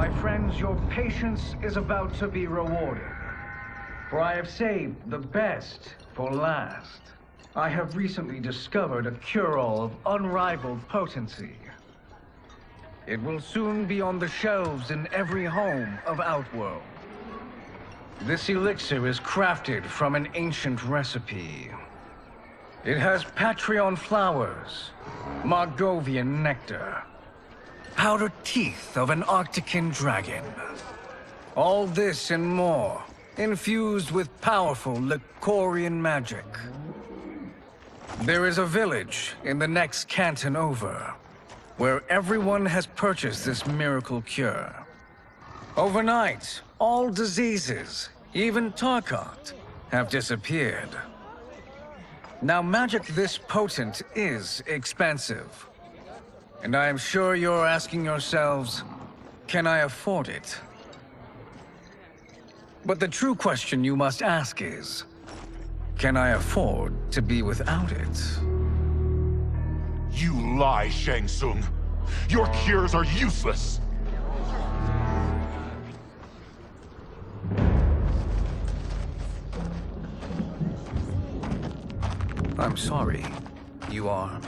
My friends, your patience is about to be rewarded. For I have saved the best for last. I have recently discovered a cure-all of unrivaled potency. It will soon be on the shelves in every home of Outworld. This elixir is crafted from an ancient recipe. It has Patreon flowers, Margovian nectar, powdered teeth of an Arctican dragon. All this and more, infused with powerful Lycorian magic. There is a village in the next canton over, where everyone has purchased this miracle cure. Overnight, all diseases, even Tarkat, have disappeared. Now, magic this potent is expensive. And I am sure you're asking yourselves, can I afford it? But the true question you must ask is, can I afford to be without it? You lie, Shang Tsung. Your cures are useless. I'm sorry. You are?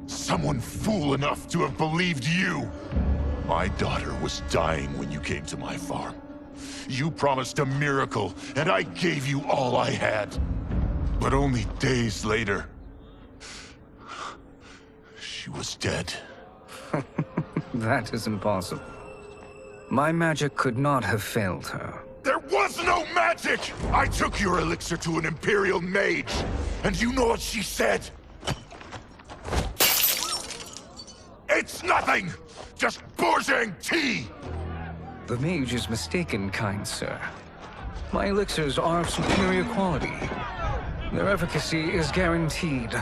Someone fool enough to have believed you. My daughter was dying when you came to my farm. You promised a miracle, and I gave you all I had. But only days later, she was dead. That is impossible. My magic could not have failed her. There was no magic! I took your elixir to an Imperial mage, and you know what she said? It's nothing! Just Bourgeois tea! The mage is mistaken, kind sir. My elixirs are of superior quality. Their efficacy is guaranteed.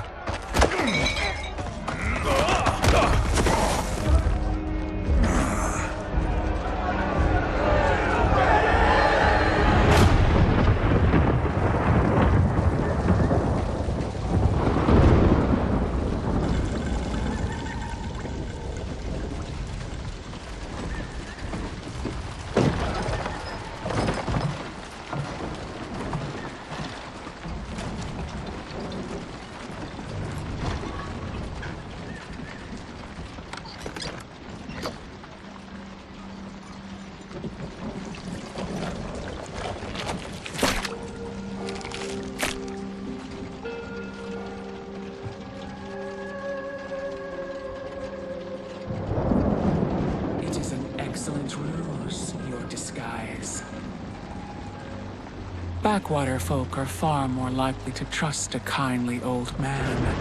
Backwater folk are far more likely to trust a kindly old man.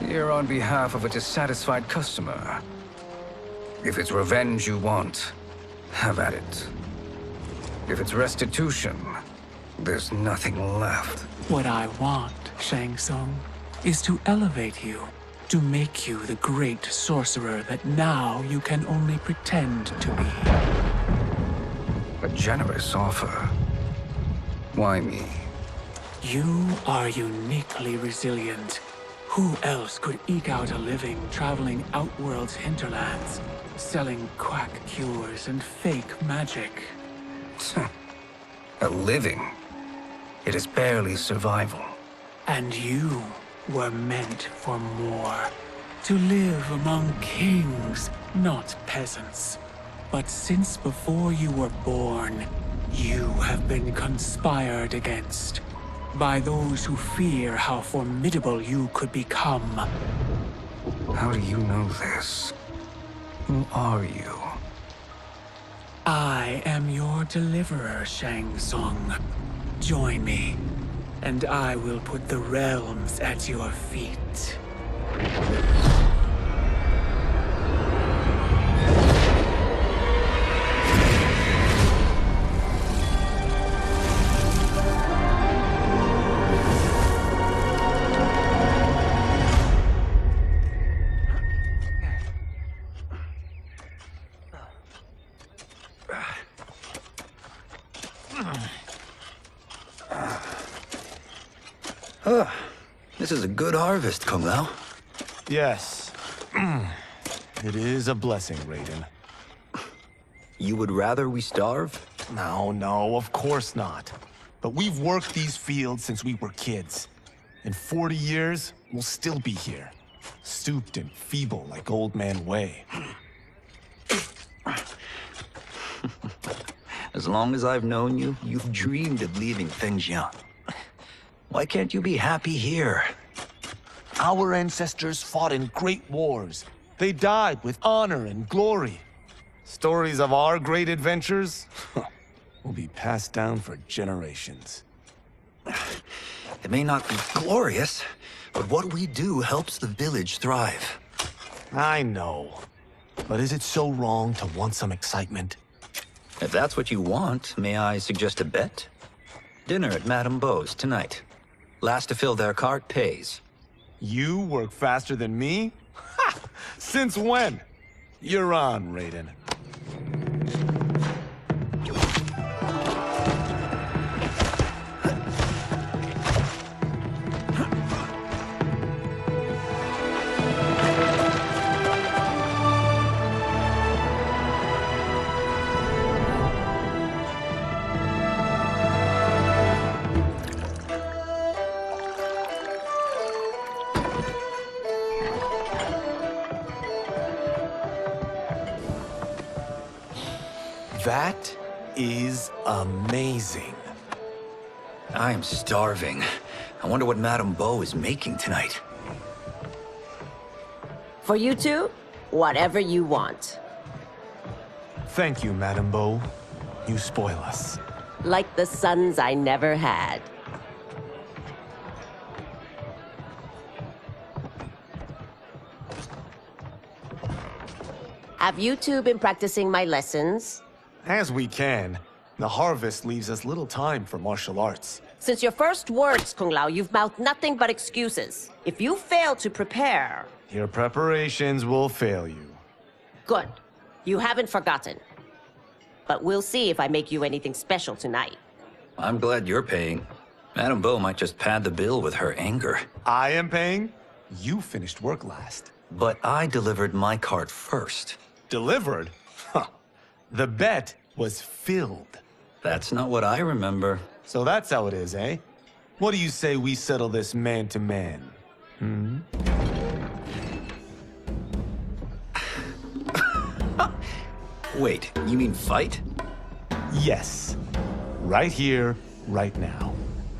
Here on behalf of a dissatisfied customer. If it's revenge you want, have at it. If it's restitution, there's nothing left. What I want, Shang Tsung, is to elevate you, to make you the great sorcerer that now you can only pretend to be. A generous offer. Why me? You are uniquely resilient. Who else could eke out a living traveling Outworld's hinterlands, selling quack cures and fake magic? A living? It is barely survival. And you were meant for more. To live among kings, not peasants. But since before you were born, you have been conspired against by those who fear how formidable you could become. How do you know this? Who are you? I am your deliverer, Shang Tsung. Join me, and I will put the realms at your feet. This is a good harvest, Kung Lao. Yes. It is a blessing, Raiden. You would rather we starve? No, of course not. But we've worked these fields since we were kids. In 40 years, we'll still be here. Stooped and feeble like Old Man Way. As long as I've known you, you've dreamed of leaving things young. Why can't you be happy here? Our ancestors fought in great wars. They died with honor and glory. Stories of our great adventures will be passed down for generations. It may not be glorious, but what we do helps the village thrive. I know. But is it so wrong to want some excitement? If that's what you want, may I suggest a bet? Dinner at Madame Beau's tonight. Last to fill their cart pays. You work faster than me? Ha! Since when? You're on, Raiden. That is amazing. I am starving. I wonder what Madame Beau is making tonight. For you two, whatever you want. Thank you, Madame Beau. You spoil us. Like the sons I never had. Have you two been practicing my lessons? As we can. The harvest leaves us little time for martial arts. Since your first words, Kung Lao, you've mouthed nothing but excuses. If you fail to prepare... Your preparations will fail you. Good. You haven't forgotten. But we'll see if I make you anything special tonight. I'm glad you're paying. Madame Beau might just pad the bill with her anger. I am paying? You finished work last. But I delivered my cart first. Delivered? Huh. The bet was filled. That's not what I remember. So that's how it is, eh? What do you say we settle this man to man? Wait, you mean fight? Yes. Right here, right now.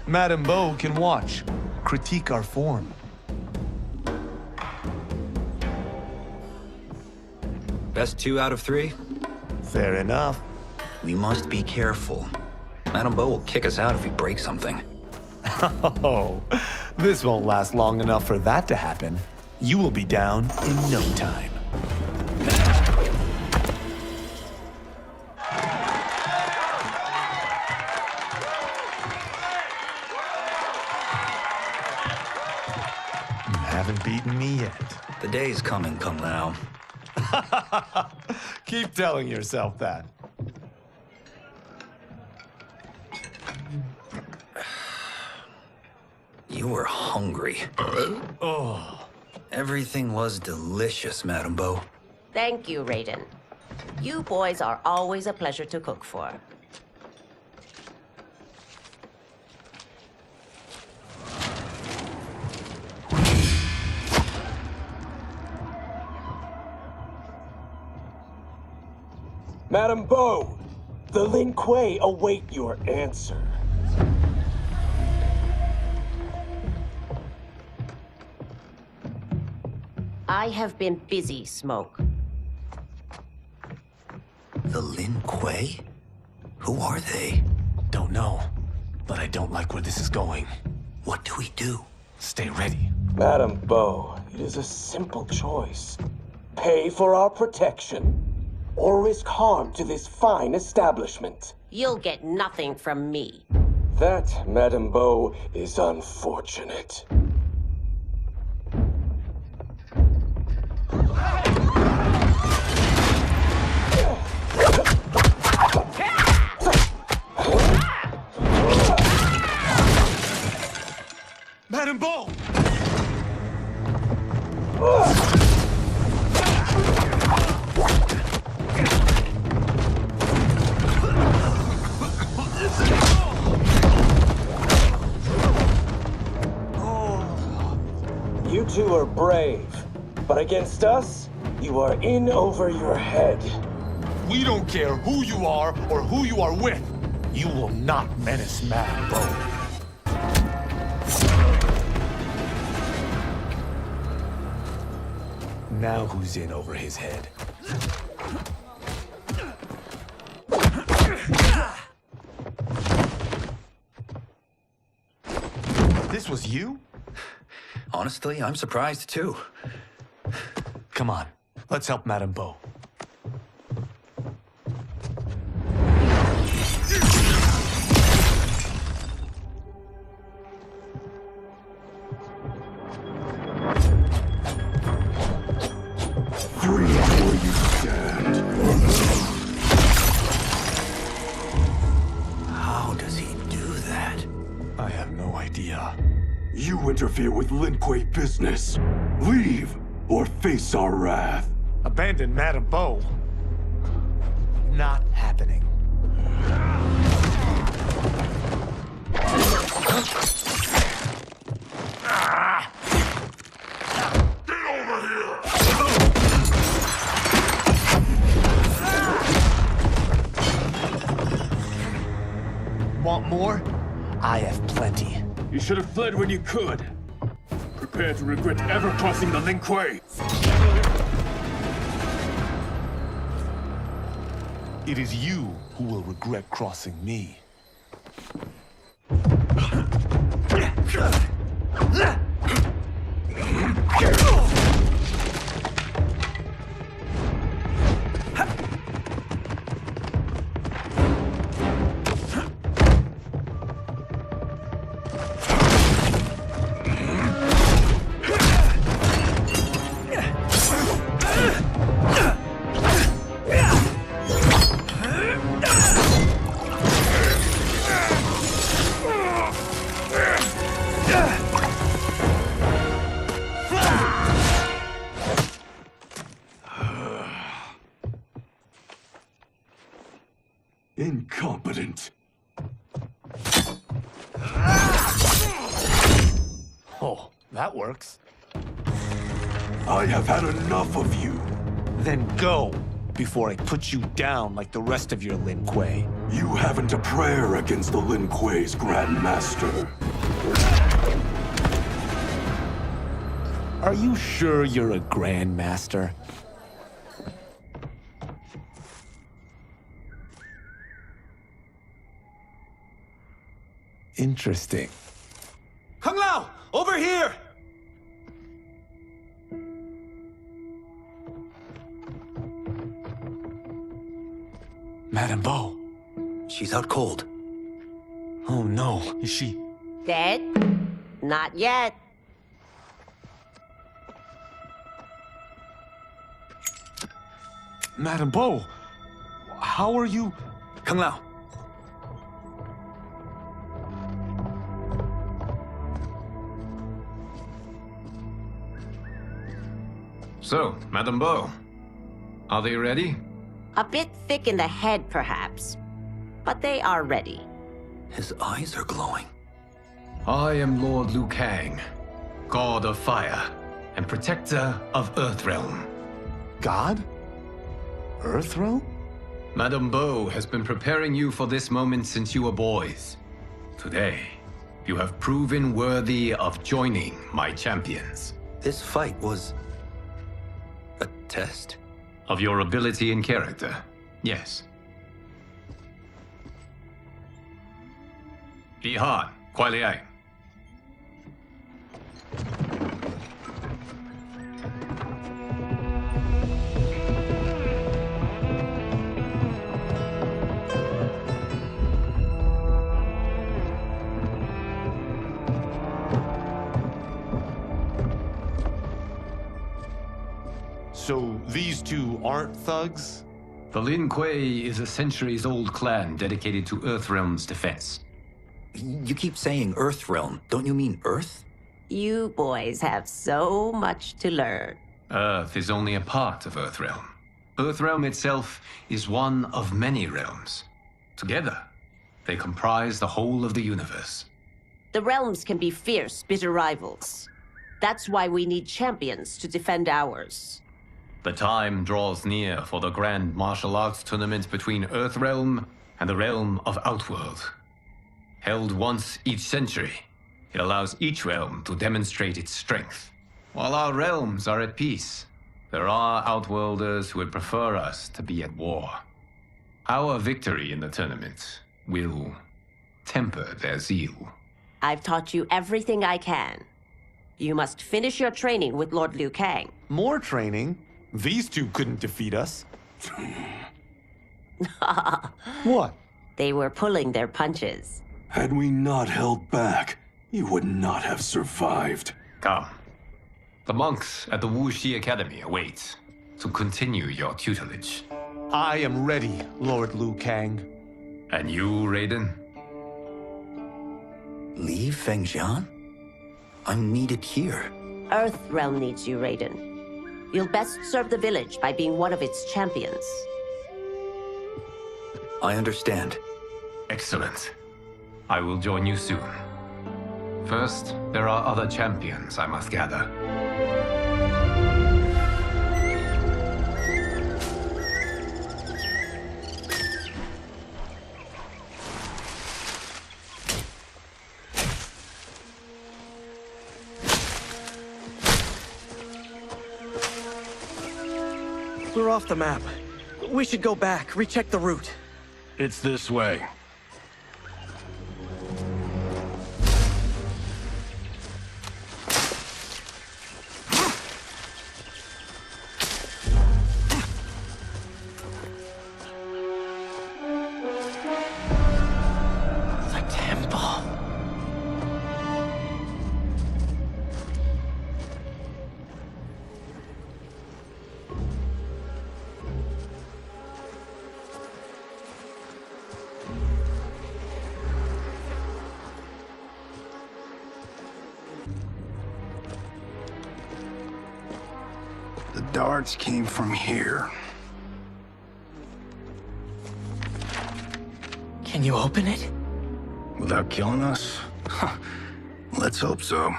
Madame Beau can watch, critique our form. Best 2 out of 3? Fair enough. We must be careful. Madame Beau will kick us out if we break something. Oh, this won't last long enough for that to happen. You will be down in no time. You haven't beaten me yet. The day's coming, Kung Lao. Keep telling yourself that. You were hungry. Oh. Everything was delicious, Madame Beau. Thank you, Raiden. You boys are always a pleasure to cook for. Madame Beau, the Lin Kuei await your answer. I have been busy, Smoke. The Lin Kuei? Who are they? Don't know, but I don't like where this is going. What do we do? Stay ready. Madame Beau, it is a simple choice. Pay for our protection, or risk harm to this fine establishment. You'll get nothing from me. That, Madame Beau, is unfortunate. Madame Beau! two are brave, but against us, you are in over your head. We don't care who you are or who you are with. You will not menace Madame Bo. Now who's in over his head? This was you? Honestly, I'm surprised too. Come on, let's help Madame Bo. Free where you stand. How does he do that? I have no idea. You interfere with Lin Kuei business. Leave or face our wrath. Abandon Madame Bo? Not happening. Want more? I have plenty. You should have fled when you could. Prepare to regret ever crossing the Lin Kuei. It is you who will regret crossing me. Incompetent. Oh, that works. I have had enough of you. Then go, before I put you down like the rest of your Lin Kuei. You haven't a prayer against the Lin Kuei's Grand Master. Are you sure you're a Grand Master? Interesting. Kung Lao! Over here! Madame Bo. She's out cold. Oh no, is she... Dead? Not yet. Madame Bo, how are you... Kung Lao. So, Madame Bo, are they ready? A bit thick in the head, perhaps. But they are ready. His eyes are glowing. I am Lord Liu Kang, God of Fire and Protector of Earthrealm. God? Earthrealm? Madame Bo has been preparing you for this moment since you were boys. Today, you have proven worthy of joining my champions. This fight was... a test? Of your ability and character, yes. Yi Han, Kuai Liang. So these two aren't thugs? The Lin Kuei is a centuries-old clan dedicated to Earthrealm's defense. You keep saying Earthrealm. Don't you mean Earth? You boys have so much to learn. Earth is only a part of Earthrealm. Earthrealm itself is one of many realms. Together, they comprise the whole of the universe. The realms can be fierce, bitter rivals. That's why we need champions to defend ours. The time draws near for the grand martial arts tournament between Earthrealm and the realm of Outworld. Held once each century, it allows each realm to demonstrate its strength. While our realms are at peace, there are Outworlders who would prefer us to be at war. Our victory in the tournament will temper their zeal. I've taught you everything I can. You must finish your training with Lord Liu Kang. More training? These two couldn't defeat us. What? They were pulling their punches. Had we not held back, you would not have survived. Come. The monks at the Wuxi Academy await to continue your tutelage. I am ready, Lord Liu Kang. And you, Raiden? Leave Fengjian? I'm needed here. Earthrealm needs you, Raiden. You'll best serve the village by being one of its champions. I understand. Excellent. I will join you soon. First, there are other champions I must gather. We're off the map. We should go back, recheck the route. It's this way. The temple. The darts came from here. Can you open it? Without killing us? Let's hope so.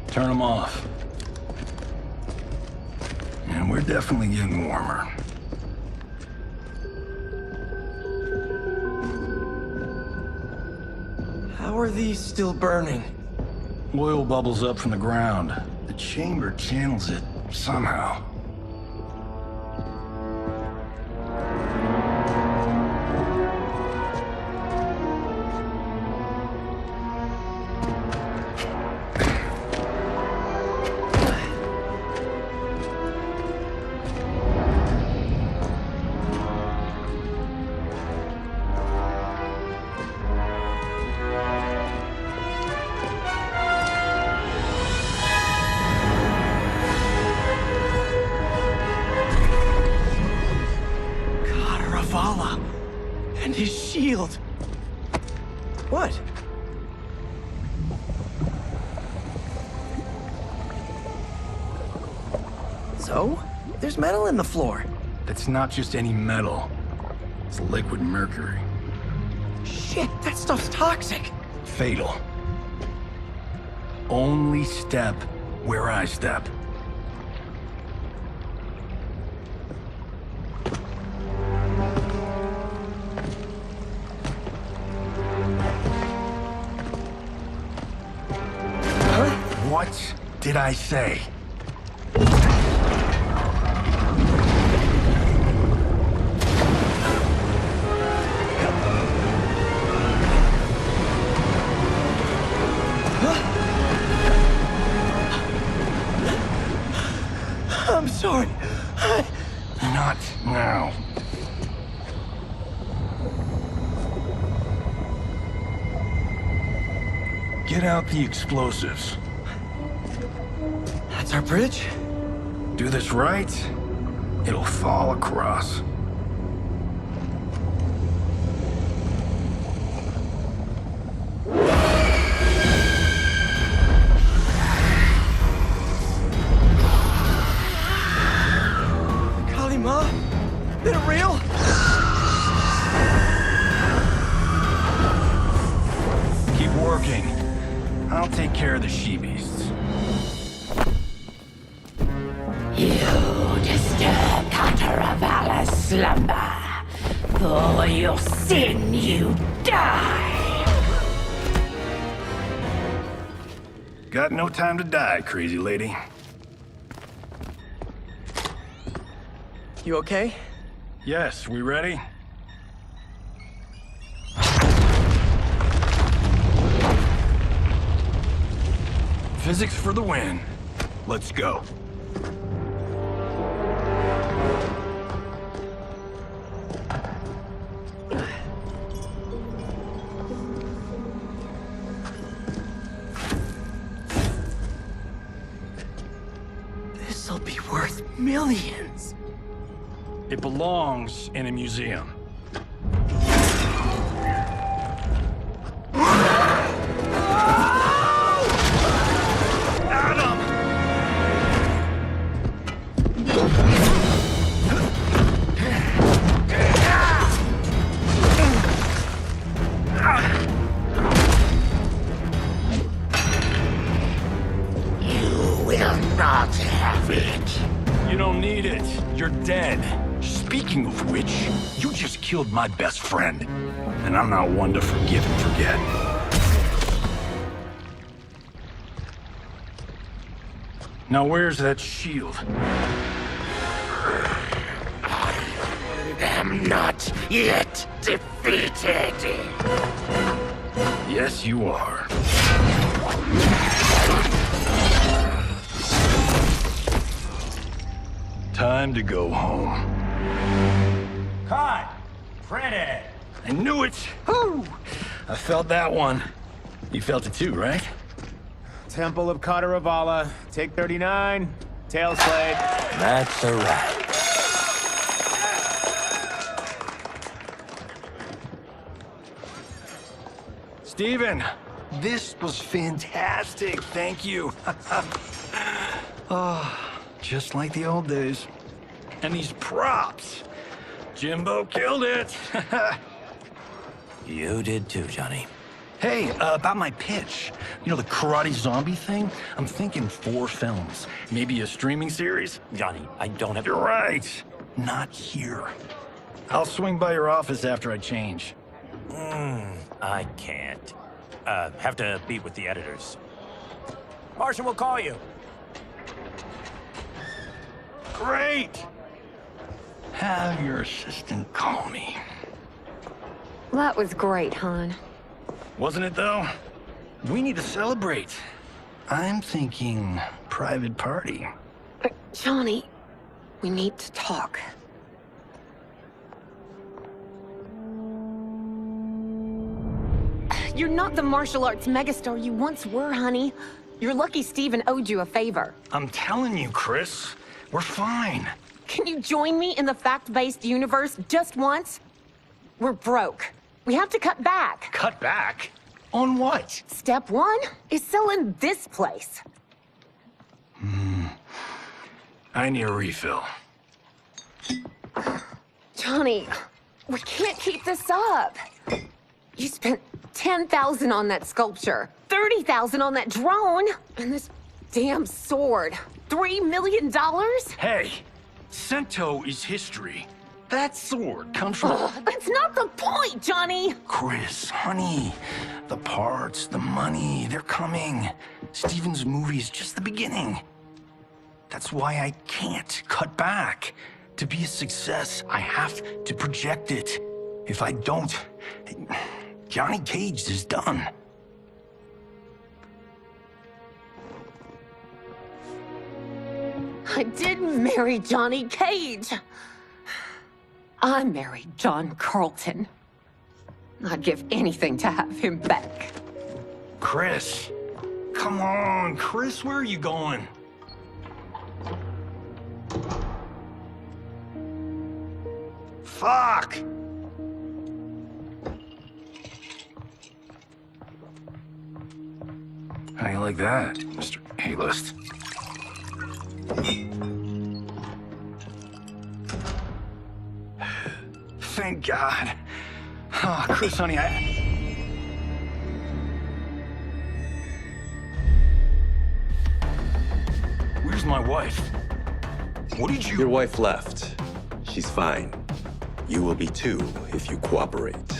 Turn them off. And we're definitely getting warmer. How are these still burning? Oil bubbles up from the ground. The chamber channels it somehow. And his shield. What? So? There's metal in the floor. It's not just any metal. It's liquid mercury. Shit, that stuff's toxic. Fatal. Only step where I step. What did I say? I'm sorry. Not now. Get out the explosives. That's our bridge? Do this right, it'll fall across. Kalima? Is it real? Keep working. I'll take care of the she-beasts. You disturb Cataravalla's slumber. For your sin, you die. Got no time to die, crazy lady. You okay? Yes, we ready? Physics for the win. Let's go. This'll be worth millions. It belongs in a museum. Not have it. You don't need it. You're dead. Speaking of which, you just killed my best friend. And I'm not one to forgive and forget. Now where's that shield? I'm not yet defeated. Yes, you are. Time to go home. Cut! Printed! I knew it! Woo! I felt that one. You felt it too, right? Temple of Kataravala, take 39, tail slate. That's a wrap. Steven, this was fantastic. Thank you. Oh, just like the old days. And these props. Jimbo killed it. You did too, Johnny. Hey, about my pitch. You know, the karate zombie thing? I'm thinking 4 films. Maybe a streaming series? Johnny, I don't have... You're right. Not here. I'll swing by your office after I change. I can't. Have to meet with the editors. Marshall will call you. Great! Have your assistant call me. That was great, hon. Wasn't it, though? We need to celebrate. I'm thinking private party. Johnny, we need to talk. You're not the martial arts megastar you once were, honey. You're lucky Steven owed you a favor. I'm telling you, Chris. We're fine. Can you join me in the fact-based universe just once? We're broke. We have to cut back. Cut back? On what? Step 1 is selling this place. I need a refill. Johnny, we can't keep this up. You spent $10,000 on that sculpture, $30,000 on that drone, and this damn sword. $3 million? Hey, Sento is history. That sword comes from... That's not the point, Johnny! Chris, honey, the parts, the money, they're coming. Steven's movie is just the beginning. That's why I can't cut back. To be a success, I have to project it. If I don't, Johnny Cage is done. I didn't marry Johnny Cage. I married John Carlton. I'd give anything to have him back. Chris. Come on, Chris, where are you going? Fuck! How you like that, Mr. A-list? Thank God. Oh, Chris, honey, Where's my wife? What did you... Your wife left. She's fine. You will be too, if you cooperate.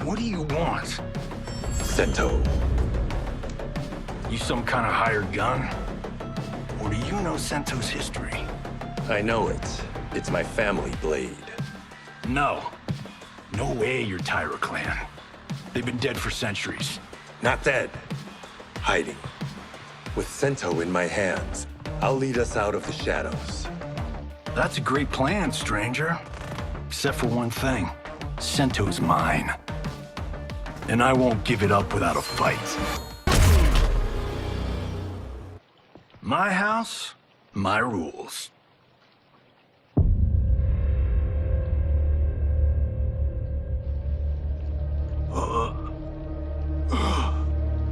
What do you want? Sento. You some kind of hired gun? Or do you know Sento's history? I know it. It's my family blade. No. No way you're Tyra clan. They've been dead for centuries. Not dead. Hiding. With Sento in my hands, I'll lead us out of the shadows. That's a great plan, stranger. Except for one thing. Sento's mine. And I won't give it up without a fight. My house, my rules.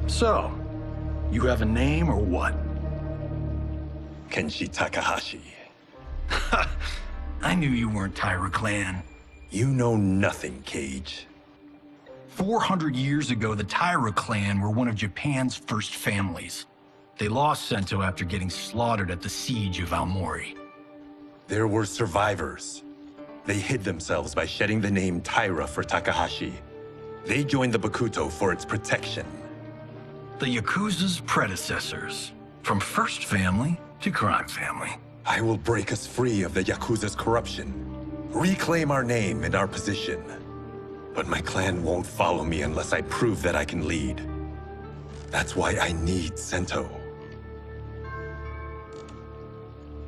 So, you have a name or what? Kenshi Takahashi. I knew you weren't Tyra clan. You know nothing, Cage. 400 years ago, the Tyra clan were one of Japan's first families. They lost Sento after getting slaughtered at the siege of Aomori. There were survivors. They hid themselves by shedding the name Tyra for Takahashi. They joined the Bakuto for its protection. The Yakuza's predecessors. From first family to crime family. I will break us free of the Yakuza's corruption. Reclaim our name and our position. But my clan won't follow me unless I prove that I can lead. That's why I need Sento.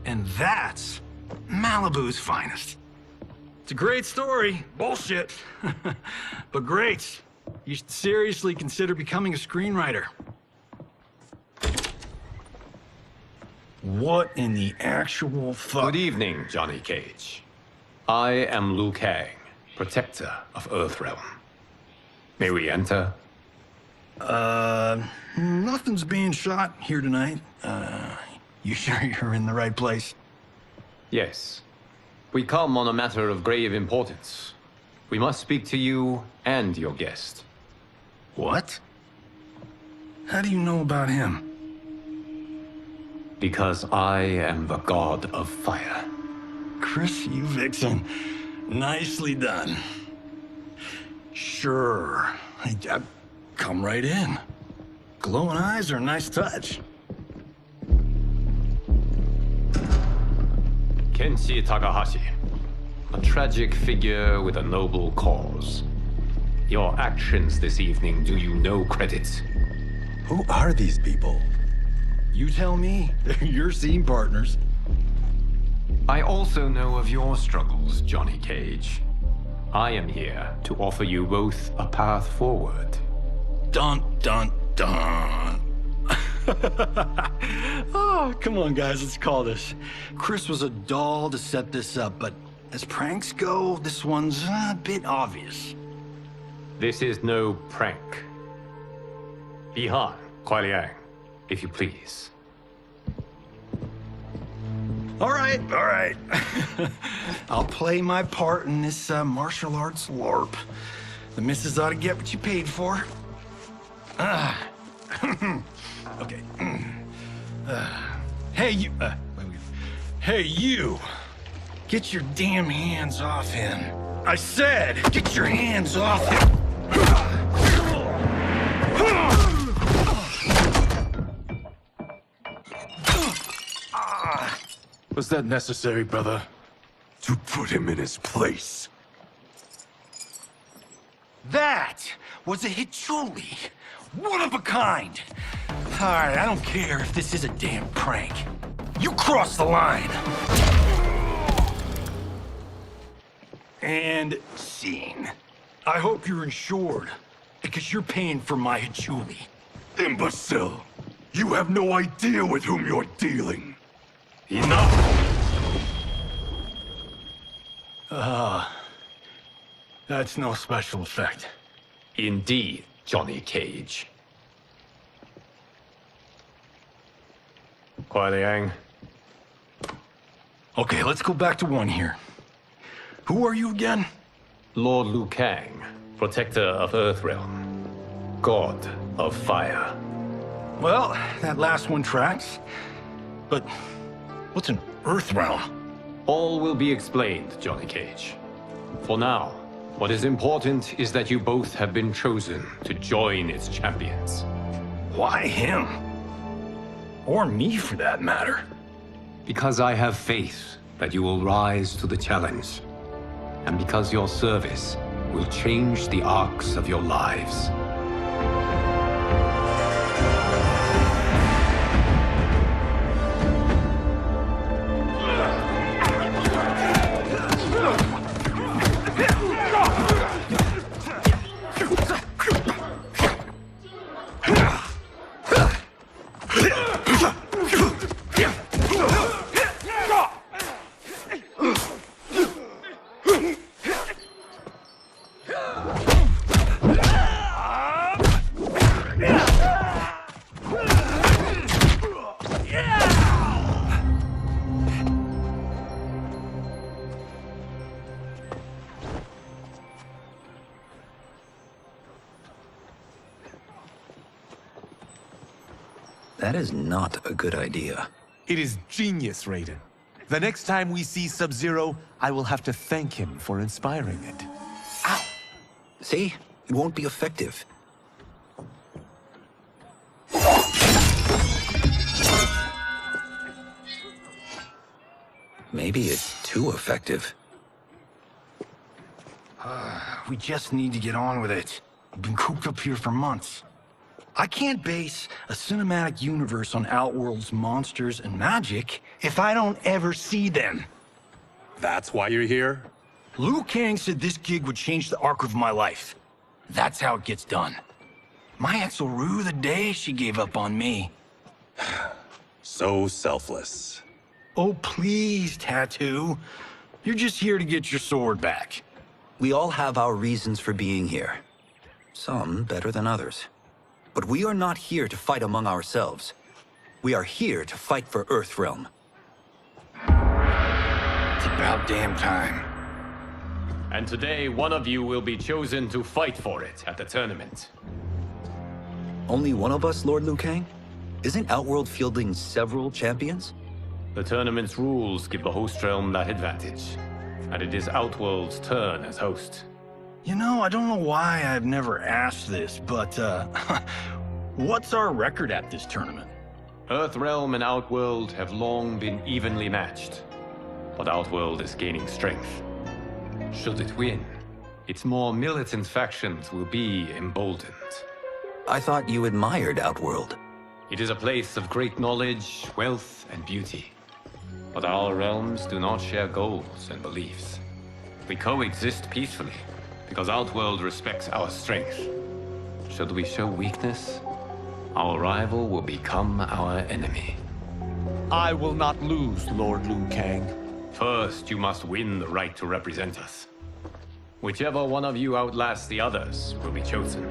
And that's Malibu's finest. It's a great story. Bullshit. But great. You should seriously consider becoming a screenwriter. What in the actual fuck? Good evening, Johnny Cage. I am Liu Kang, protector of Earthrealm. May we enter? Nothing's being shot here tonight. You sure you're in the right place? Yes. We come on a matter of grave importance. We must speak to you and your guest. What? How do you know about him? Because I am the god of fire. Chris, you vixen. Nicely done. Sure. I come right in. Glowing eyes are a nice touch. Kenshi Takahashi. A tragic figure with a noble cause. Your actions this evening do you no credit. Who are these people? You tell me. They're your scene partners. I also know of your struggles, Johnny Cage. I am here to offer you both a path forward. Dun, dun, dun. Oh, come on, guys, let's call this. Chris was a doll to set this up, but as pranks go, this one's a bit obvious. This is no prank. Bihan, Kuai Liang, if you please. All right. I'll play my part in this martial arts LARP. The missus ought to get what you paid for. Okay. Hey, you... Hey, you! Get your damn hands off him. I said, get your hands off him! Was that necessary, brother? To put him in his place. That was a Hichuli. One of a kind. All right, I don't care if this is a damn prank. You crossed the line. And scene. I hope you're insured. Because you're paying for my Hachuli. Imbecile! You have no idea with whom you're dealing. Enough! That's no special effect. Indeed, Johnny Cage. Kuai Liang. Okay, let's go back to one here. Who are you again? Lord Liu Kang, protector of Earthrealm, god of fire. Well, that last one tracks. But what's an Earthrealm? All will be explained, Johnny Cage. For now, what is important is that you both have been chosen to join its champions. Why him? Or me, for that matter. Because I have faith that you will rise to the challenge. And because your service will change the arcs of your lives. That is not a good idea. It is genius, Raiden. The next time we see Sub-Zero, I will have to thank him for inspiring it. Ow! See? It won't be effective. Maybe it's too effective. We just need to get on with it. I've been cooped up here for months. I can't base a cinematic universe on Outworld's monsters and magic if I don't ever see them. That's why you're here? Liu Kang said this gig would change the arc of my life. That's how it gets done. My ex will rue the day she gave up on me. So selfless. Oh, please, Tattoo. You're just here to get your sword back. We all have our reasons for being here. Some better than others. But we are not here to fight among ourselves. We are here to fight for Earthrealm. It's about damn time. And today, one of you will be chosen to fight for it at the tournament. Only one of us, Lord Liu Kang? Isn't Outworld fielding several champions? The tournament's rules give the host realm that advantage. And it is Outworld's turn as host. You know, I don't know why I've never asked this, but, what's our record at this tournament? Earthrealm and Outworld have long been evenly matched. But Outworld is gaining strength. Should it win, its more militant factions will be emboldened. I thought you admired Outworld. It is a place of great knowledge, wealth, and beauty. But our realms do not share goals and beliefs. We coexist peacefully, because Outworld respects our strength. Should we show weakness, our rival will become our enemy. I will not lose, Lord Liu Kang. First, you must win the right to represent us. Whichever one of you outlasts the others will be chosen.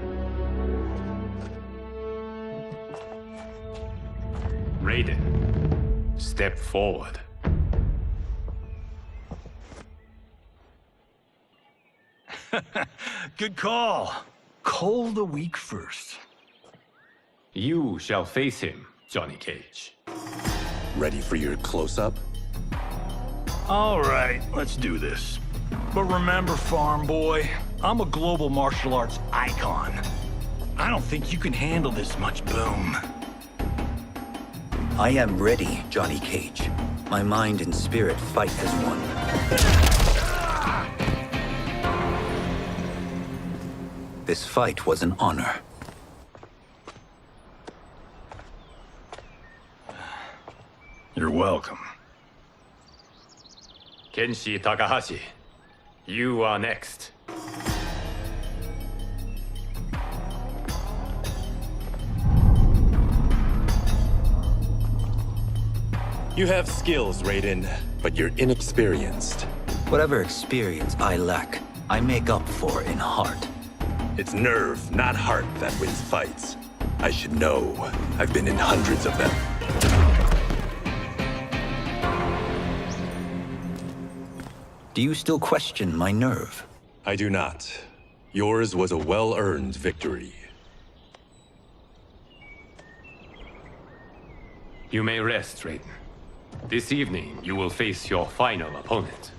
Raiden, step forward. Good call. Cole the weak first. You shall face him, Johnny Cage. Ready for your close-up? All right, let's do this. But remember, farm boy, I'm a global martial arts icon. I don't think you can handle this much boom. I am ready, Johnny Cage. My mind and spirit fight as one. This fight was an honor. You're welcome. Kenshi Takahashi, you are next. You have skills, Raiden, but you're inexperienced. Whatever experience I lack, I make up for in heart. It's nerve, not heart, that wins fights. I should know. I've been in hundreds of them. Do you still question my nerve? I do not. Yours was a well-earned victory. You may rest, Raiden. This evening, you will face your final opponent.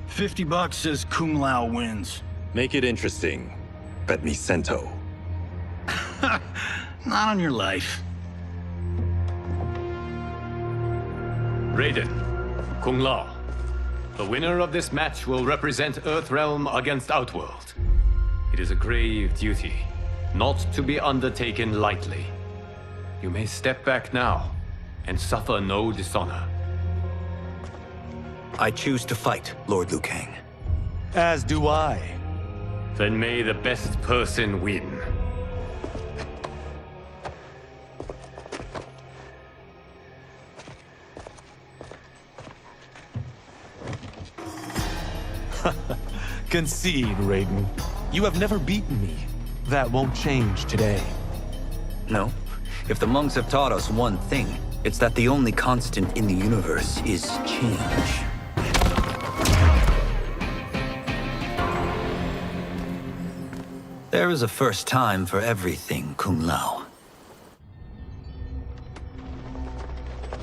$50 says Kung Lao wins. Make it interesting. Bet me cento. Not on your life. Raiden, Kung Lao. The winner of this match will represent Earthrealm against Outworld. It is a grave duty, not to be undertaken lightly. You may step back now and suffer no dishonor. I choose to fight, Lord Liu Kang. As do I. Then may the best person win. Concede, Raiden. You have never beaten me. That won't change today. No. If the monks have taught us one thing, it's that the only constant in the universe is change. There is a first time for everything, Kung Lao.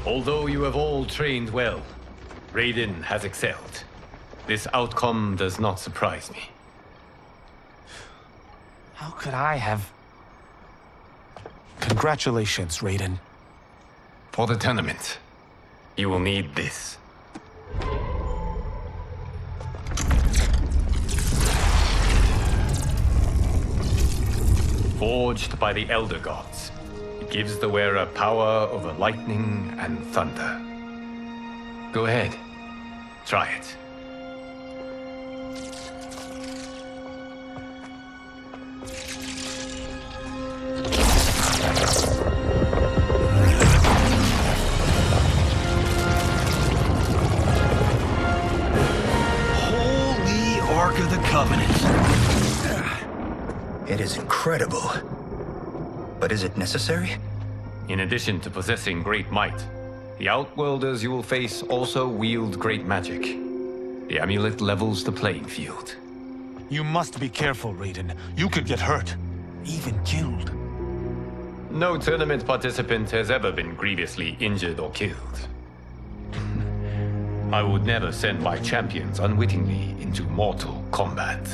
Although you have all trained well, Raiden has excelled. This outcome does not surprise me. How could I have... Congratulations, Raiden. For the tournament, you will need this. Forged by the Elder Gods, it gives the wearer power over lightning and thunder. Go ahead, try it. Holy Ark of the Covenant. It is incredible. But is it necessary? In addition to possessing great might, the Outworlders you will face also wield great magic. The amulet levels the playing field. You must be careful, Raiden. You could get hurt. Even killed. No tournament participant has ever been grievously injured or killed. I would never send my champions unwittingly into mortal combat.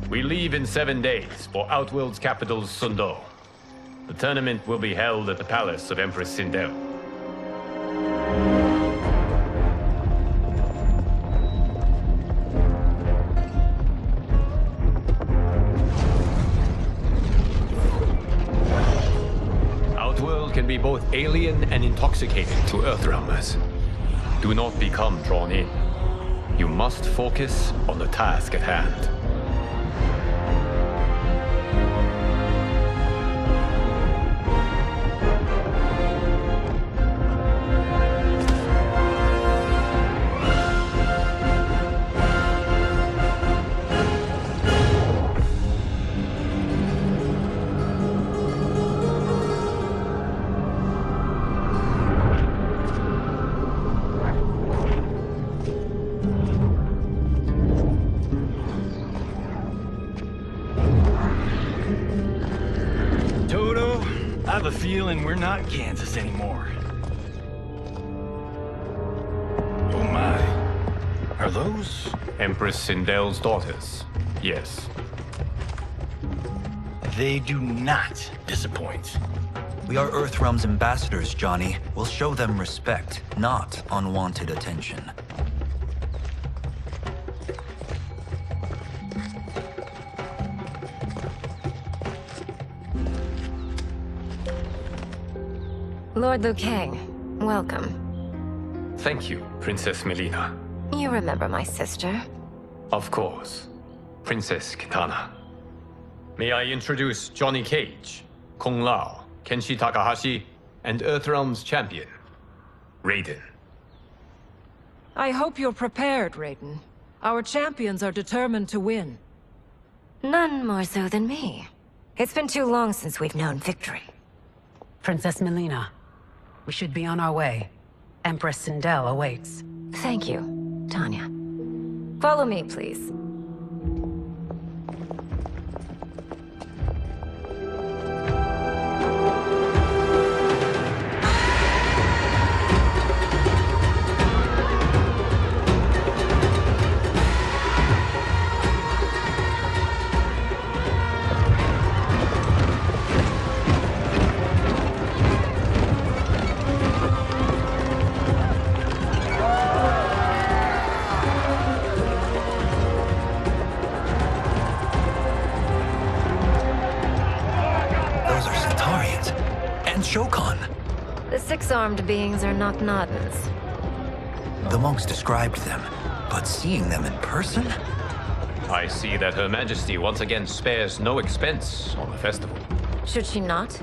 We leave in 7 days for Outworld's capital, Sundo. The tournament will be held at the palace of Empress Sindel. Outworld can be both alien and intoxicating to Earthrealmers. Do not become drawn in. You must focus on the task at hand. I have a feeling we're not Kansas anymore. Oh my. Are those? Empress Sindel's daughters, yes. They do not disappoint. We are Earthrealm's ambassadors, Johnny. We'll show them respect, not unwanted attention. Lord Liu Kang, welcome. Thank you, Princess Melina. You remember my sister? Of course. Princess Kitana. May I introduce Johnny Cage, Kung Lao, Kenshi Takahashi, and Earthrealm's champion, Raiden. I hope you're prepared, Raiden. Our champions are determined to win. None more so than me. It's been too long since we've known victory. Princess Melina, we should be on our way. Empress Sindel awaits. Thank you, Tanya. Follow me, please. The six-armed beings are not Nadans. The monks described them, but seeing them in person? I see that Her Majesty once again spares no expense on the festival. Should she not?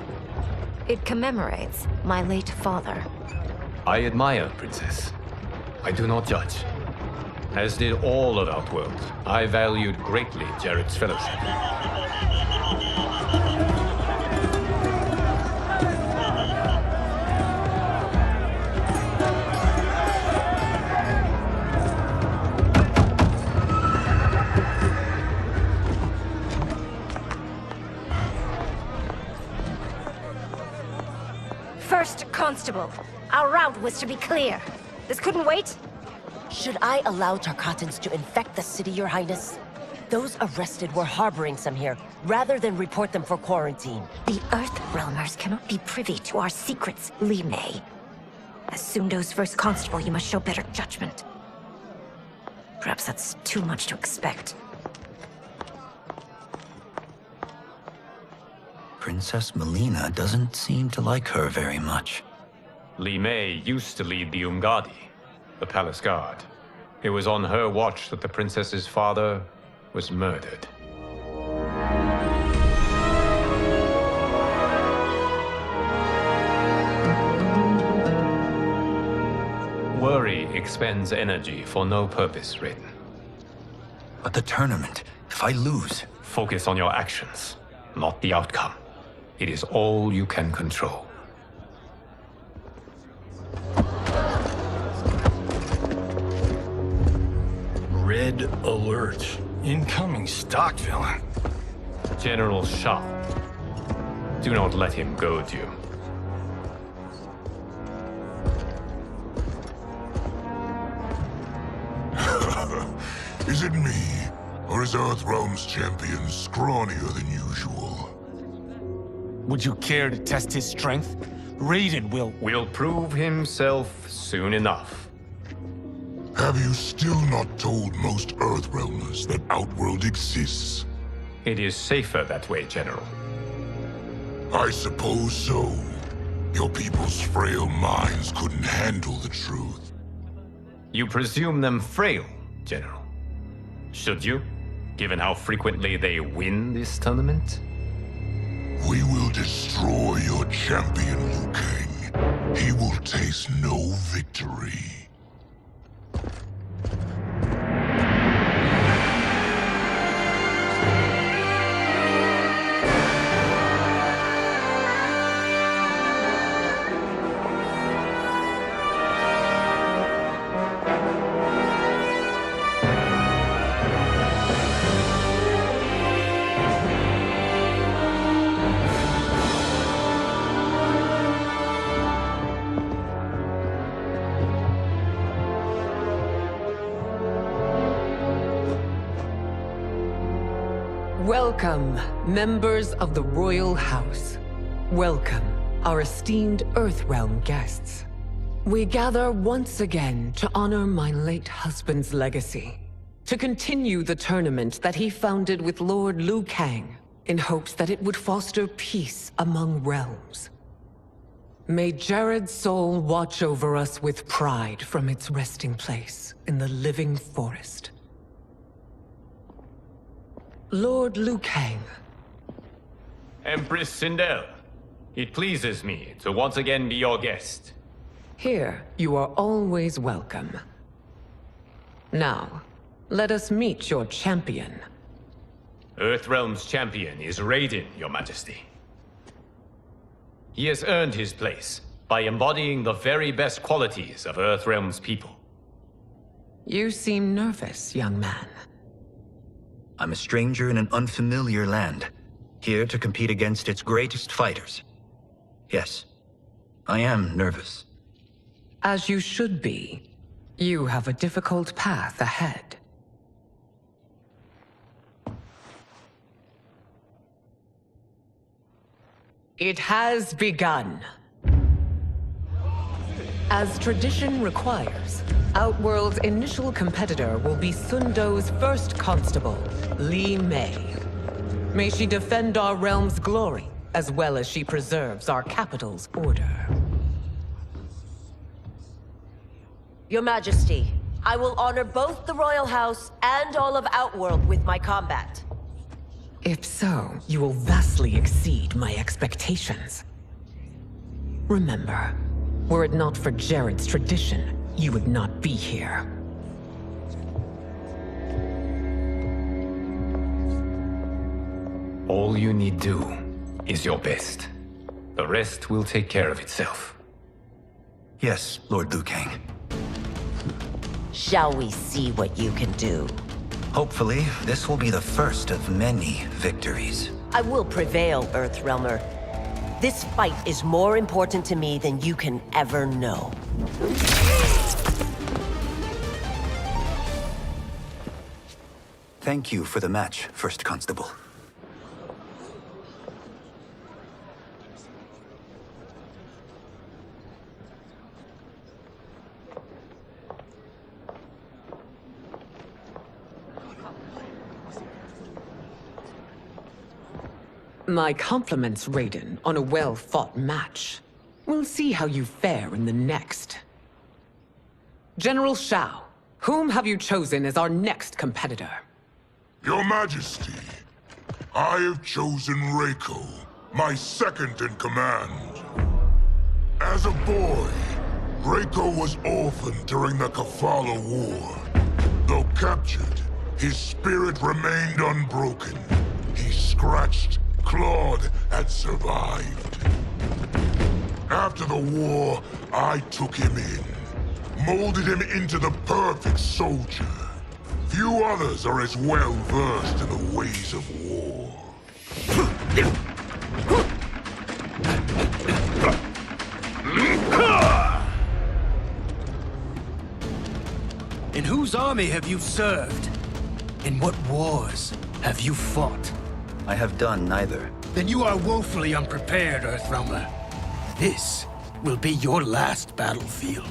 It commemorates my late father. I admire, Princess. I do not judge. As did all of Outworld, I valued greatly Jared's fellowship. First Constable, our route was to be clear. This couldn't wait? Should I allow Tarkatans to infect the city, Your Highness? Those arrested were harboring some here, rather than report them for quarantine. The Earthrealmers cannot be privy to our secrets, Li Mei. As Sundo's first constable, you must show better judgment. Perhaps that's too much to expect. Princess Melina doesn't seem to like her very much. Li Mei used to lead the Umgadi, the palace guard. It was on her watch that the princess's father was murdered. Worry expends energy for no purpose, Raiden. But the tournament, if I lose... Focus on your actions, not the outcome. It is all you can control. Red alert. Incoming stock villain. General Shah. Do not let him goad you. Is it me? Or is Earthrealm's champion scrawnier than usual? Would you care to test his strength? Raiden will prove himself soon enough. Have you still not told most Earthrealmers that Outworld exists? It is safer that way, General. I suppose so. Your people's frail minds couldn't handle the truth. You presume them frail, General. Should you, given how frequently they win this tournament? We will destroy your champion, Liu Kang. He will taste no victory. Welcome, members of the Royal House. Welcome, our esteemed Earthrealm guests. We gather once again to honor my late husband's legacy, to continue the tournament that he founded with Lord Liu Kang, in hopes that it would foster peace among realms. May Jared's soul watch over us with pride from its resting place in the living forest. Lord Liu Kang. Empress Sindel, it pleases me to once again be your guest. Here, you are always welcome. Now, let us meet your champion. Earthrealm's champion is Raiden, Your Majesty. He has earned his place by embodying the very best qualities of Earthrealm's people. You seem nervous, young man. I'm a stranger in an unfamiliar land, here to compete against its greatest fighters. Yes, I am nervous. As you should be. You have a difficult path ahead. It has begun. As tradition requires, Outworld's initial competitor will be Sundo's first constable, Li Mei. May she defend our realm's glory, as well as she preserves our capital's order. Your Majesty, I will honor both the Royal House and all of Outworld with my combat. If so, you will vastly exceed my expectations. Remember, were it not for Jared's tradition, you would not be here. All you need do is your best. The rest will take care of itself. Yes, Lord Liu Kang. Shall we see what you can do? Hopefully, this will be the first of many victories. I will prevail, Earthrealmer. This fight is more important to me than you can ever know. Thank you for the match, First Constable. My compliments, Raiden, on a well-fought match. We'll see how you fare in the next. General Shao, whom have you chosen as our next competitor? Your Majesty, I have chosen Reiko, my second in command. As a boy, Reiko was orphaned during the Kafala War. Though captured, his spirit remained unbroken. He scratched, clawed, and survived. After the war, I took him in, molded him into the perfect soldier. Few others are as well versed in the ways of war. In whose army have you served? In what wars have you fought? I have done neither. Then you are woefully unprepared, Earthrealmer. This will be your last battlefield.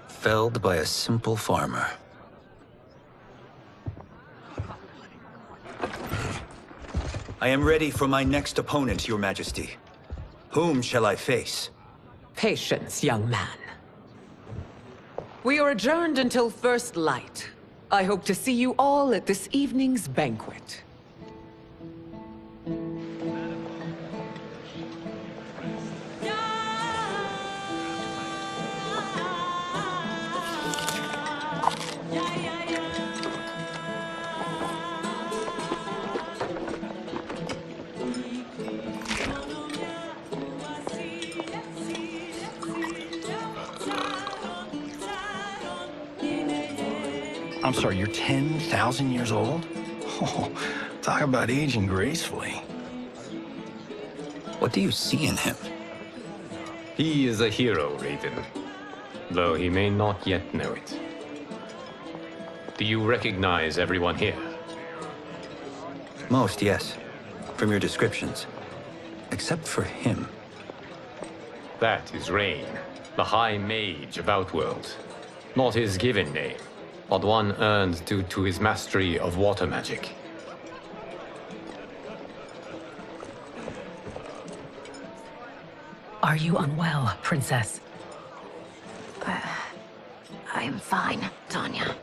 Felled by a simple farmer. I am ready for my next opponent, Your Majesty. Whom shall I face? Patience, young man. We are adjourned until first light. I hope to see you all at this evening's banquet. I'm sorry, you're 10,000 years old? Oh, talk about aging gracefully. What do you see in him? He is a hero, Raiden, though he may not yet know it. Do you recognize everyone here? Most, yes. From your descriptions. Except for him. That is Rain, the High Mage of Outworld. Not his given name, but one earned due to his mastery of water magic. Are you unwell, Princess? I am fine, Tanya.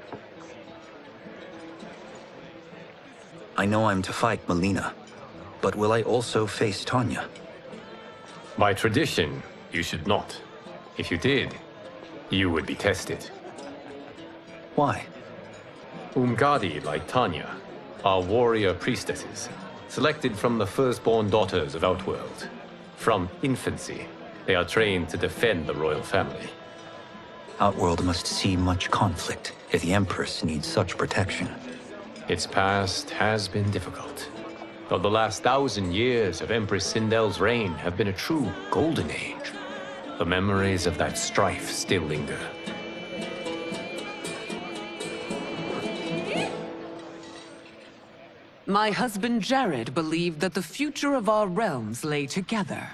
I know I'm to fight Melina, but will I also face Tanya? By tradition, you should not. If you did, you would be tested. Why? Umgadi, like Tanya, are warrior priestesses, selected from the firstborn daughters of Outworld. From infancy, they are trained to defend the royal family. Outworld must see much conflict if the Empress needs such protection. Its past has been difficult, though the last 1,000 years of Empress Sindel's reign have been a true golden age. The memories of that strife still linger. My husband Jared believed that the future of our realms lay together.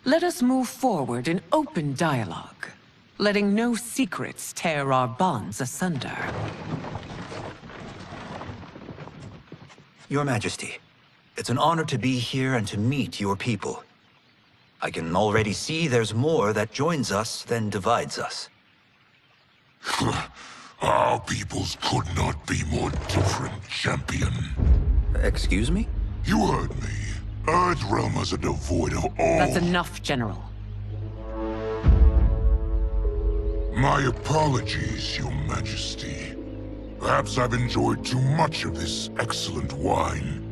Let us move forward in open dialogue, letting no secrets tear our bonds asunder. Your Majesty, it's an honor to be here and to meet your people. I can already see there's more that joins us than divides us. Our peoples could not be more different, champion. Excuse me? You heard me. Earthrealmers are devoid of all... That's enough, General. My apologies, Your Majesty. Perhaps I've enjoyed too much of this excellent wine.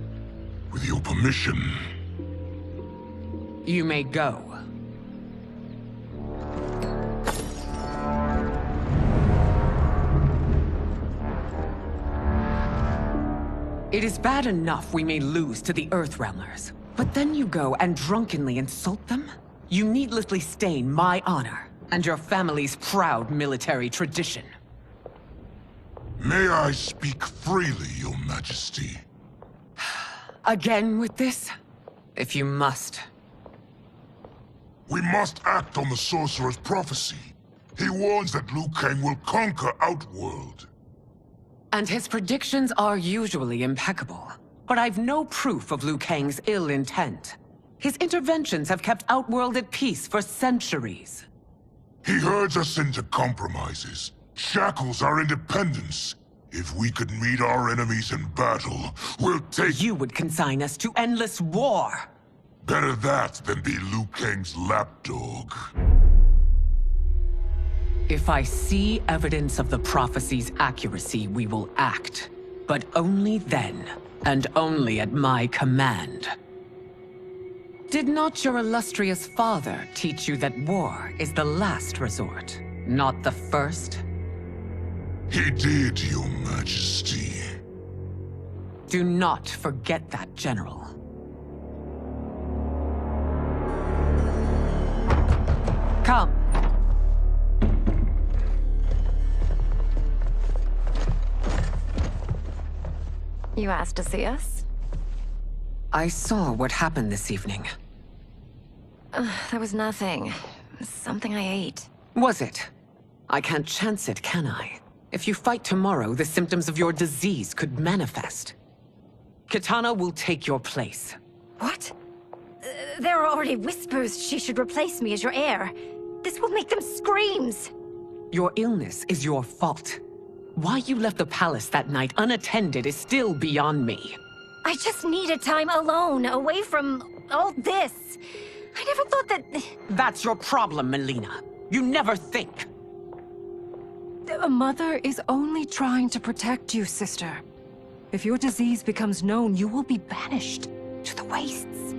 With your permission... You may go. It is bad enough we may lose to the Earthrealmers, but then you go and drunkenly insult them? You needlessly stain my honor and your family's proud military tradition. May I speak freely, Your Majesty? Again with this? If you must. We must act on the Sorcerer's prophecy. He warns that Liu Kang will conquer Outworld. And his predictions are usually impeccable. But I've no proof of Liu Kang's ill intent. His interventions have kept Outworld at peace for centuries. He herds us into compromises, shackles our independence. If we could meet our enemies in battle, we'll take— You would consign us to endless war! Better that than be Liu Kang's lapdog. If I see evidence of the prophecy's accuracy, we will act. But only then, and only at my command. Did not your illustrious father teach you that war is the last resort, not the first? He did, Your Majesty. Do not forget that, General. Come. You asked to see us? I saw what happened this evening. There was nothing. Something I ate. Was it? I can't chance it, can I? If you fight tomorrow, the symptoms of your disease could manifest. Kitana will take your place. What? There are already whispers she should replace me as your heir. This will make them screams! Your illness is your fault. Why you left the palace that night unattended is still beyond me. I just needed time alone, away from all this. I never thought that... That's your problem, Melina. You never think. A mother is only trying to protect you, sister. If your disease becomes known, you will be banished to the wastes.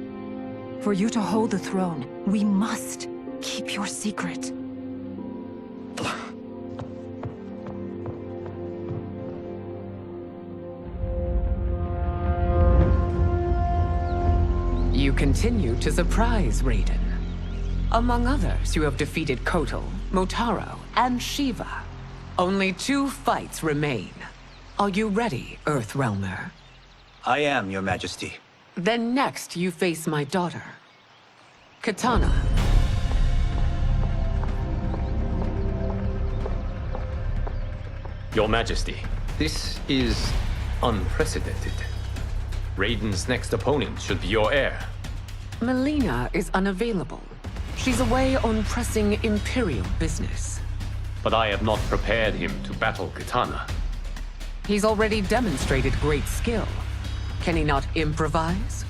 For you to hold the throne, we must keep your secret. You continue to surprise Raiden. Among others, you have defeated Kotal, Motaro, and Shiva. Only 2 fights remain. Are you ready, Earthrealmer? I am, Your Majesty. Then next, you face my daughter, Kitana. Your Majesty, this is unprecedented. Raiden's next opponent should be your heir. Melina is unavailable. She's away on pressing Imperial business. But I have not prepared him to battle Kitana. He's already demonstrated great skill. Can he not improvise?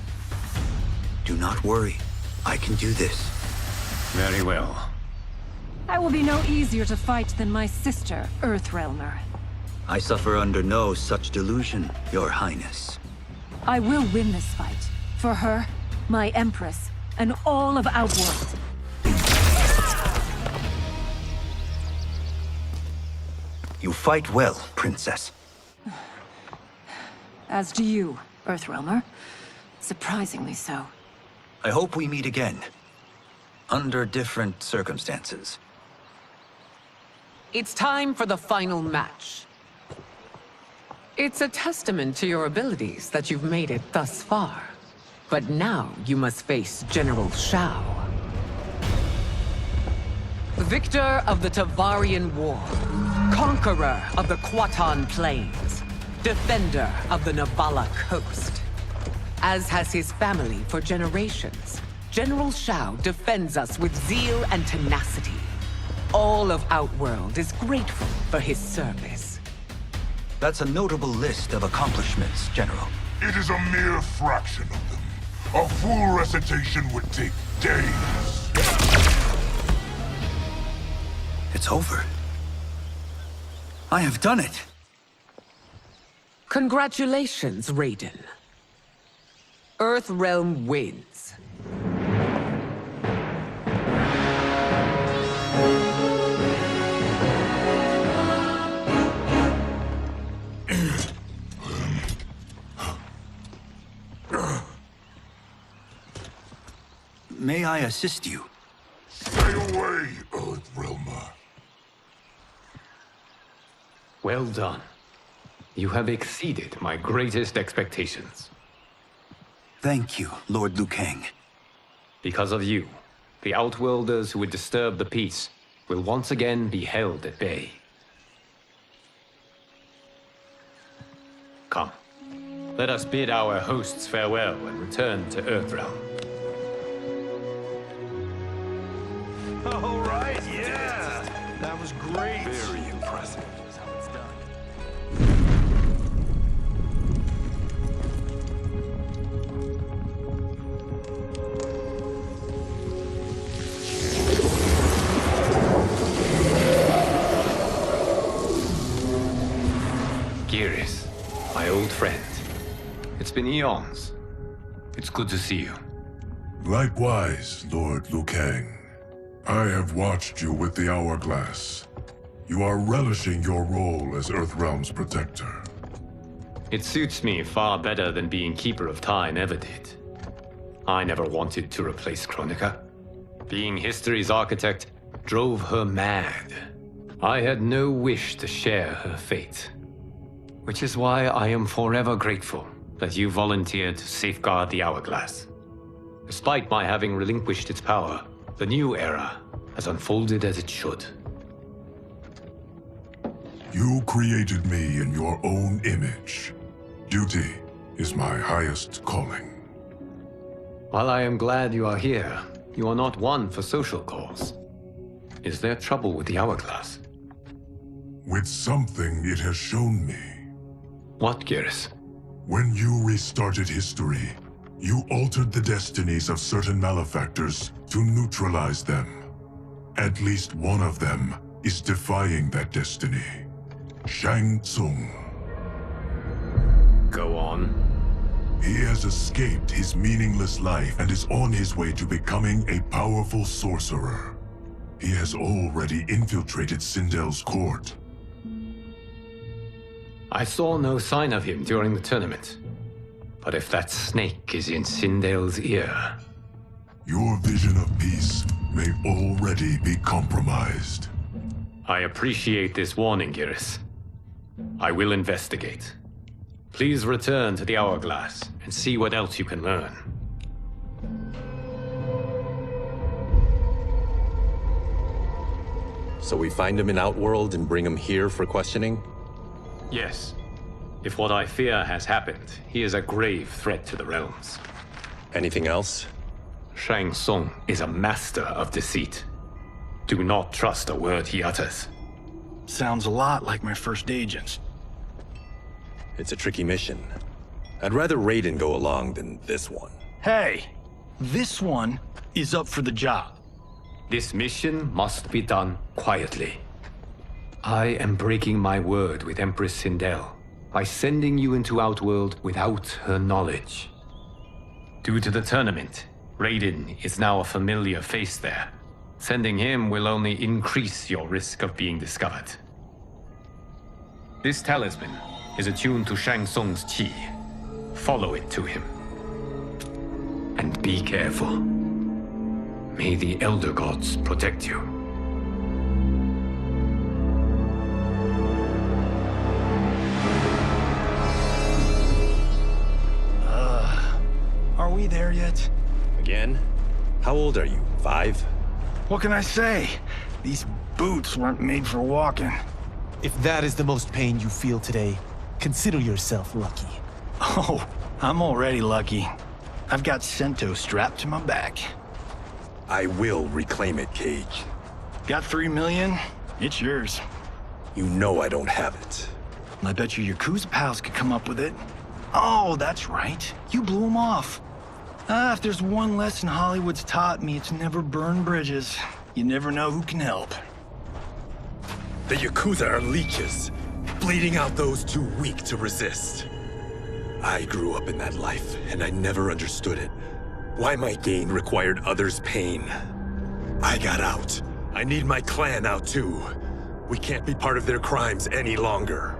Do not worry. I can do this. Very well. I will be no easier to fight than my sister, Earthrealmer. I suffer under no such delusion, Your Highness. I will win this fight. For her, my Empress, and all of Outworld. You fight well, Princess. As do you, Earthrealmer. Surprisingly so. I hope we meet again. Under different circumstances. It's time for the final match. It's a testament to your abilities that you've made it thus far. But now you must face General Shao. Victor of the Tavarian War. Conqueror of the Kwatan Plains. Defender of the Navala Coast. As has his family for generations, General Shao defends us with zeal and tenacity. All of Outworld is grateful for his service. That's a notable list of accomplishments, General. It is a mere fraction of them. A full recitation would take days. It's over. I have done it. Congratulations, Raiden. Earthrealm wins. May I assist you? Stay away, Earthrealmer. Well done. You have exceeded my greatest expectations. Thank you, Lord Liu Kang. Because of you, the Outworlders who would disturb the peace will once again be held at bay. Come, let us bid our hosts farewell and return to Earthrealm. All right, yeah! That was great! Very impressive. Here's how it's done. Geras, my old friend. It's been eons. It's good to see you. Likewise, Lord Liu Kang. I have watched you with the Hourglass. You are relishing your role as Earthrealm's protector. It suits me far better than being Keeper of Time ever did. I never wanted to replace Kronika. Being history's architect drove her mad. I had no wish to share her fate. Which is why I am forever grateful that you volunteered to safeguard the Hourglass. Despite my having relinquished its power, the new era has unfolded as it should. You created me in your own image. Duty is my highest calling. While I am glad you are here, you are not one for social calls. Is there trouble with the Hourglass? With something it has shown me. What, Geras? When you restarted history, you altered the destinies of certain malefactors to neutralize them. At least one of them is defying that destiny. Shang Tsung. Go on. He has escaped his meaningless life and is on his way to becoming a powerful sorcerer. He has already infiltrated Sindel's court. I saw no sign of him during the tournament. But if that snake is in Sindel's ear... Your vision of peace may already be compromised. I appreciate this warning, Geras. I will investigate. Please return to the Hourglass and see what else you can learn. So we find him in Outworld and bring him here for questioning? Yes. If what I fear has happened, he is a grave threat to the realms. Anything else? Shang Tsung is a master of deceit. Do not trust a word he utters. Sounds a lot like my first agents. It's a tricky mission. I'd rather Raiden go along than this one. Hey, this one is up for the job. This mission must be done quietly. I am breaking my word with Empress Sindel by sending you into Outworld without her knowledge. Due to the tournament, Raiden is now a familiar face there. Sending him will only increase your risk of being discovered. This talisman is attuned to Shang Tsung's chi. Follow it to him. And be careful. May the Elder Gods protect you. Are we there yet? Again? How old are you? 5? What can I say? These boots weren't made for walking. If that is the most pain you feel today, consider yourself lucky. Oh, I'm already lucky. I've got Sento strapped to my back. I will reclaim it, Cage. Got 3 million? It's yours. You know I don't have it. I bet your Yakuza pals could come up with it. Oh, that's right. You blew them off. If there's one lesson Hollywood's taught me, it's never burn bridges. You never know who can help. The Yakuza are leeches, bleeding out those too weak to resist. I grew up in that life, and I never understood it. Why my gain required others' pain. I got out. I need my clan out too. We can't be part of their crimes any longer.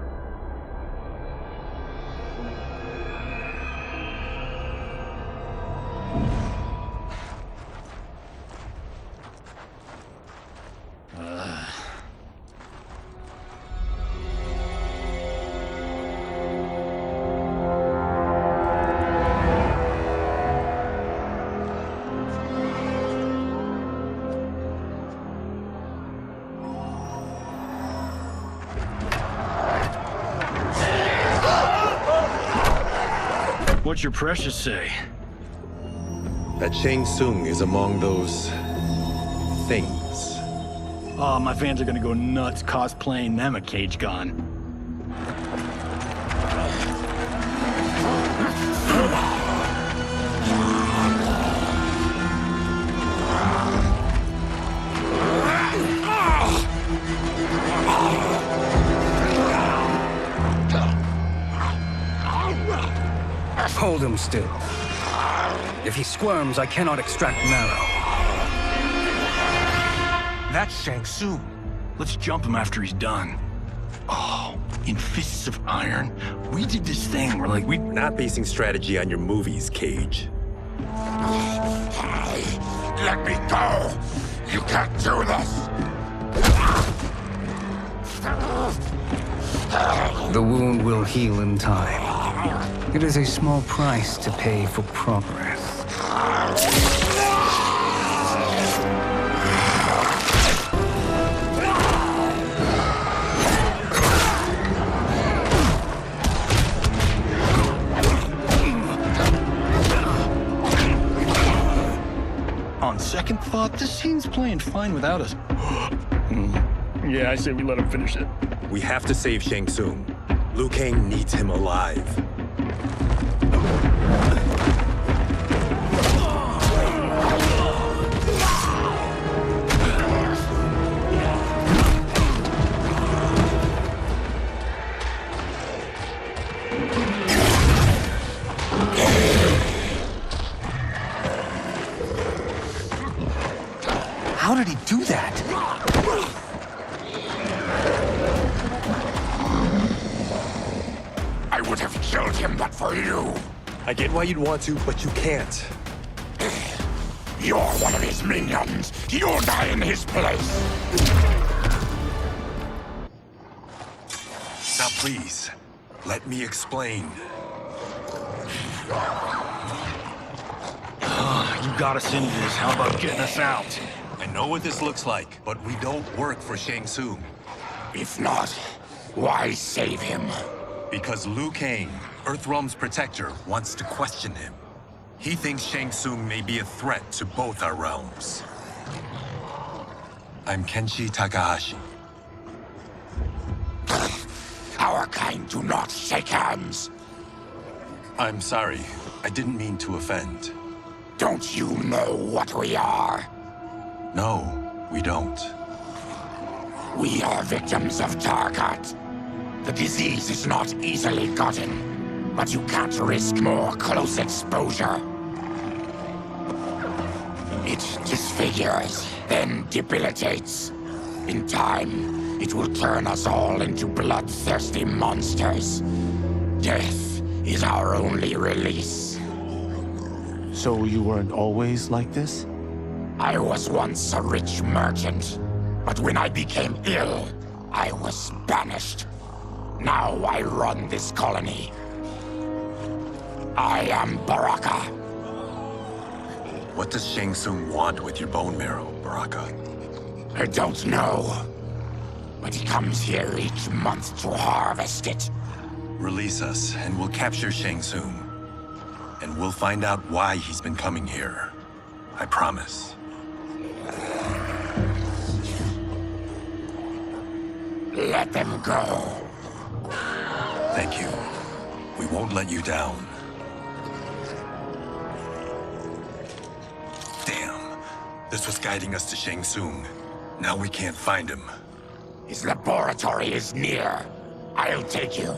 What's your precious say? That Shang Tsung is among those... things. Oh, my fans are gonna go nuts cosplaying them a Cage Gun. Hold him still. If he squirms, I cannot extract marrow. That's Shang Tsung. Let's jump him after he's done. Oh, in Fists of Iron, we did this thing where we're not basing strategy on your movies, Cage. Let me go! You can't do this! The wound will heal in time. It is a small price to pay for progress. On second thought, this scene's playing fine without us. Yeah, I say we let him finish it. We have to save Shang Tsung. Liu Kang needs him alive. How did he do that? I would have killed him but for you. I get why you'd want to, but you can't. You're one of his minions. You'll die in his place. Now please, let me explain. You got us into this. How about getting us out? I know what this looks like, but we don't work for Shang Tsung. If not, why save him? Because Liu Kang, Earthrealm's protector, wants to question him. He thinks Shang Tsung may be a threat to both our realms. I'm Kenshi Takahashi. Our kind do not shake hands. I'm sorry. I didn't mean to offend. Don't you know what we are? No, we don't. We are victims of Tarkat. The disease is not easily gotten, but you can't risk more close exposure. It disfigures, then debilitates. In time, it will turn us all into bloodthirsty monsters. Death is our only release. So you weren't always like this? I was once a rich merchant, but when I became ill, I was banished. Now I run this colony. I am Baraka. What does Shang Tsung want with your bone marrow, Baraka? I don't know. But he comes here each month to harvest it. Release us, and we'll capture Shang Tsung. And we'll find out why he's been coming here. I promise. Let them go. Thank you. We won't let you down. Damn. This was guiding us to Shang Tsung. Now we can't find him. His laboratory is near. I'll take you.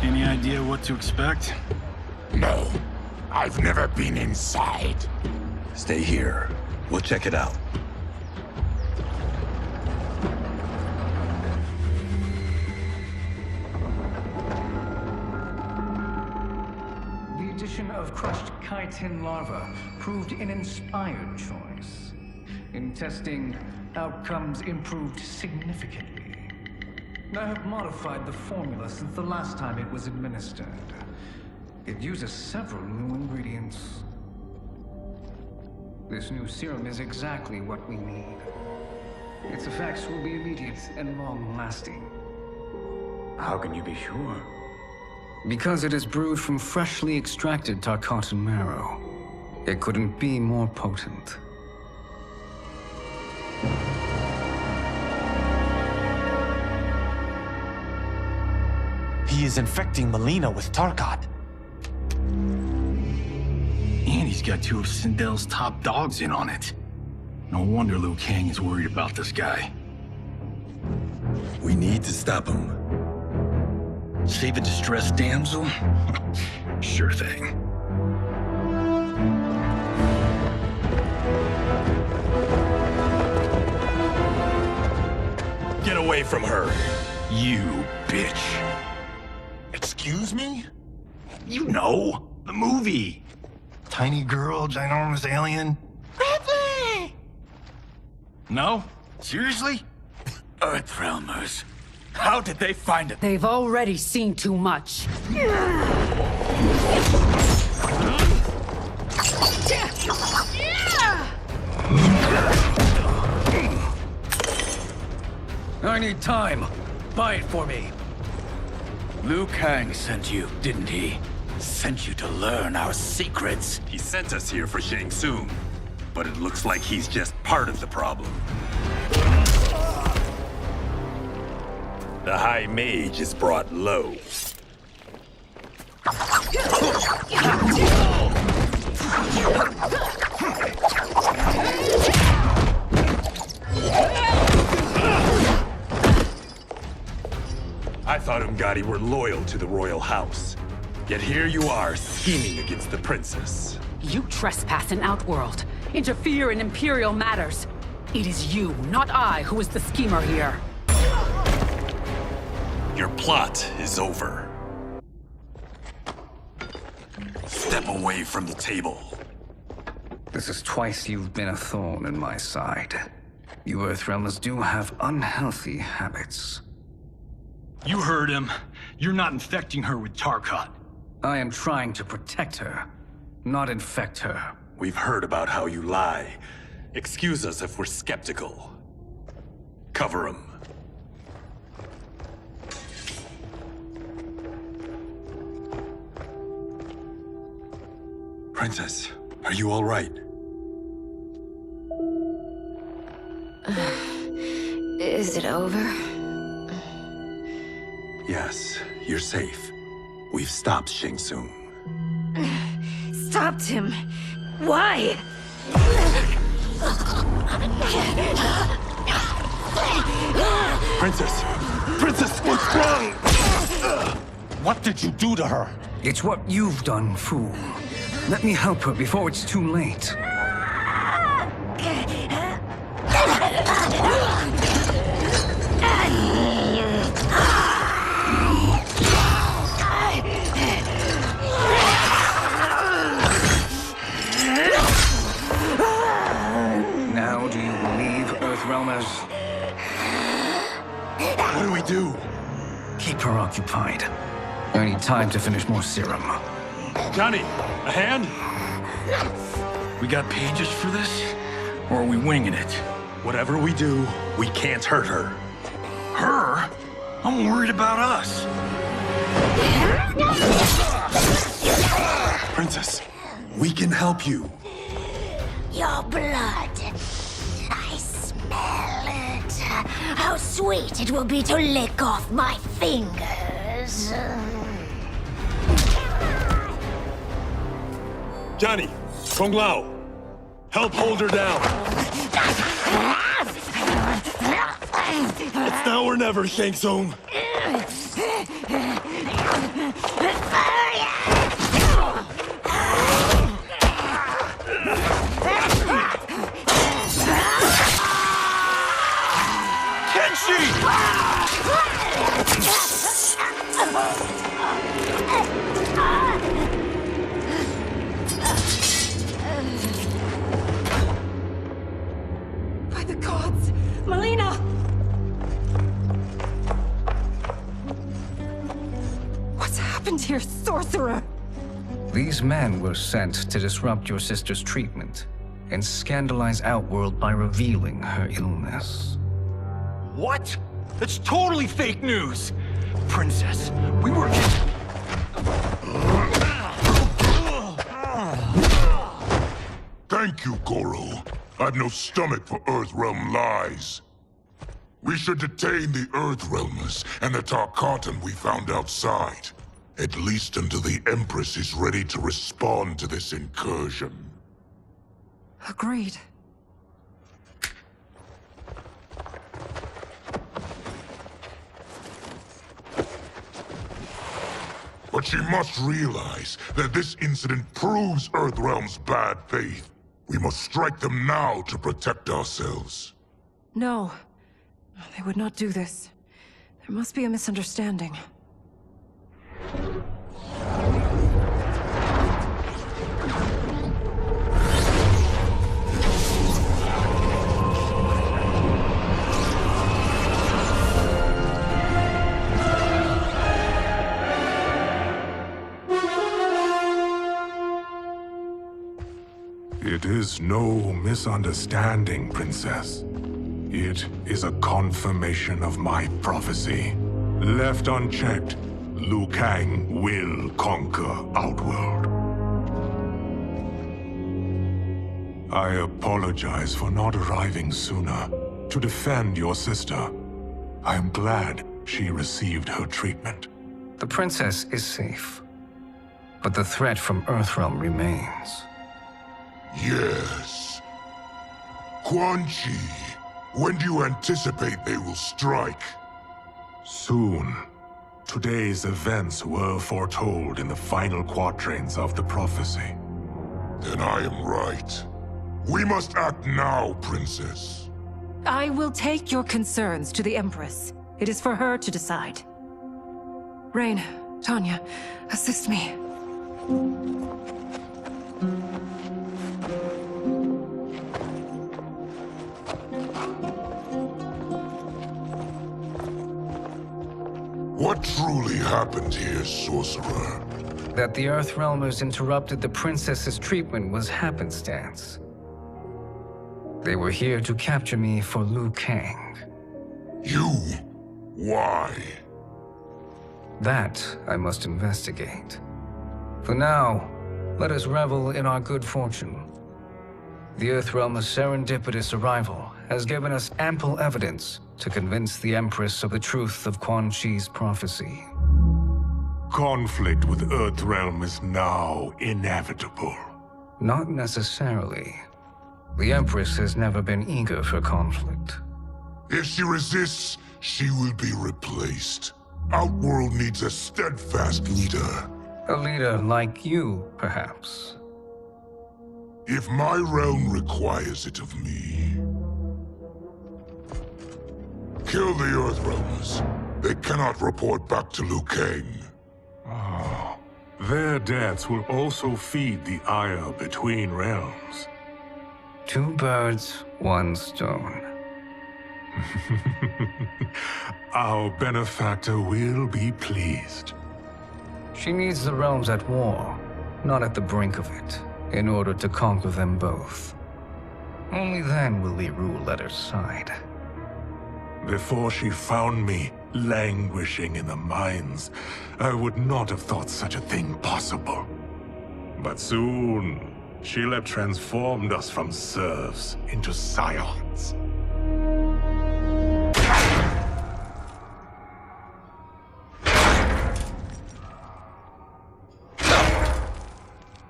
Any idea what to expect? No. I've never been inside. Stay here. We'll check it out. The addition of crushed chitin larva proved an inspired choice. In testing, outcomes improved significantly. I have modified the formula since the last time it was administered. It uses several new ingredients. This new serum is exactly what we need. Its effects will be immediate and long-lasting. How can you be sure? Because it is brewed from freshly extracted Tarkatan marrow. It couldn't be more potent. He is infecting Melina with Tarkat. And he's got two of Sindel's top dogs in on it. No wonder Liu Kang is worried about this guy. We need to stop him. Save a distressed damsel? Sure thing. Get away from her! You bitch. Excuse me? You know, the movie. Tiny girl, ginormous alien. Bradley! No? Seriously? Earthrealmers. How did they find it? They've already seen too much. I need time. Buy it for me. Liu Kang sent you, didn't he? Sent you to learn our secrets. He sent us here for Shang Tsung, but it looks like he's just part of the problem. The High Mage is brought low. I thought Umgadi were loyal to the royal house. Yet here you are, scheming against the princess. You trespass in Outworld, interfere in Imperial matters. It is you, not I, who is the schemer here. Your plot is over. Step away from the table. This is twice you've been a thorn in my side. You Earthrealmers do have unhealthy habits. You heard him. You're not infecting her with Tarkat. I am trying to protect her, not infect her. We've heard about how you lie. Excuse us if we're skeptical. Cover him. Princess, are you all right? Is it over? Yes, you're safe. We've stopped Shang Tsung. Stopped him? Why? Princess! Princess, what's wrong? What did you do to her? It's what you've done, fool. Let me help her before it's too late. Now do you believe, Earthrealmers? What do we do? Keep her occupied. I need time to finish more serum. Johnny, a hand? We got pages for this? Or are we winging it? Whatever we do, we can't hurt her. Her? I'm worried about us. Princess, we can help you. Your blood. I smell it. How sweet it will be to lick off my fingers. Johnny, Kung Lao, help hold her down. It's now or never, Shang Tsung. By the gods! Melina! What's happened here, sorcerer? These men were sent to disrupt your sister's treatment and scandalize Outworld by revealing her illness. What? That's totally fake news! Princess, we were... Thank you, Goro. I've no stomach for Earthrealm lies. We should detain the Earthrealmers and the Tarkatan we found outside. At least until the Empress is ready to respond to this incursion. Agreed. But she must realize that this incident proves Earthrealm's bad faith. We must strike them now to protect ourselves. No. They would not do this. There must be a misunderstanding. It is no misunderstanding, Princess. It is a confirmation of my prophecy. Left unchecked, Liu Kang will conquer Outworld. I apologize for not arriving sooner to defend your sister. I am glad she received her treatment. The princess is safe, but the threat from Earthrealm remains. Yes. Quan Chi, when do you anticipate they will strike? Soon. Today's events were foretold in the final quatrains of the prophecy. Then I am right. We must act now, Princess. I will take your concerns to the Empress. It is for her to decide. Rain, Tanya, assist me. What truly happened here, Sorcerer? That the Earthrealmers interrupted the princess's treatment was happenstance. They were here to capture me for Liu Kang. You? Why? That I must investigate. For now, Let us revel in our good fortune. The Earthrealm's serendipitous arrival has given us ample evidence to convince the Empress of the truth of Quan Chi's prophecy. Conflict with Earthrealm is now inevitable. Not necessarily. The Empress has never been eager for conflict. If she resists, she will be replaced. Outworld needs a steadfast leader. A leader like you, perhaps. If my realm requires it of me. Kill the Earthrealmers. They cannot report back to Liu Kang. Their deaths will also feed the ire between realms. 2 birds, 1 stone. Our benefactor will be pleased. She needs the realms at war, not at the brink of it, in order to conquer them both. Only then will we rule at her side. Before she found me languishing in the mines, I would not have thought such a thing possible. But soon, she'll have transformed us from serfs into scions.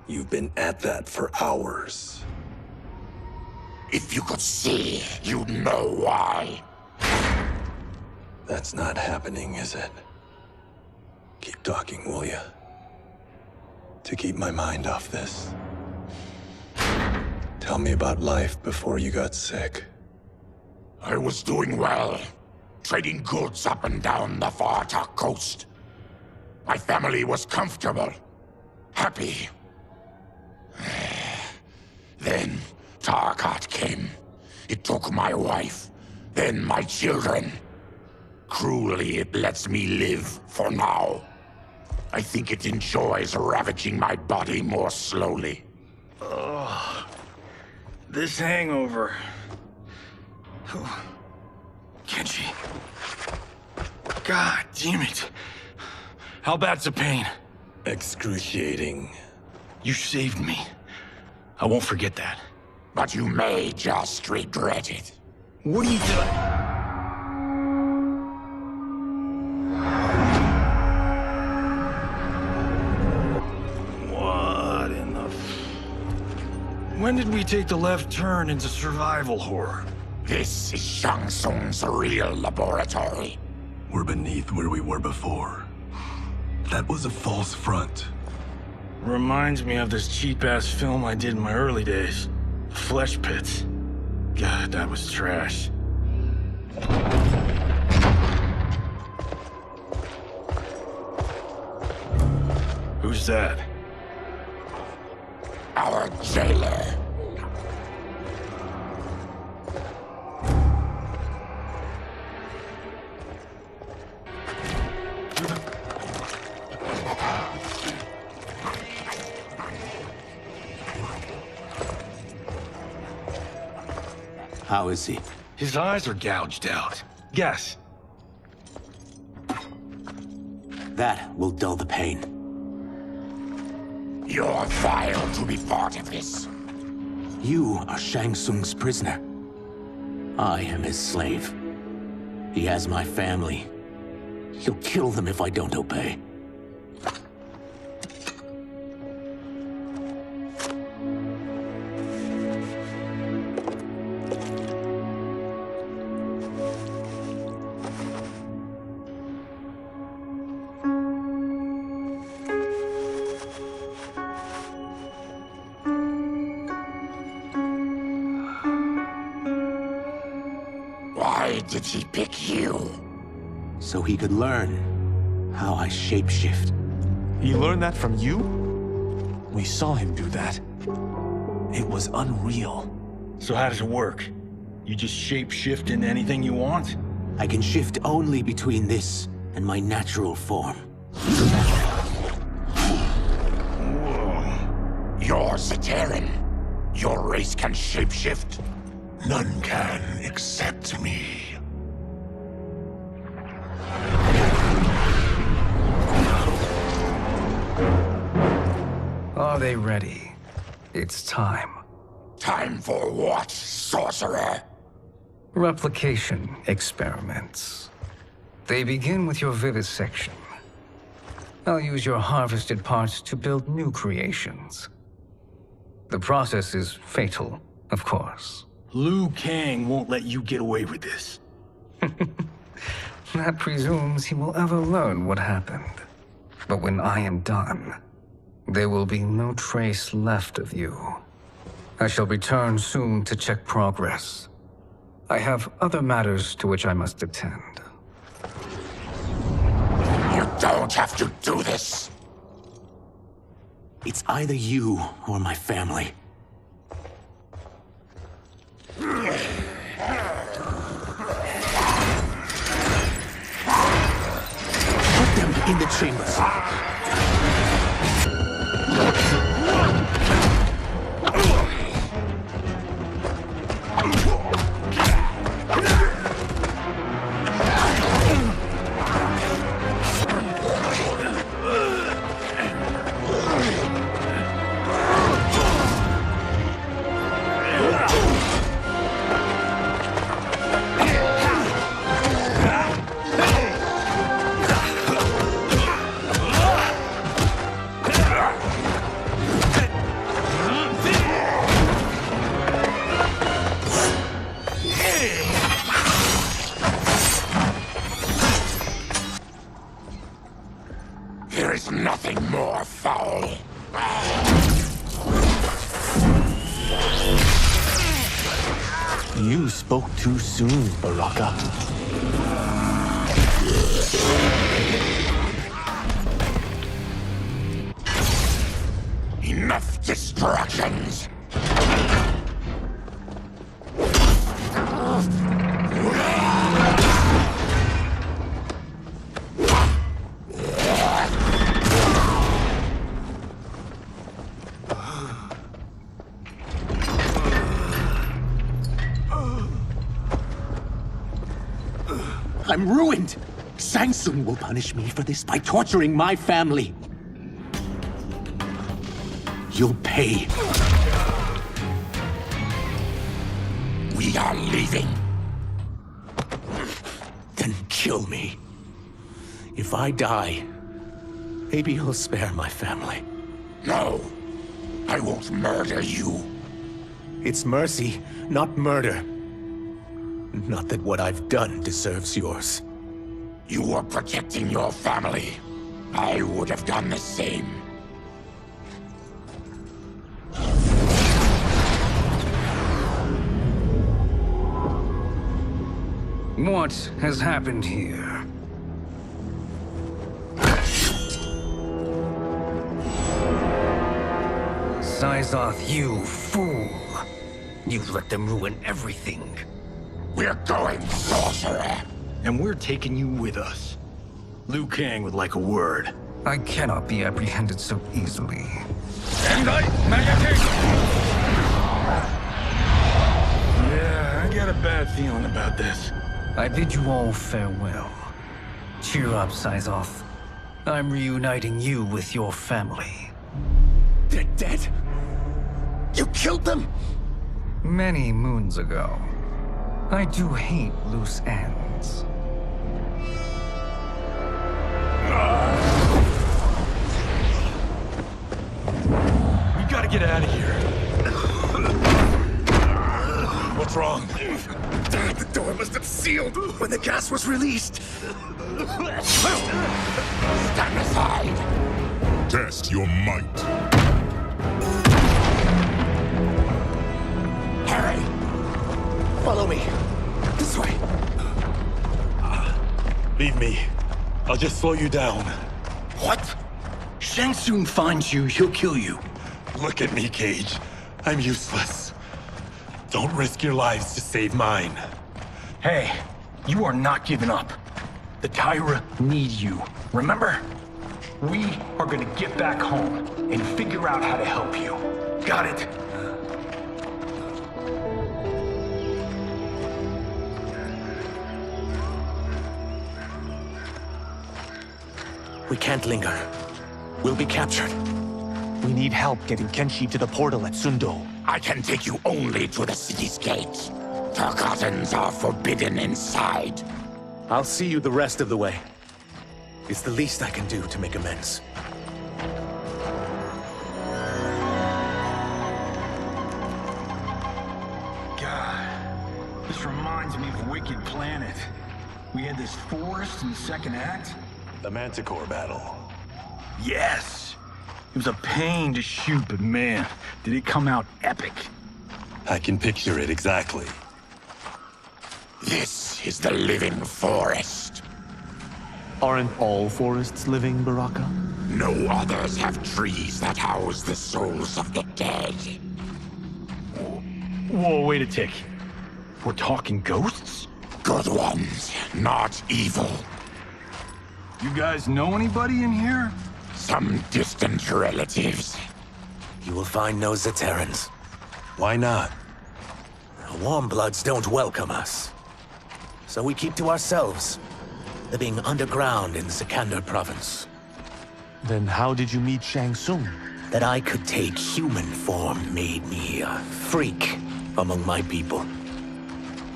You've been at that for hours. If you could see, you'd know why. That's not happening, is it? Keep talking, will ya? To keep my mind off this. Tell me about life before you got sick. I was doing well, trading goods up and down the Varta coast. My family was comfortable, happy. Then Tarkat came. It took my wife, then my children. Cruelly, it lets me live for now. I think it enjoys ravaging my body more slowly. Ugh. This hangover. Kenji. God damn it. How bad's the pain? Excruciating. You saved me. I won't forget that. But you may just regret it. What are you doing? When did we take the left turn into survival horror? This is Shang Tsung's real laboratory. We're beneath where we were before. That was a false front. Reminds me of this cheap-ass film I did in my early days. Flesh Pits. God, that was trash. Who's that? Our jailer. How is he? His eyes are gouged out. Guess. That will dull the pain. You're vile to be part of this. You are Shang Tsung's prisoner. I am his slave. He has my family. He'll kill them if I don't obey. Why did he pick you? So he could learn how I shapeshift. He learned that from you? We saw him do that. It was unreal. So how does it work? You just shapeshift into anything you want? I can shift only between this and my natural form. You're Zaterran. Your race can shapeshift. None can except me. Are they ready? It's time. Time for what, sorcerer? Replication experiments. They begin with your vivisection. I'll use your harvested parts to build new creations. The process is fatal, of course. Liu Kang won't let you get away with this. That presumes he will ever learn what happened. But when I am done, there will be no trace left of you. I shall return soon to check progress. I have other matters to which I must attend. You don't have to do this. It's either you or my family. Put them in the chambers. There is nothing more foul. You spoke too soon, Baraka. Enough distractions. I'm ruined! Shang Tsung will punish me for this by torturing my family. You'll pay. We are leaving. Then kill me. If I die, maybe you'll spare my family. No, I won't murder you. It's mercy, not murder. Not that what I've done deserves yours. You were protecting your family. I would have done the same. What has happened here? Sizoth, you fool! You let them ruin everything. We're going, sorcerer. And we're taking you with us. Liu Kang would like a word. I cannot be apprehended so easily. Yeah, I got a bad feeling about this. I bid you all farewell. Cheer up, Sizoth. I'm reuniting you with your family. They're dead? You killed them? Many moons ago. I do hate loose ends. We gotta get out of here. What's wrong? The door must have sealed when the gas was released. Stand aside. Test your might. Harry! Follow me. This way. Leave me. I'll just slow you down. What? Shang Tsung finds you, he'll kill you. Look at me, Cage. I'm useless. Don't risk your lives to save mine. Hey, you are not giving up. The Tyra need you, remember? We are gonna get back home and figure out how to help you. Got it? We can't linger. We'll be captured. We need help getting Kenshi to the portal at Sundo. I can take you only to the city's gate. Tarkatans are forbidden inside. I'll see you the rest of the way. It's the least I can do to make amends. God, this reminds me of Wicked Planet. We had this forest in the second act. The Manticore battle. Yes! It was a pain to shoot, but man, did it come out epic. I can picture it exactly. This is the living forest. Aren't all forests living, Baraka? No others have trees that house the souls of the dead. Whoa, wait a tick. We're talking ghosts? Good ones, not evil. You guys know anybody in here? Some distant relatives. You will find no Zaterrans. Why not? The Warmbloods don't welcome us. So we keep to ourselves, living underground in Sikander province. Then how did you meet Shang Tsung? That I could take human form made me a freak among my people.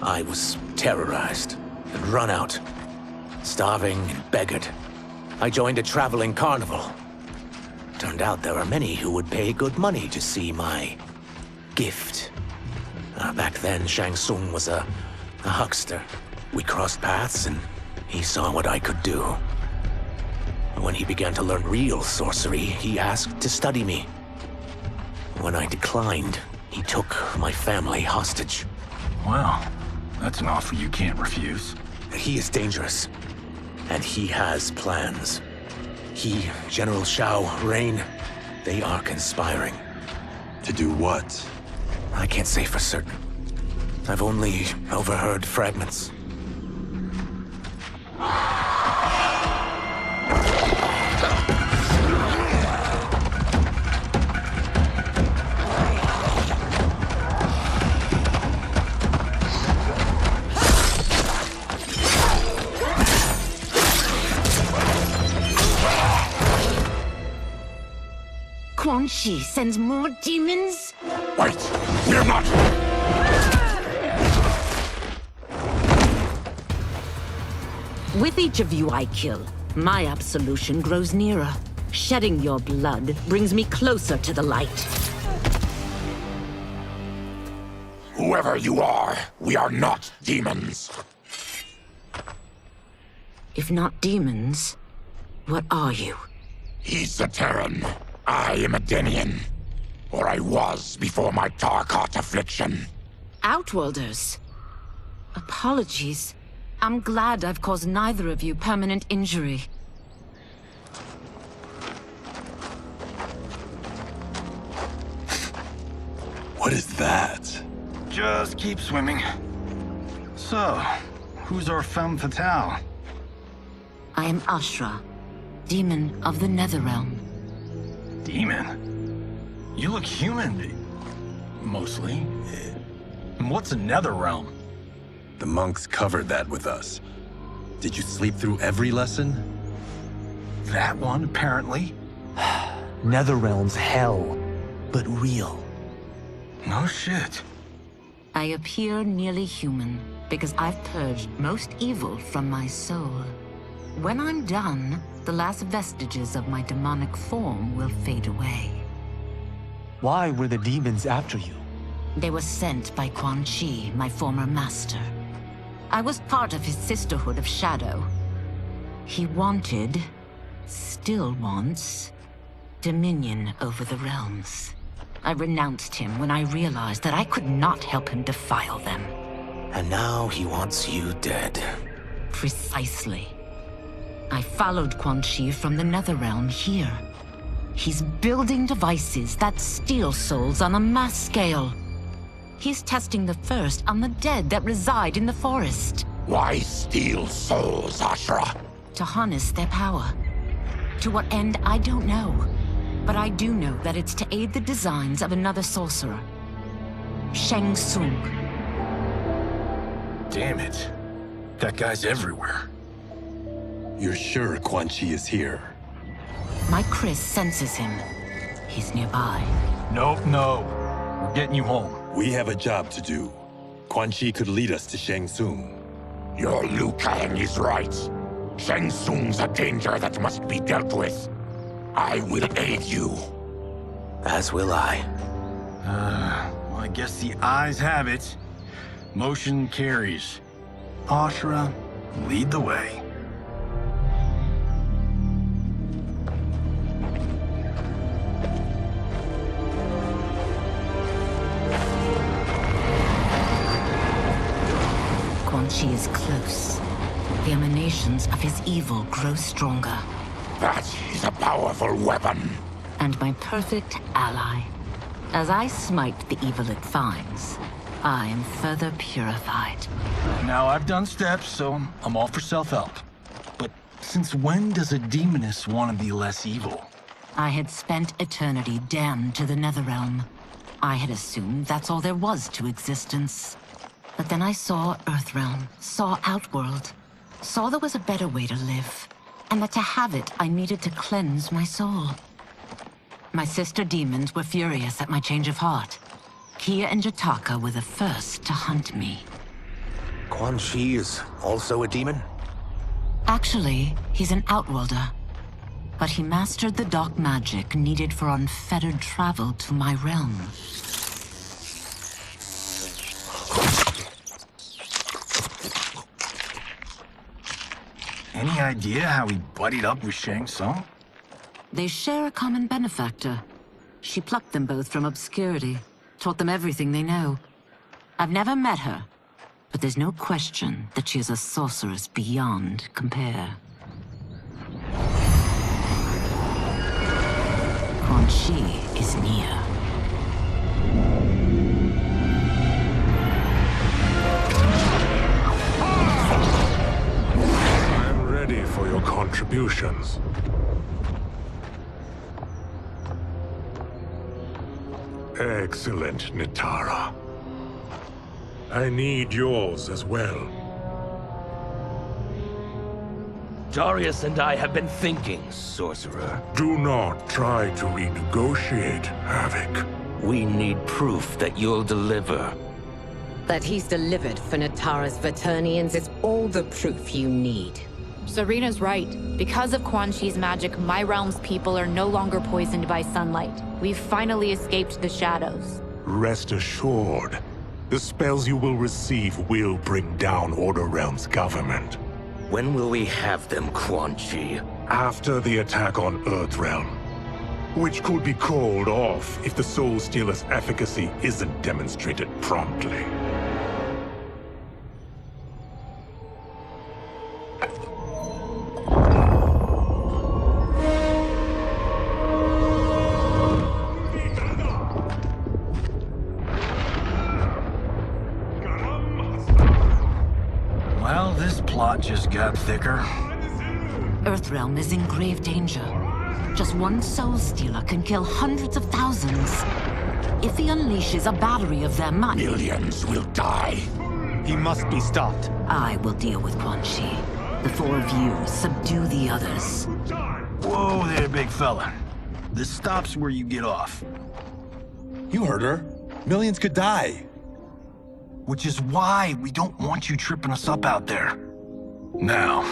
I was terrorized and run out, starving and beggared. I joined a traveling carnival. Turned out there are many who would pay good money to see my gift. Back then, Shang Tsung was a huckster. We crossed paths and he saw what I could do. When he began to learn real sorcery, he asked to study me. When I declined, he took my family hostage. Well, that's an offer you can't refuse. He is dangerous, and he has plans. He, General Shao, Rain, they are conspiring. To do what? I can't say for certain. I've only overheard fragments. Quan Chi sends more demons? Wait! We're not! With each of you I kill, my absolution grows nearer. Shedding your blood brings me closer to the light. Whoever you are, we are not demons. If not demons, what are you? He's a Terran. I am a Denian. Or I was before my Tarkat affliction. Outworlders. Apologies. I'm glad I've caused neither of you permanent injury. What is that? Just keep swimming. So, who's our femme fatale? I am Ashra, demon of the Netherrealm. Demon? You look human, mostly. And what's a Netherrealm? The monks covered that with us. Did you sleep through every lesson? That one, apparently. Netherrealm's hell, but real. No shit. I appear nearly human because I've purged most evil from my soul. When I'm done, the last vestiges of my demonic form will fade away. Why were the demons after you? They were sent by Quan Chi, my former master. I was part of his Sisterhood of Shadow. He wanted, still wants, dominion over the realms. I renounced him when I realized that I could not help him defile them. And now he wants you dead. Precisely. I followed Quan Chi from the Netherrealm here. He's building devices that steal souls on a mass scale. He's testing the first on the dead that reside in the forest. Why steal souls, Ashra? To harness their power. To what end, I don't know. But I do know that it's to aid the designs of another sorcerer. Shang Tsung. Damn it. That guy's everywhere. You're sure Quan Chi is here? My Chris senses him. he's nearby. Nope, no. We're getting you home. We have a job to do. Quan Chi could lead us to Shang Tsung. Your Liu Kang is right. Shang Tsung's a danger that must be dealt with. I will aid you. As will I. Well, I guess the eyes have it. Motion carries. Ashra, lead the way. Quan Chi is close. The emanations of his evil grow stronger. That is a powerful weapon. And my perfect ally. As I smite the evil it finds, I am further purified. Now, I've done steps, so I'm all for self-help. But since when does a demoness want to be less evil? I had spent eternity damned to the Netherrealm. I had assumed that's all there was to existence. But then I saw Earthrealm, saw Outworld, saw there was a better way to live, and that to have it, I needed to cleanse my soul. My sister demons were furious at my change of heart. Kia and Jataka were the first to hunt me. Quan Chi is also a demon? Actually, he's an Outworlder. But he mastered the dark magic needed for unfettered travel to my realm. Any idea how he buddied up with Shang Tsung? They share a common benefactor. She plucked them both from obscurity, taught them everything they know. I've never met her, but there's no question that she is a sorceress beyond compare. Quan Chi is near. I'm ready for your contributions. Excellent, Nitara. I need yours as well. Darius and I have been thinking, Sorcerer. Do not try to renegotiate, Havoc. We need proof that you'll deliver. That he's delivered for Natara's Vaternians is all the proof you need. Serena's right. Because of Quan Chi's magic, my realm's people are no longer poisoned by sunlight. We've finally escaped the shadows. Rest assured, the spells you will receive will bring down Order Realm's government. When will we have them, Quan Chi? After the attack on Earthrealm, which could be called off if the Soul Stealer's efficacy isn't demonstrated promptly. Well, this plot just got thicker. Earthrealm is in grave danger. Just one Soul Stealer can kill hundreds of thousands. If he unleashes a battery of them, millions will die. He must be stopped. I will deal with Quan Chi. The four of you subdue the others. Whoa there, big fella. This stops where you get off. You heard her. Millions could die. Which is why we don't want you tripping us up out there. Now,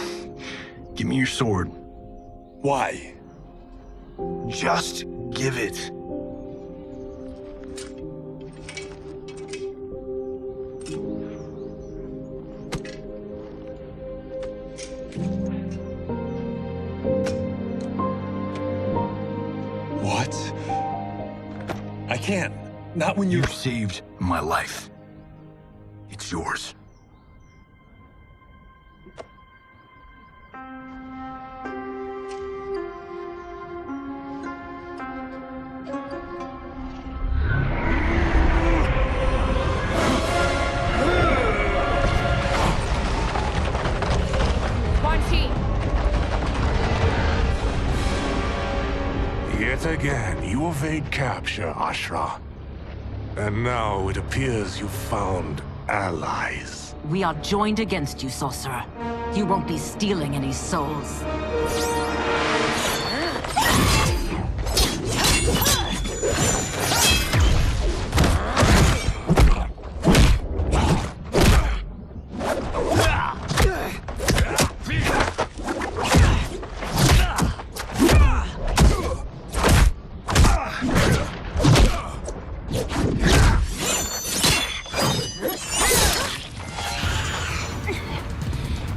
give me your sword. Why? Just give it. What? I can't. Not when You've saved my life. It's yours. Quan Chi! Yet again, you evade capture, Ashra. And now it appears you've found allies. We are joined against you, Sorcerer. You won't be stealing any souls.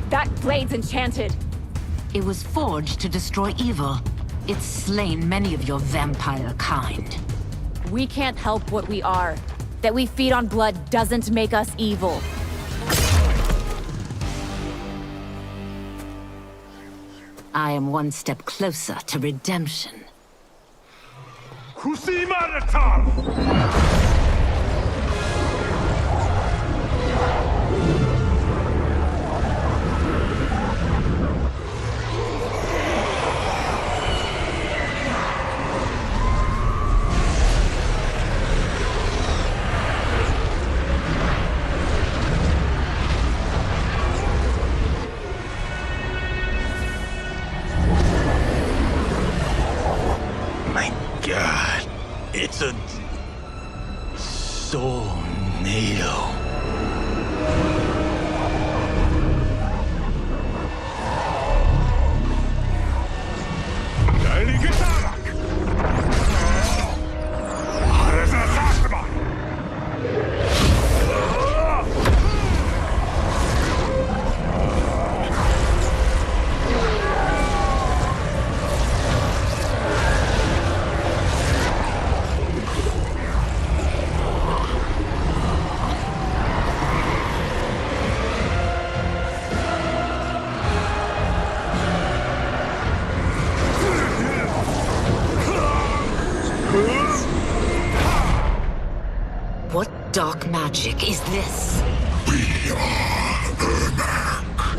That blade's enchanted. It was forged to destroy evil. It's slain many of your vampire kind. We can't help what we are. That we feed on blood doesn't make us evil. I am one step closer to redemption. God, it's a tornado. What dark magic is this? We are Ermac,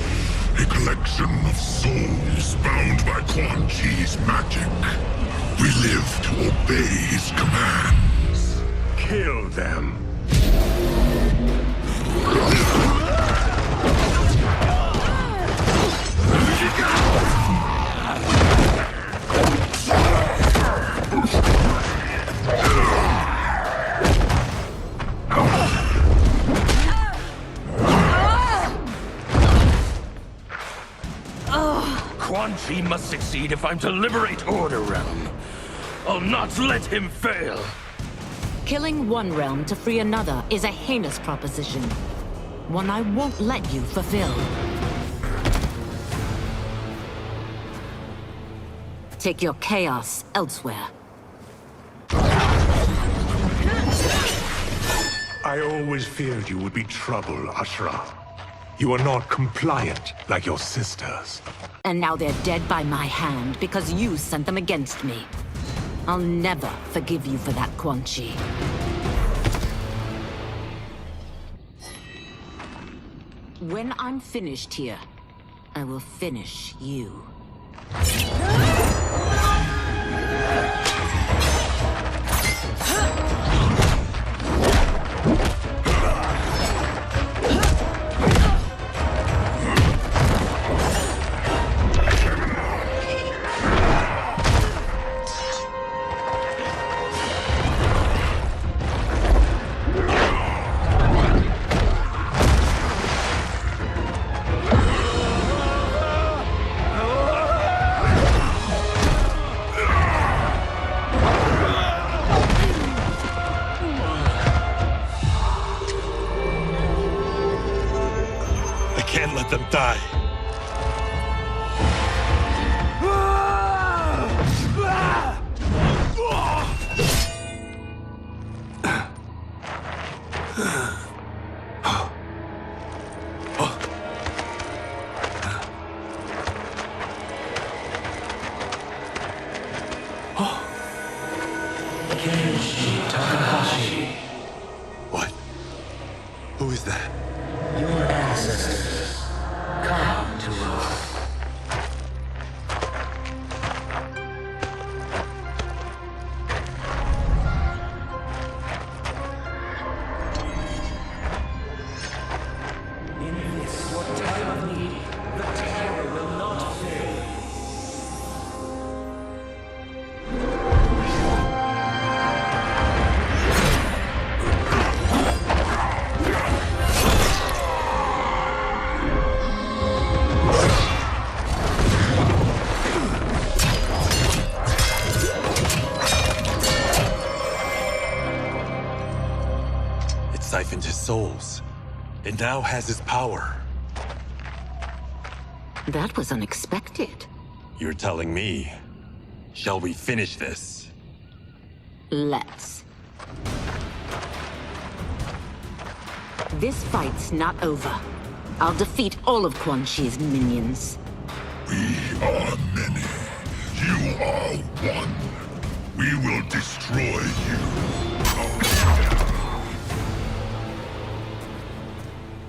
a collection of souls bound by Quan Chi's magic. We live to obey his commands. Kill them. Quan Chi must succeed if I'm to liberate Order Realm. I'll not let him fail. Killing one realm to free another is a heinous proposition. One I won't let you fulfill. Take your chaos elsewhere. I always feared you would be trouble, Ashra. You are not compliant like your sisters. And now they're dead by my hand because you sent them against me. I'll never forgive you for that, Quan Chi. When I'm finished here, I will finish you. Can't let them die. What? Who is that? Your ancestors. Come to us. In this, your time of need, the terror will not fail. siphoned his souls. It now has his power. That was unexpected. You're telling me. Shall we finish this? Let's. This fight's not over. I'll defeat all of Quan Chi's minions. We are many. You are one. We will destroy you.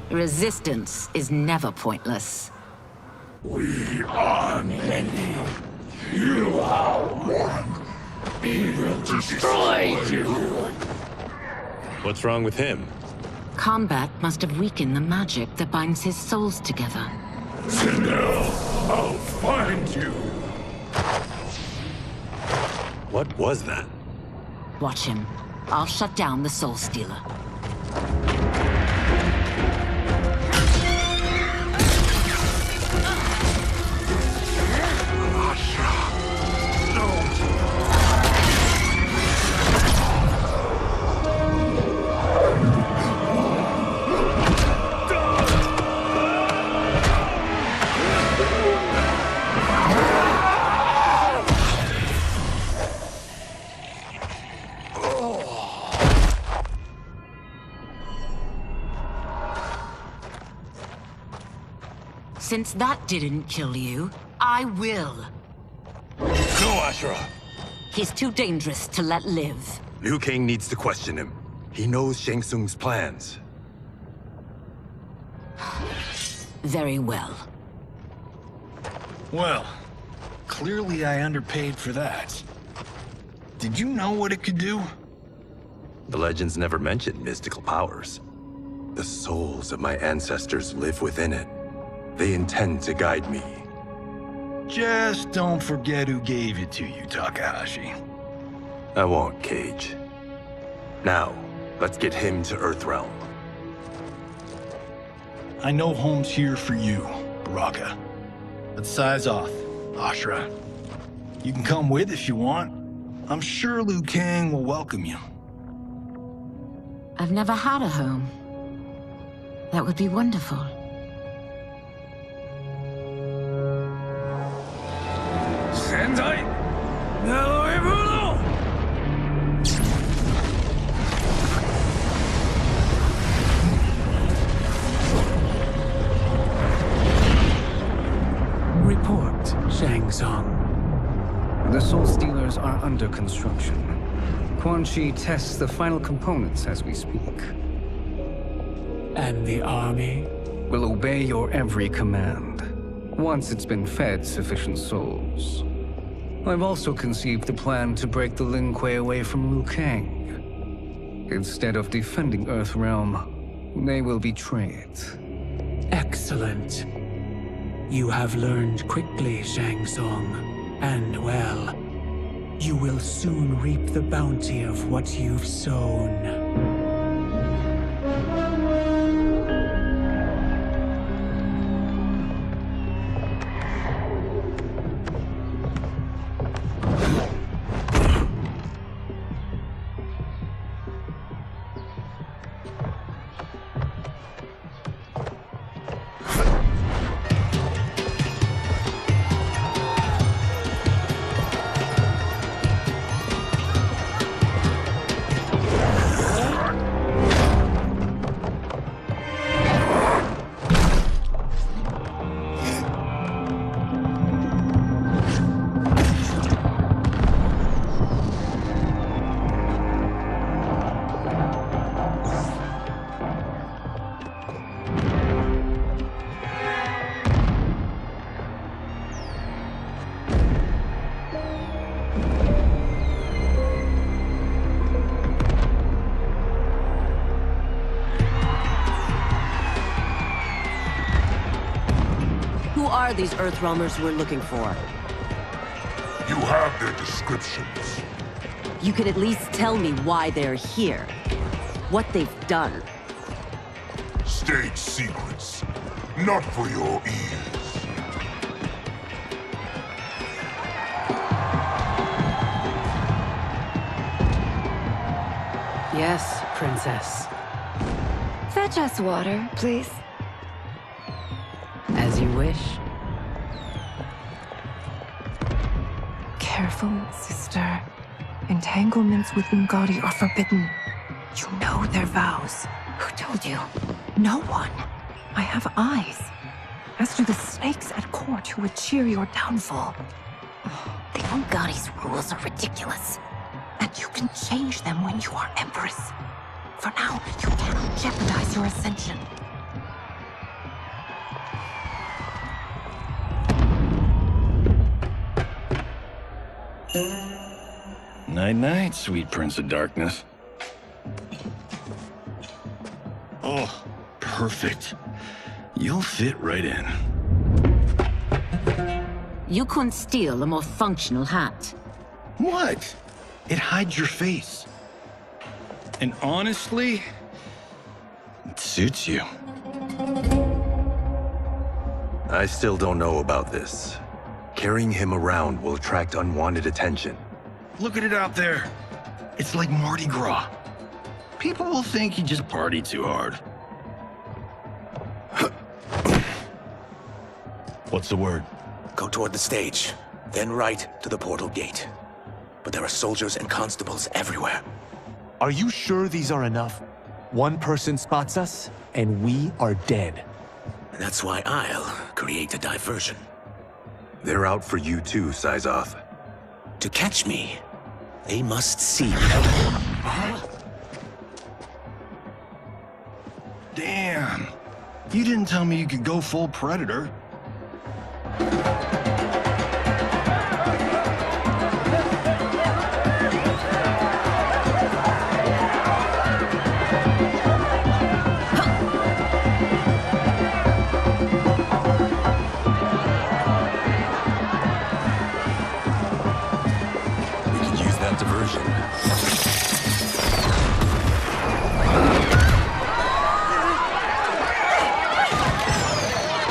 Resistance is never pointless. We are many. You are one. We will destroy you. What's wrong with him? Kombat must have weakened the magic that binds his souls together. Now, I'll find you. What was that? Watch him. I'll shut down the Soul Stealer. Since that didn't kill you, I will. No, Ashura! He's too dangerous to let live. Liu Kang needs to question him. He knows Shang Tsung's plans. Very well. Well, clearly I underpaid for that. Did you know what it could do? The legends never mentioned mystical powers. The souls of my ancestors live within it. They intend to guide me. Just don't forget who gave it to you, Takahashi. I won't, Cage. Now, let's get him to Earthrealm. I know home's here for you, Baraka. Let's size off, Ashura. You can come with if you want. I'm sure Liu Kang will welcome you. I've never had a home. That would be wonderful. Sendai! Naloibuno! Report, Shang Tsung. The Soul Stealers are under construction. Quan Chi tests the final components as we speak. And the army? Will obey your every command, once it's been fed sufficient souls. I've also conceived a plan to break the Lin Kuei away from Liu Kang. Instead of defending Earthrealm, they will betray it. Excellent. You have learned quickly, Shang Tsung. And well, you will soon reap the bounty of what you've sown. Who are these Earthrealmers we're looking for? You have their descriptions. You can at least tell me why they're here. What they've done. State secrets. Not for your ears. Yes, Princess. Fetch us water, please. As you wish. Careful, sister. Entanglements with Ungadi are forbidden. You know their vows. Who told you? No one. I have eyes. As do the snakes at court who would cheer your downfall. The Ungadi's rules are ridiculous. And you can change them when you are Empress. For now, you cannot jeopardize your ascension. Night-night, sweet Prince of Darkness. Oh, perfect. You'll fit right in. You couldn't steal a more functional hat. What? It hides your face. And honestly, it suits you. I still don't know about this. Carrying him around will attract unwanted attention. Look at it out there. It's like Mardi Gras. People will think you just party too hard. What's the word? Go toward the stage, then right to the portal gate. But there are soldiers and constables everywhere. Are you sure these are enough? One person spots us, and we are dead. That's why I'll create a diversion. They're out for you too, Syzoth. To catch me, they must see me. Damn. You didn't tell me you could go full Predator.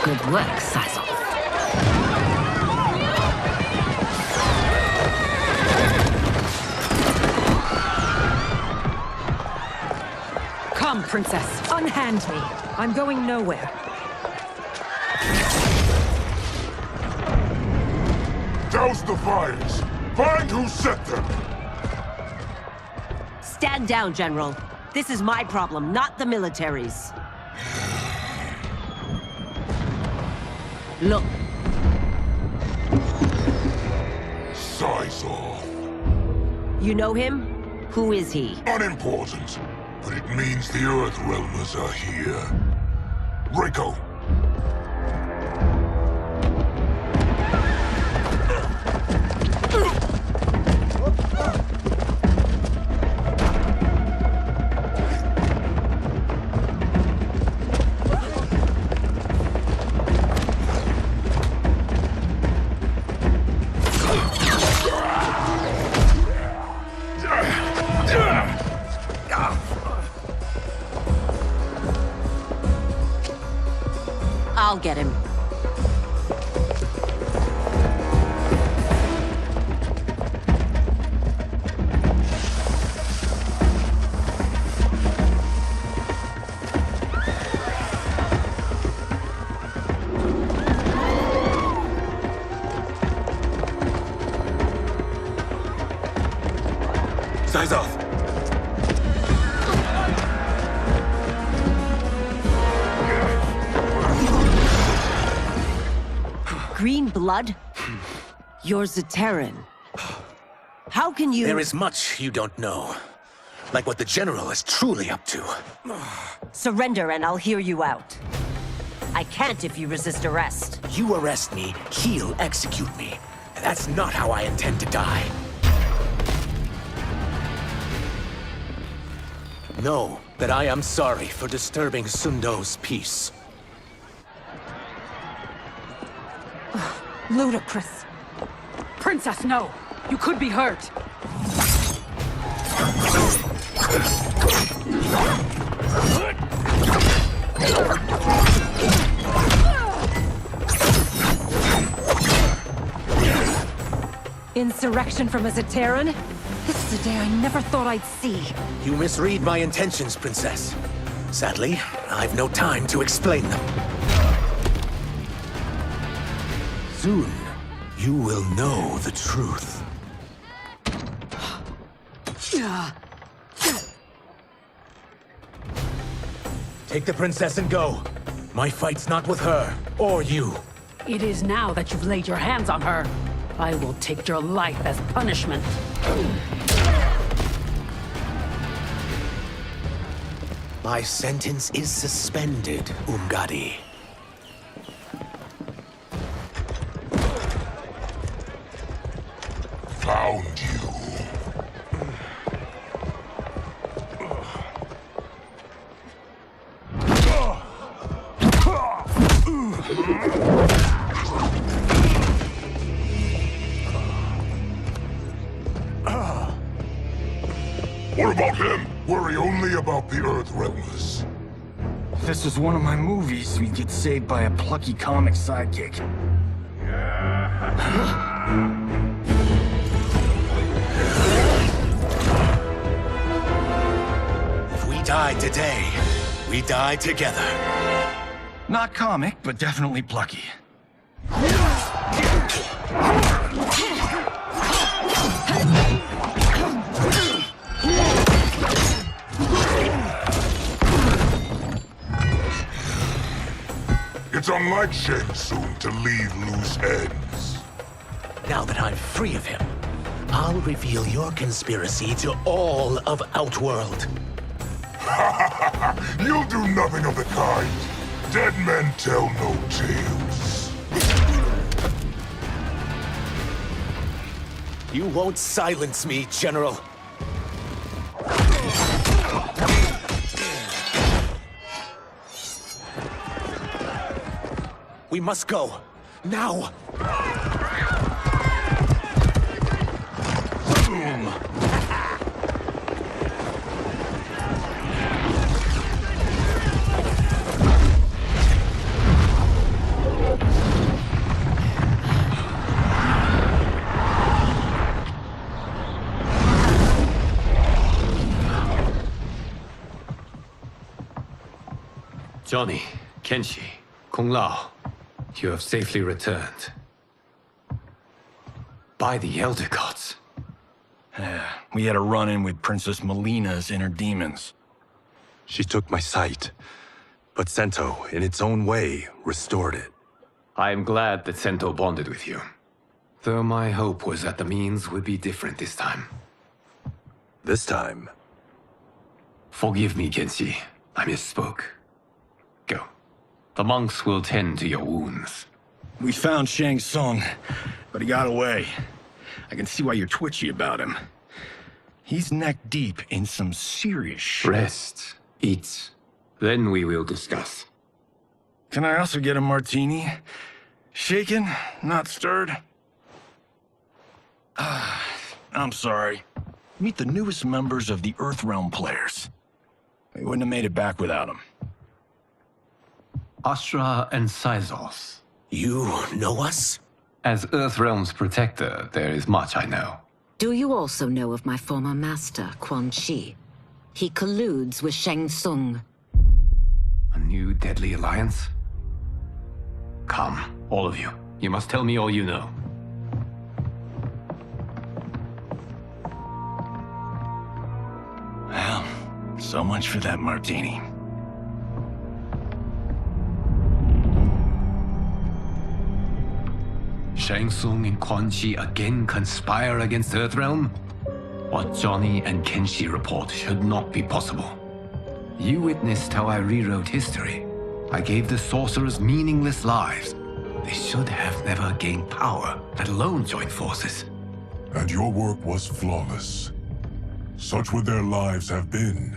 Good work, Syzoth. Come, Princess. Unhand me. I'm going nowhere. Douse the fires! Find who set them! Stand down, General. This is my problem, not the military's. Look. Syzoth. You know him? Who is he? Unimportant, but it means the Earthrealmers are here. Rico. I'll get him. Syzoth! Green blood? You're Zaterran. How can you— There is much you don't know. Like what the General is truly up to. Surrender and I'll hear you out. I can't if you resist arrest. You arrest me, he'll execute me. And that's not how I intend to die. Know that I am sorry for disturbing Sundo's peace. Ludicrous. Princess, no! You could be hurt! Insurrection from a Zaterran? This is a day I never thought I'd see. You misread my intentions, Princess. Sadly, I've no time to explain them. Soon, you will know the truth. Take the princess and go. My fight's not with her, or you. It is now that you've laid your hands on her. I will take your life as punishment. My sentence is suspended, Umgadi. Found you. What about him? Worry only about the Earthrealmers. If this was one of my movies, we'd get saved by a plucky comic sidekick. If we die today, we die together. Not comic, but definitely plucky. It's unlike Shang Tsung to leave loose ends. Now that I'm free of him, I'll reveal your conspiracy to all of Outworld. You'll do nothing of the kind. Dead men tell no tales. You won't silence me, General. We must go. Now! Boom! Johnny, Kenshi, Kung Lao, you have safely returned. By the Elder Gods. We had a run-in with Princess Melina's inner demons. She took my sight, but Sento, in its own way, restored it. I am glad that Sento bonded with you. Though my hope was that the means would be different this time. This time? Forgive me, Kenshi. I misspoke. Go. The monks will tend to your wounds. We found Shang Tsung, but he got away. I can see why you're twitchy about him. He's neck deep in some serious shit. Rest. Eat. Then we will discuss. Can I also get a martini? Shaken, not stirred? I'm sorry. Meet the newest members of the Earthrealm players. We wouldn't have made it back without them. Astra and Sizos. You know us? As Earthrealm's protector, there is much I know. Do you also know of my former master, Quan Chi? He colludes with Shang Tsung. A new deadly alliance? Come, all of you. You must tell me all you know. Well, so much for that martini. Shang Tsung and Quan Chi again conspire against Earthrealm? What Johnny and Kenshi report should not be possible. You witnessed how I rewrote history. I gave the sorcerers meaningless lives. They should have never gained power, let alone join forces. And your work was flawless. Such would their lives have been,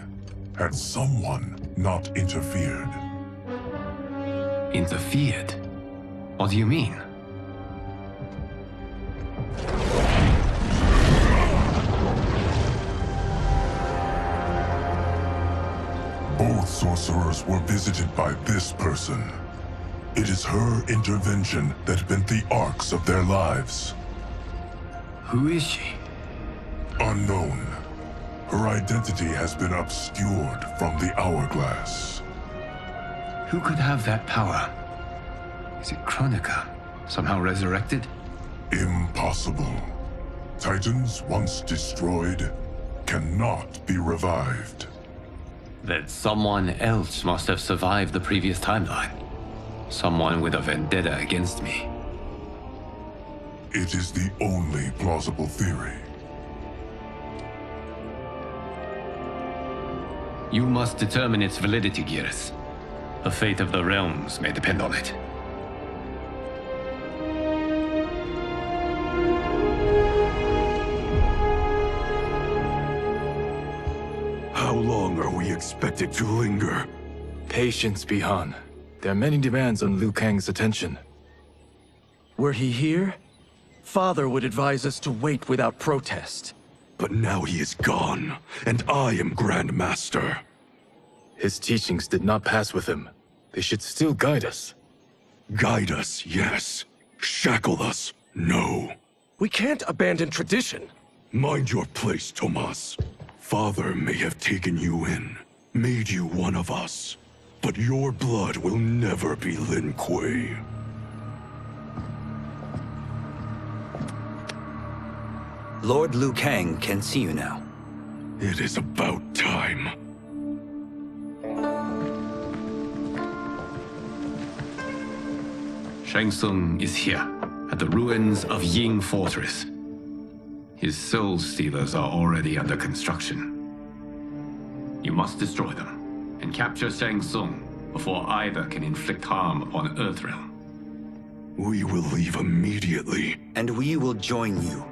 had someone not interfered. Interfered? What do you mean? Both sorcerers were visited by this person. It is her intervention that bent the arcs of their lives. Who is she? Unknown. Her identity has been obscured from the hourglass. Who could have that power? Is it Kronika? Somehow resurrected? Impossible. Titans once destroyed cannot be revived. Then someone else must have survived the previous timeline. Someone with a vendetta against me. It is the only plausible theory. You must determine its validity, Geras. The fate of the realms may depend on it. How long are we expected to linger? Patience, Bihan. There are many demands on Liu Kang's attention. Were he here, Father would advise us to wait without protest. But now he is gone, and I am Grand Master. His teachings did not pass with him. They should still guide us. Guide us, yes. Shackle us, no. We can't abandon tradition. Mind your place, Tomas. Father may have taken you in, made you one of us. But your blood will never be Lin Kuei. Lord Liu Kang can see you now. It is about time. Shang Tsung is here, at the ruins of Ying Fortress. His Soul Stealers are already under construction. You must destroy them, and capture Shang Tsung before either can inflict harm upon Earthrealm. We will leave immediately. And we will join you.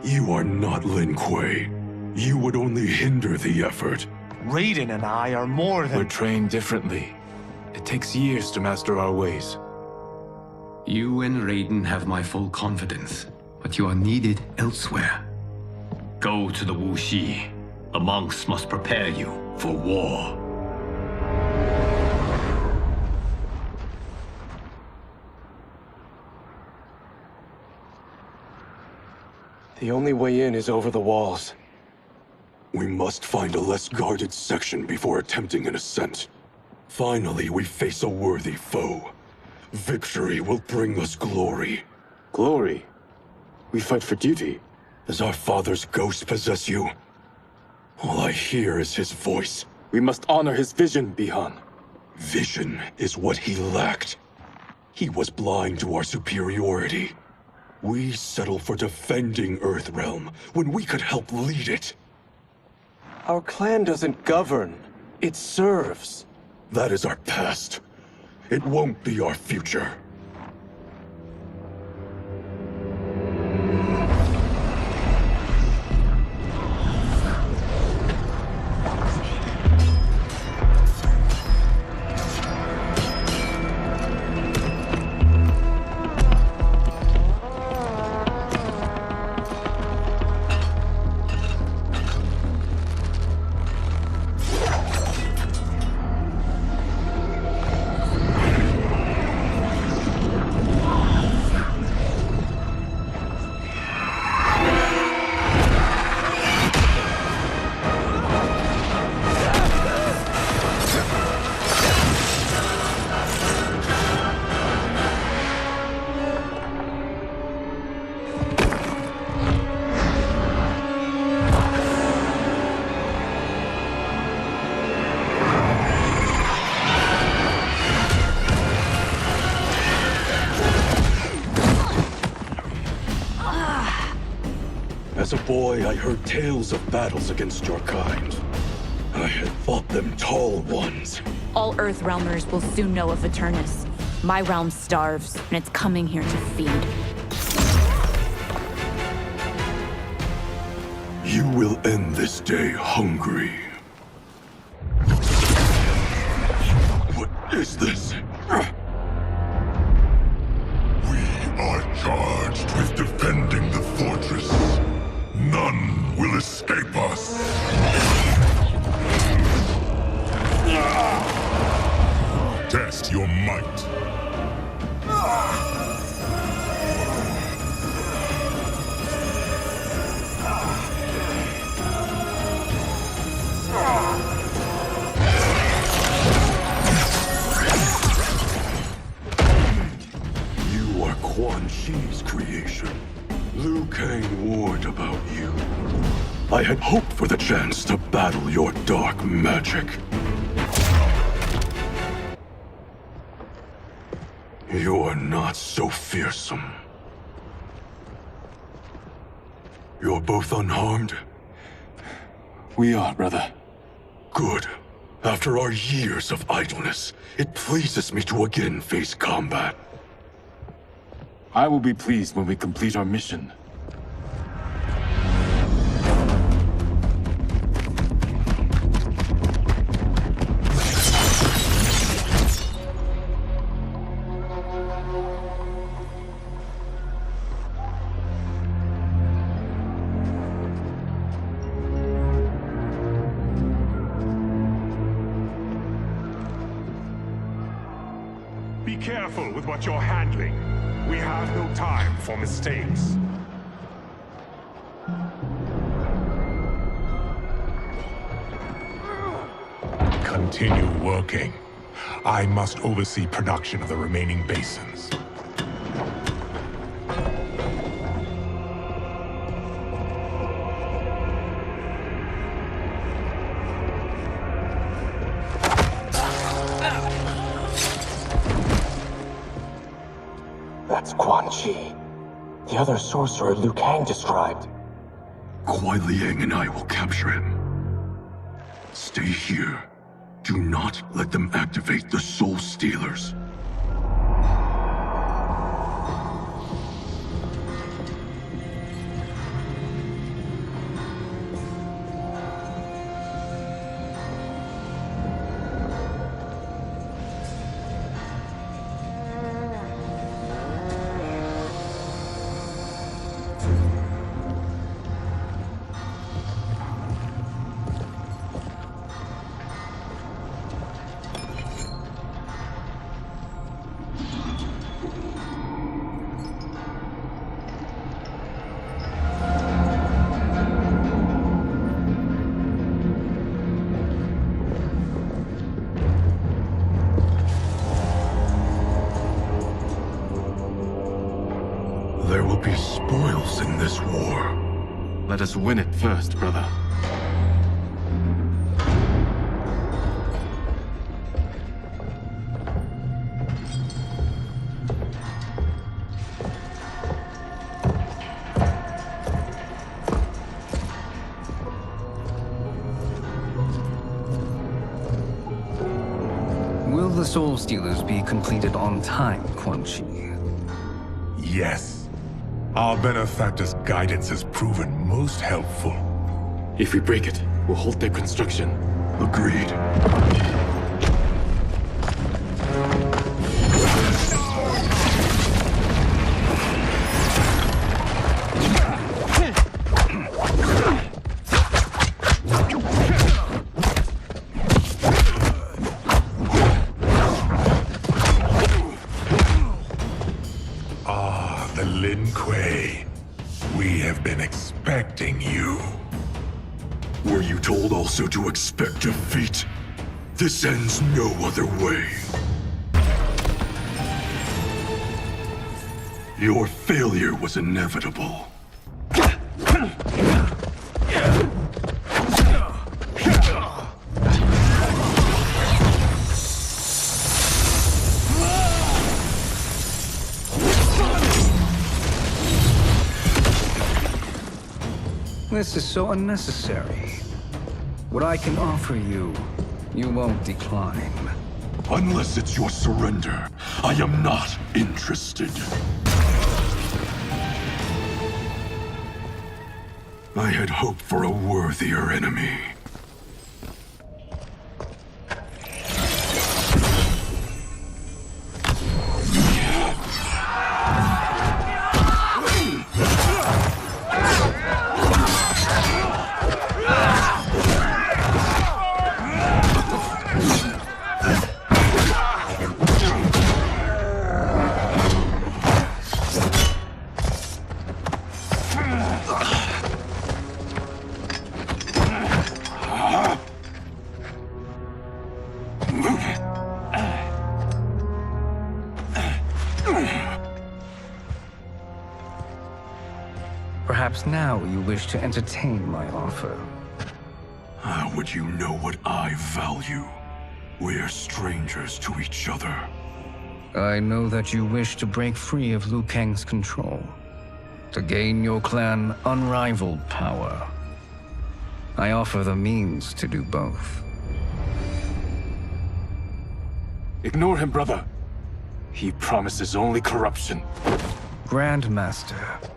You are not Lin Kuei. You would only hinder the effort. Raiden and I are more than... We're trained differently. It takes years to master our ways. You and Raiden have my full confidence, but you are needed elsewhere. Go to the Wuxi. The monks must prepare you for war. The only way in is over the walls. We must find a less guarded section before attempting an ascent. Finally, we face a worthy foe. Victory will bring us glory. Glory? We fight for duty. Does our father's ghost possess you? All I hear is his voice. We must honor his vision, Bihan. Vision is what he lacked. He was blind to our superiority. We settle for defending Earthrealm when we could help lead it. Our clan doesn't govern. It serves. That is our past. It won't be our future. As a boy, I heard tales of battles against your kind. I had thought them tall ones. All Earthrealmers will soon know of Eternus. My realm starves, and it's coming here to feed. You will end this day hungry. What is this? We are charged with defending the fortress. None will escape us. Test your might. I had hoped for the chance to battle your dark magic. You're not so fearsome. You're both unharmed? We are, brother. Good. After our years of idleness, it pleases me to again face combat. I will be pleased when we complete our mission. Be careful with what you're handling. We have no time for mistakes. Continue working. I must oversee production of the remaining basins. That's Quan Chi. The other sorcerer Liu Kang described. Kuai Liang and I will capture him. Stay here. Do not let them activate the Soul Stealers. There will be spoils in this war. Let us win it first, brother. Will the Soul Stealers be completed on time, Quan Chi? Yes. Our benefactor's guidance has proven most helpful. If we break it, we'll halt their construction. Agreed. The Lin Kuei. We have been expecting you. Were you told also to expect defeat? This ends no other way. Your failure was inevitable. This is so unnecessary. What I can offer you, you won't decline. Unless it's your surrender, I am not interested. I had hoped for a worthier enemy. Perhaps now you wish to entertain my offer. How would you know what I value? We're strangers to each other. I know that you wish to break free of Liu Kang's control, to gain your clan unrivaled power. I offer the means to do both. Ignore him, brother. He promises only corruption. Grandmaster,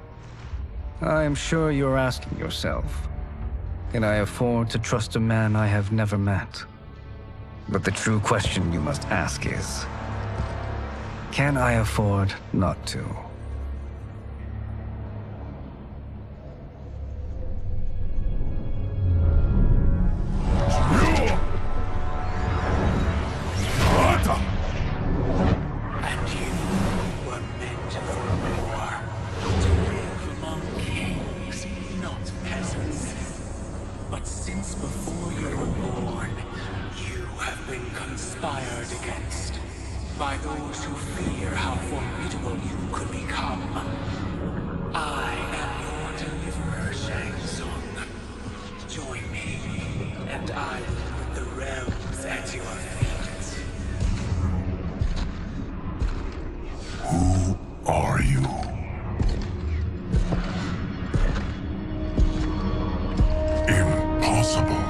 I am sure you're asking yourself, can I afford to trust a man I have never met? But the true question you must ask is, can I afford not to? By those who fear how formidable you could become. I am your deliverer, Shang Tsung. Join me, and I will put the realms at your feet. Who are you? Impossible.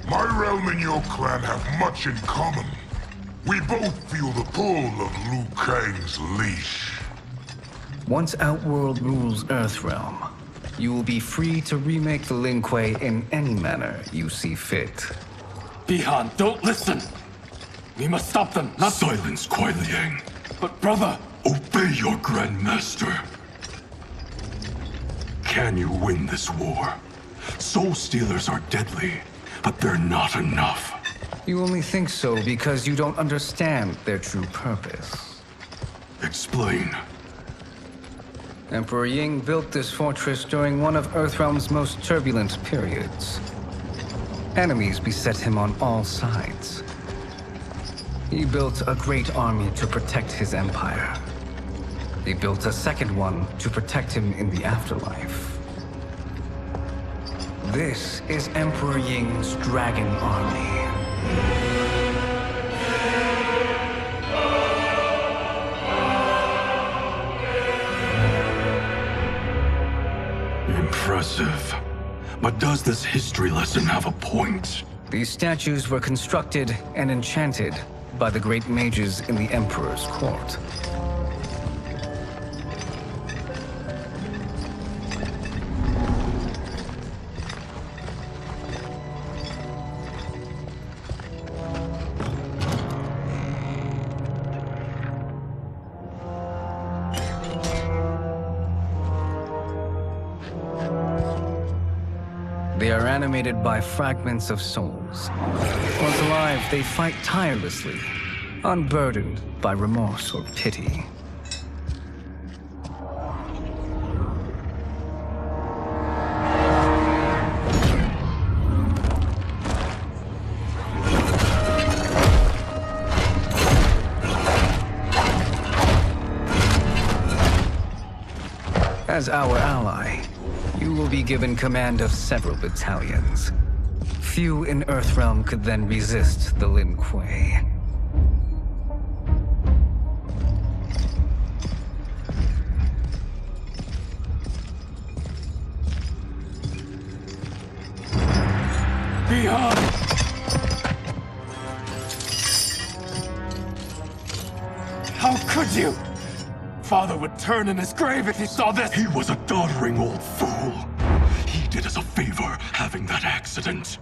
My realm and your clan have much in common. We both feel the pull of Liu Kang's leash. Once Outworld rules Earthrealm, you will be free to remake the Lin Kuei in any manner you see fit. Bihan, don't listen! We must stop them, not— Silence, Kuai Liang. But brother— Obey your Grandmaster. Can you win this war? Soul Stealers are deadly, but they're not enough. You only think so because you don't understand their true purpose. Explain. Emperor Ying built this fortress during one of Earthrealm's most turbulent periods. Enemies beset him on all sides. He built a great army to protect his empire. He built a second one to protect him in the afterlife. This is Emperor Ying's Dragon Army. Impressive. But does this history lesson have a point? These statues were constructed and enchanted by the great mages in the Emperor's court. They are animated by fragments of souls. Once alive, they fight tirelessly, unburdened by remorse or pity. As our ally, you will be given command of several battalions. Few in Earthrealm could then resist the Lin Kuei. Bihan! How could you? Father would turn in his grave if he saw this! He was a doddering old fool. He did us a favor having that accident.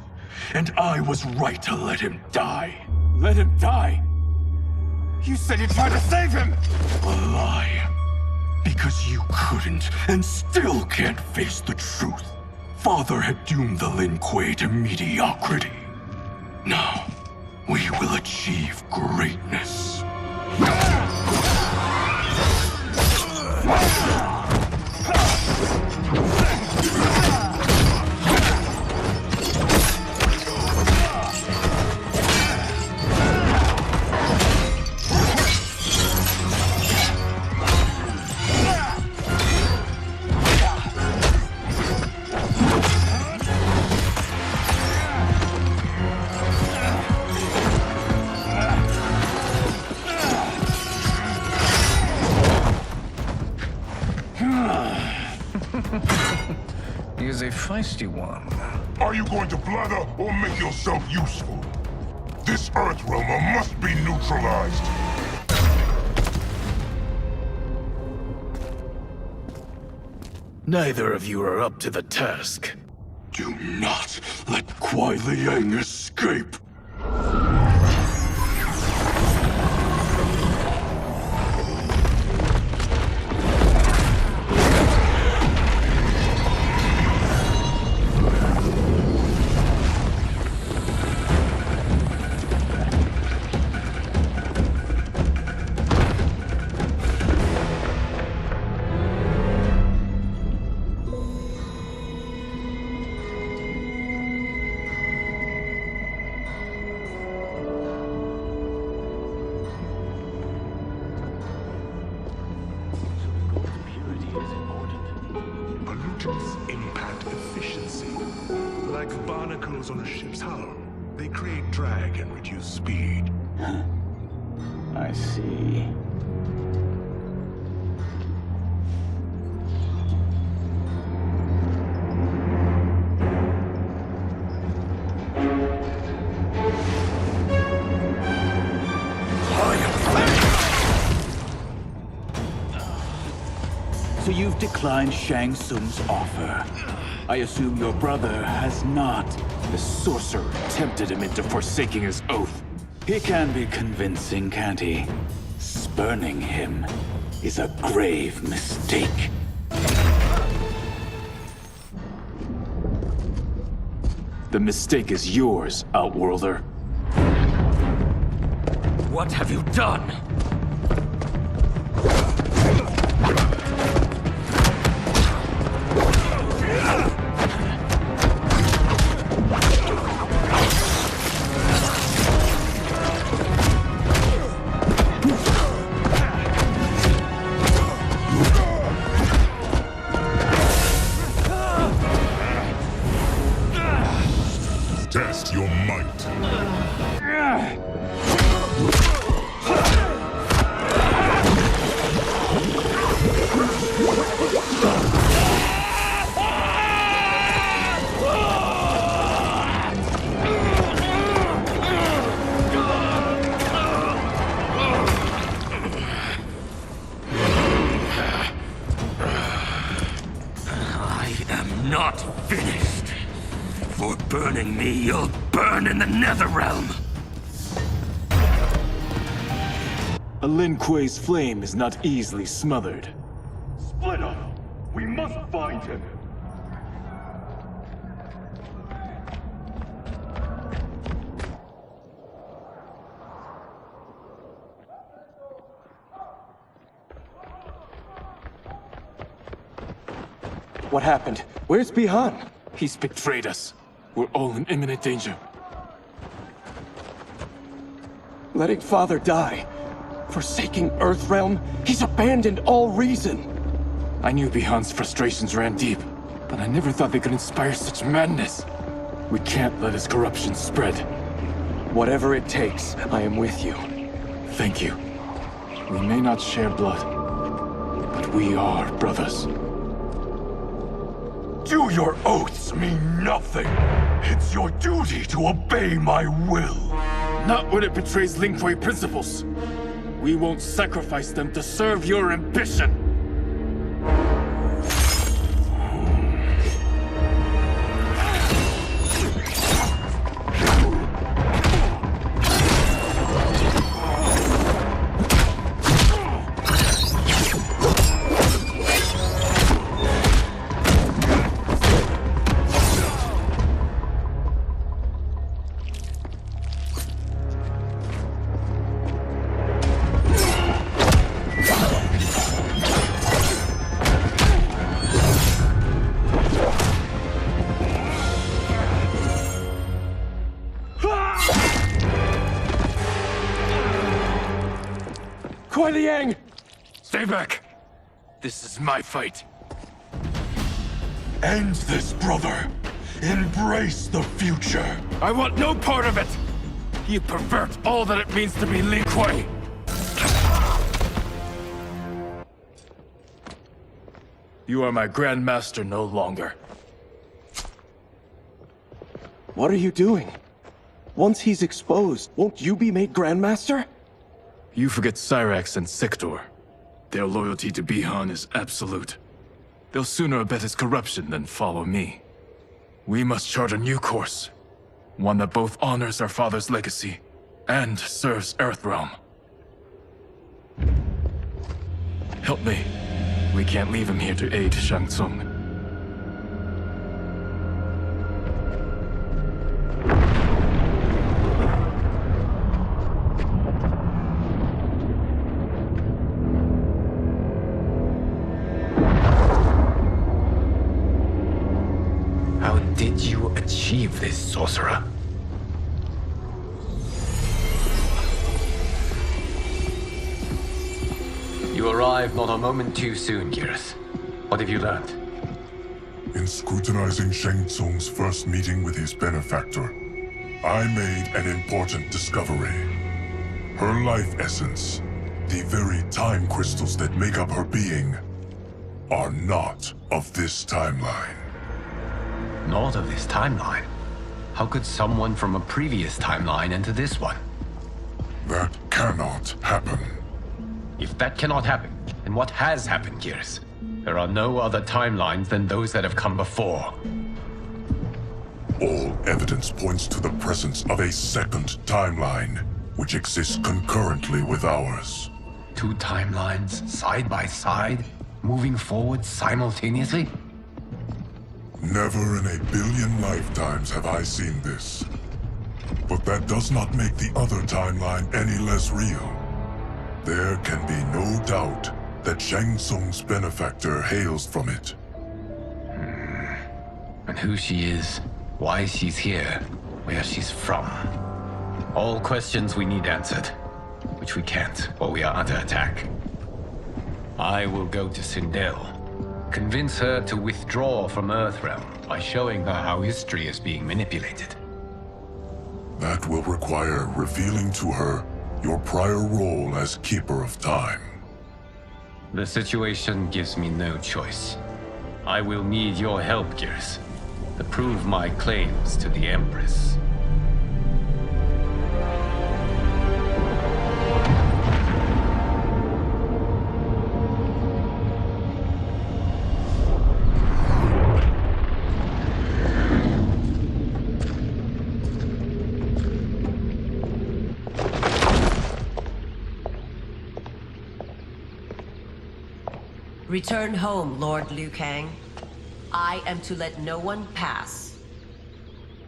And I was right to let him die. Let him die? You said you tried to save him! A lie. Because you couldn't and still can't face the truth. Father had doomed the Lin Kuei to mediocrity. Now, we will achieve greatness. He is a feisty one. Are you going to blather or make yourself useful? This Earthrealmer must be neutralized. Neither of you are up to the task. Do not let Kuai Liang escape. Pollutants impact efficiency. Like barnacles on a ship's hull. They create drag and reduce speed. I see. So you've declined Shang Tsung's offer. I assume your brother has not. The sorcerer tempted him into forsaking his oath. He can be convincing, can't he? Spurning him is a grave mistake. The mistake is yours, Outworlder. What have you done? Test your might. I am not finished. For burning me, you'll burn in the Netherrealm! A Lin Kuei's flame is not easily smothered. Split up! We must find him! What happened? Where's Bihan? He's betrayed us. We're all in imminent danger. Letting Father die. Forsaking Earthrealm. He's abandoned all reason. I knew Bihan's frustrations ran deep, but I never thought they could inspire such madness. We can't let his corruption spread. Whatever it takes, I am with you. Thank you. We may not share blood, but we are brothers. Do your oaths mean nothing? It's your duty to obey my will. Not when it betrays Lin Kuei principles. We won't sacrifice them to serve your ambition. Kuai Liang! Stay back! This is my fight. End this, brother! Embrace the future! I want no part of it! You pervert all that it means to be Lin Kuei! You are my Grand Master no longer. What are you doing? Once he's exposed, won't you be made Grandmaster? You forget Cyrax and Sector. Their loyalty to Bihan is absolute. They'll sooner abet his corruption than follow me. We must chart a new course. One that both honors our father's legacy and serves Earthrealm. Help me. We can't leave him here to aid Shang Tsung. How did you achieve this, sorcerer? You arrived not a moment too soon, Geras. What have you learned? In scrutinizing Shang Tsung's first meeting with his benefactor, I made an important discovery. Her life essence, the very time crystals that make up her being, are not of this timeline. Not of this timeline? How could someone from a previous timeline enter this one? That cannot happen. If that cannot happen, then what has happened, Geras? There are no other timelines than those that have come before. All evidence points to the presence of a second timeline, which exists concurrently with ours. Two timelines, side by side, moving forward simultaneously? Never in a billion lifetimes have I seen this. But that does not make the other timeline any less real. There can be no doubt that Shang Tsung's benefactor hails from it. And who she is, why she's here, where she's from. All questions we need answered, which we can't while we are under attack. I will go to Sindel. Convince her to withdraw from Earthrealm by showing her how history is being manipulated. That will require revealing to her your prior role as Keeper of Time. The situation gives me no choice. I will need your help, Geras, to prove my claims to the Empress. Return home, Lord Liu Kang. I am to let no one pass.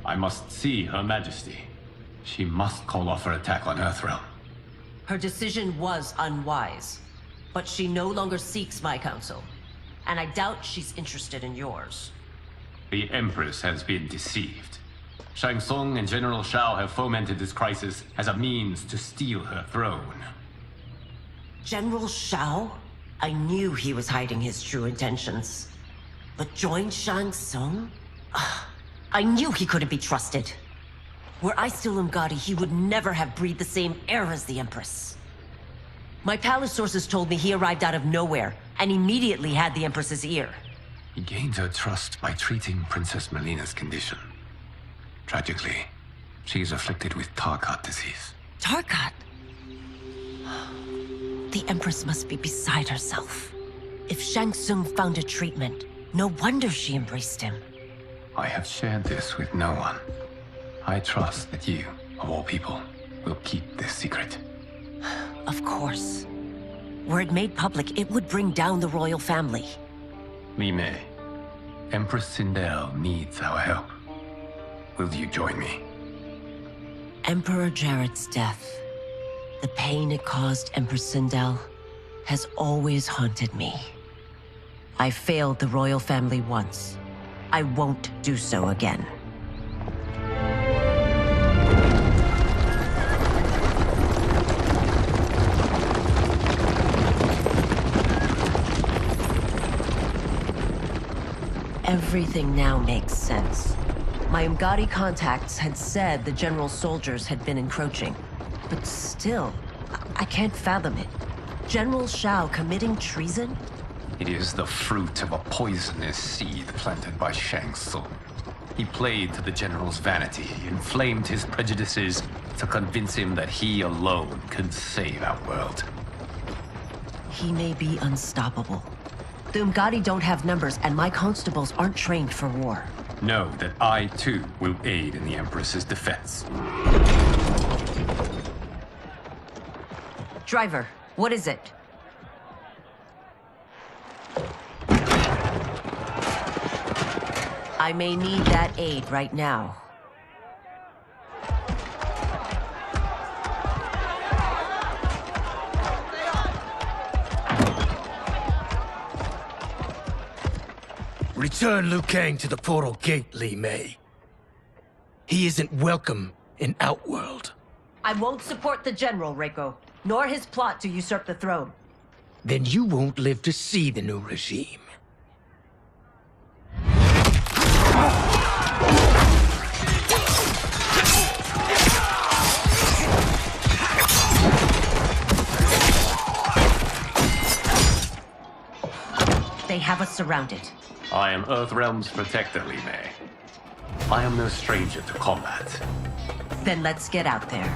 I must see Her Majesty. She must call off her attack on Earthrealm. Her decision was unwise, but she no longer seeks my counsel, and I doubt she's interested in yours. The Empress has been deceived. Shang Tsung and General Shao have fomented this crisis as a means to steal her throne. General Shao? I knew he was hiding his true intentions. But join Shang Tsung? I knew he couldn't be trusted. Were I still Umgadi, he would never have breathed the same air as the Empress. My palace sources told me he arrived out of nowhere, and immediately had the Empress's ear. He gained her trust by treating Princess Melina's condition. Tragically, she is afflicted with Tarkat disease. Tarkat? The Empress must be beside herself. If Shang Tsung found a treatment, no wonder she embraced him. I have shared this with no one. I trust that you, of all people, will keep this secret. Of course. Were it made public, it would bring down the royal family. Li Mei, Empress Sindel needs our help. Will you join me? Emperor Jarrett's death, the pain it caused Empress Sindel, has always haunted me. I failed the royal family once. I won't do so again. Everything now makes sense. My Umgadi contacts had said the general soldiers had been encroaching. But still, I can't fathom it. General Shao committing treason? It is the fruit of a poisonous seed planted by Shang Tsung. He played to the general's vanity, inflamed his prejudices to convince him that he alone could save our world. He may be unstoppable. The Umgadi don't have numbers, and my constables aren't trained for war. Know that I, too, will aid in the Empress's defense. Driver, what is it? I may need that aid right now. Return Liu Kang to the portal gate, Li Mei. He isn't welcome in Outworld. I won't support the General, Reiko, nor his plot to usurp the throne. Then you won't live to see the new regime. They have us surrounded. I am Earthrealm's protector, Li Mei. I am no stranger to combat. Then let's get out there.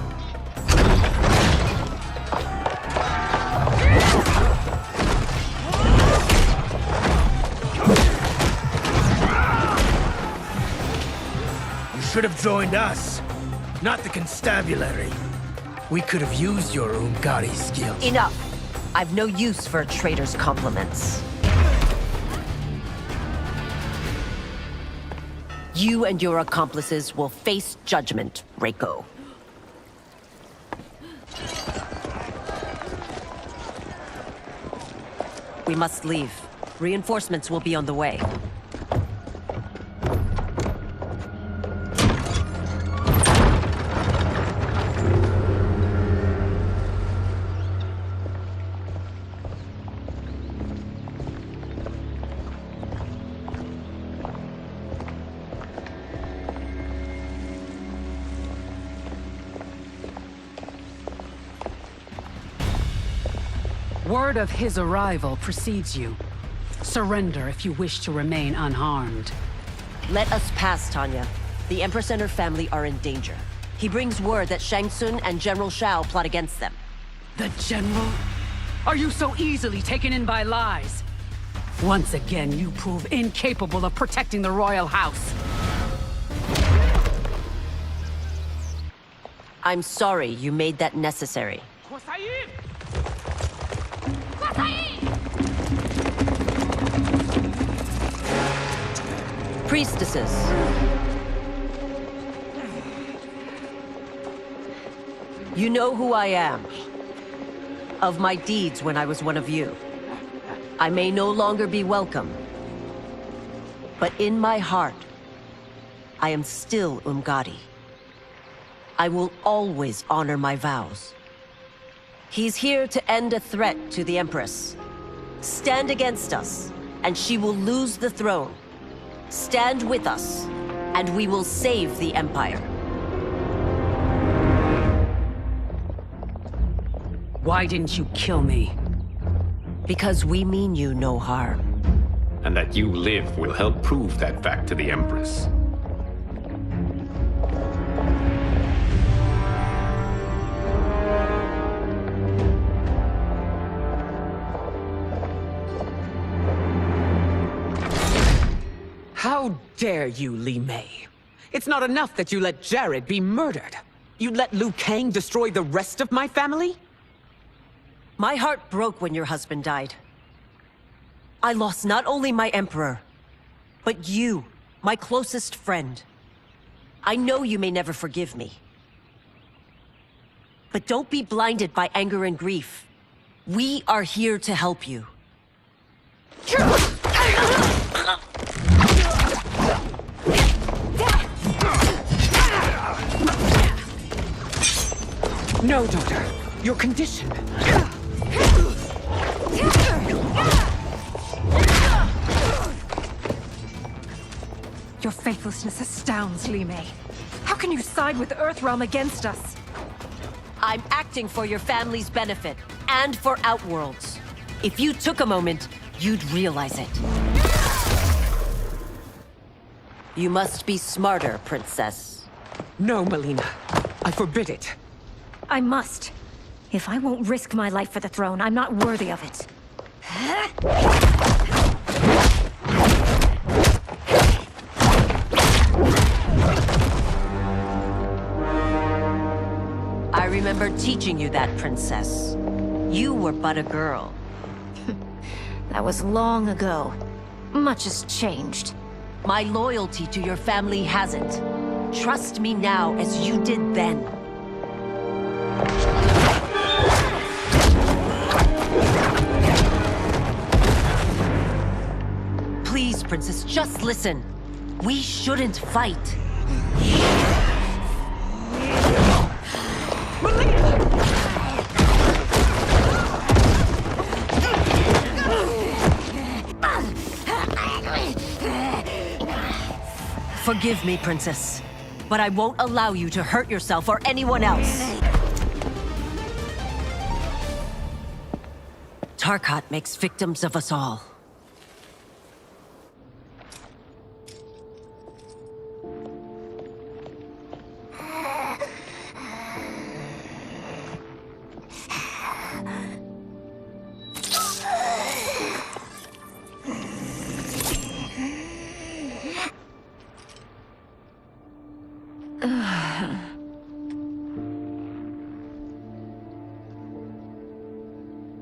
You should have joined us, not the constabulary. We could have used your Umgadi skills. Enough! I've no use for a traitor's compliments. You and your accomplices will face judgment, Reiko. We must leave. Reinforcements will be on the way. Word of his arrival precedes you. Surrender if you wish to remain unharmed. Let us pass, Tanya. The Empress and her family are in danger. He brings word that Shang Tsung and General Shao plot against them. The General? Are you so easily taken in by lies? Once again, you prove incapable of protecting the royal house. I'm sorry you made that necessary. Priestesses. You know who I am. Of my deeds when I was one of you. I may no longer be welcome. But in my heart, I am still Umgadi. I will always honor my vows. He's here to end a threat to the Empress. Stand against us, and she will lose the throne. Stand with us, and we will save the Empire. Why didn't you kill me? Because we mean you no harm. And that you live will help prove that fact to the Empress. How dare you, Li Mei? It's not enough that you let Jared be murdered. You let Liu Kang destroy the rest of my family? My heart broke when your husband died. I lost not only my Emperor, but you, my closest friend. I know you may never forgive me. But don't be blinded by anger and grief. We are here to help you. No, daughter. Your condition. Your faithlessness astounds, Li Mei. How can you side with Earthrealm against us? I'm acting for your family's benefit, and for Outworld's. If you took a moment, you'd realize it. You must be smarter, Princess. No, Melina. I forbid it. I must. If I won't risk my life for the throne, I'm not worthy of it. I remember teaching you that, Princess. You were but a girl. That was long ago. Much has changed. My loyalty to your family hasn't. Trust me now as you did then. Please, Princess, just listen. We shouldn't fight. Forgive me, Princess, but I won't allow you to hurt yourself or anyone else. Tarkat makes victims of us all.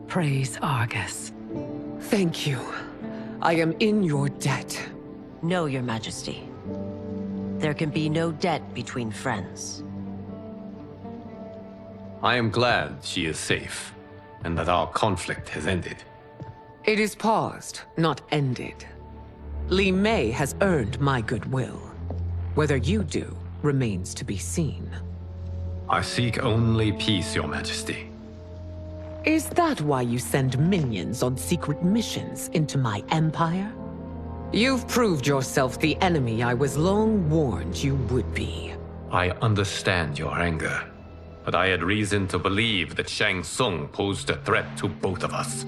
Praise Argus. Thank you. I am in your debt. No, Your Majesty. There can be no debt between friends. I am glad she is safe, and that our conflict has ended. It is paused, not ended. Li Mei has earned my goodwill. Whether you do remains to be seen. I seek only peace, Your Majesty. Is that why you send minions on secret missions into my empire? You've proved yourself the enemy I was long warned you would be. I understand your anger, but I had reason to believe that Shang Tsung posed a threat to both of us.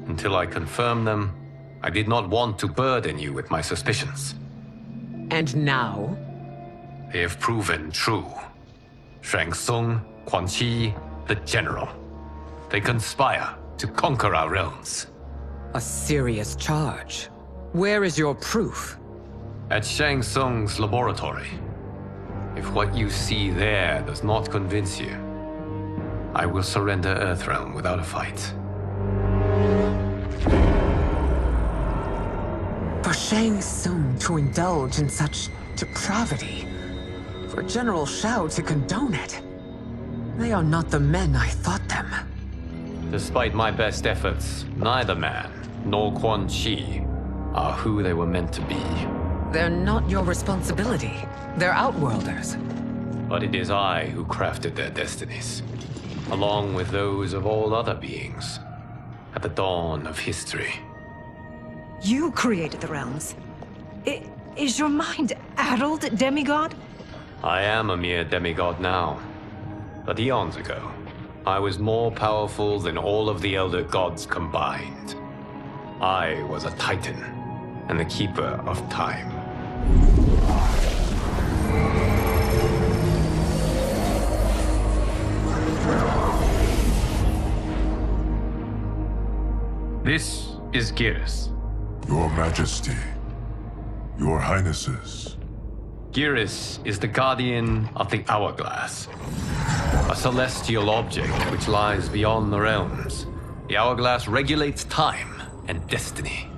Until I confirmed them, I did not want to burden you with my suspicions. And now? They have proven true. Shang Tsung, Quan Chi, the General. They conspire to conquer our realms. A serious charge. Where is your proof? At Shang Tsung's laboratory. If what you see there does not convince you, I will surrender Earthrealm without a fight. For Shang Tsung to indulge in such depravity, for General Shao to condone it, they are not the men I thought them. Despite my best efforts, neither man nor Quan Chi are who they were meant to be. They're not your responsibility. They're Outworlders. But it is I who crafted their destinies, along with those of all other beings, at the dawn of history. You created the realms. Is your mind addled, demigod? I am a mere demigod now, but eons ago, I was more powerful than all of the Elder Gods combined. I was a Titan, and the Keeper of Time. This is Geras. Your Majesty, Your Highnesses. Geras is the guardian of the Hourglass, a celestial object which lies beyond the realms. The Hourglass regulates time and destiny.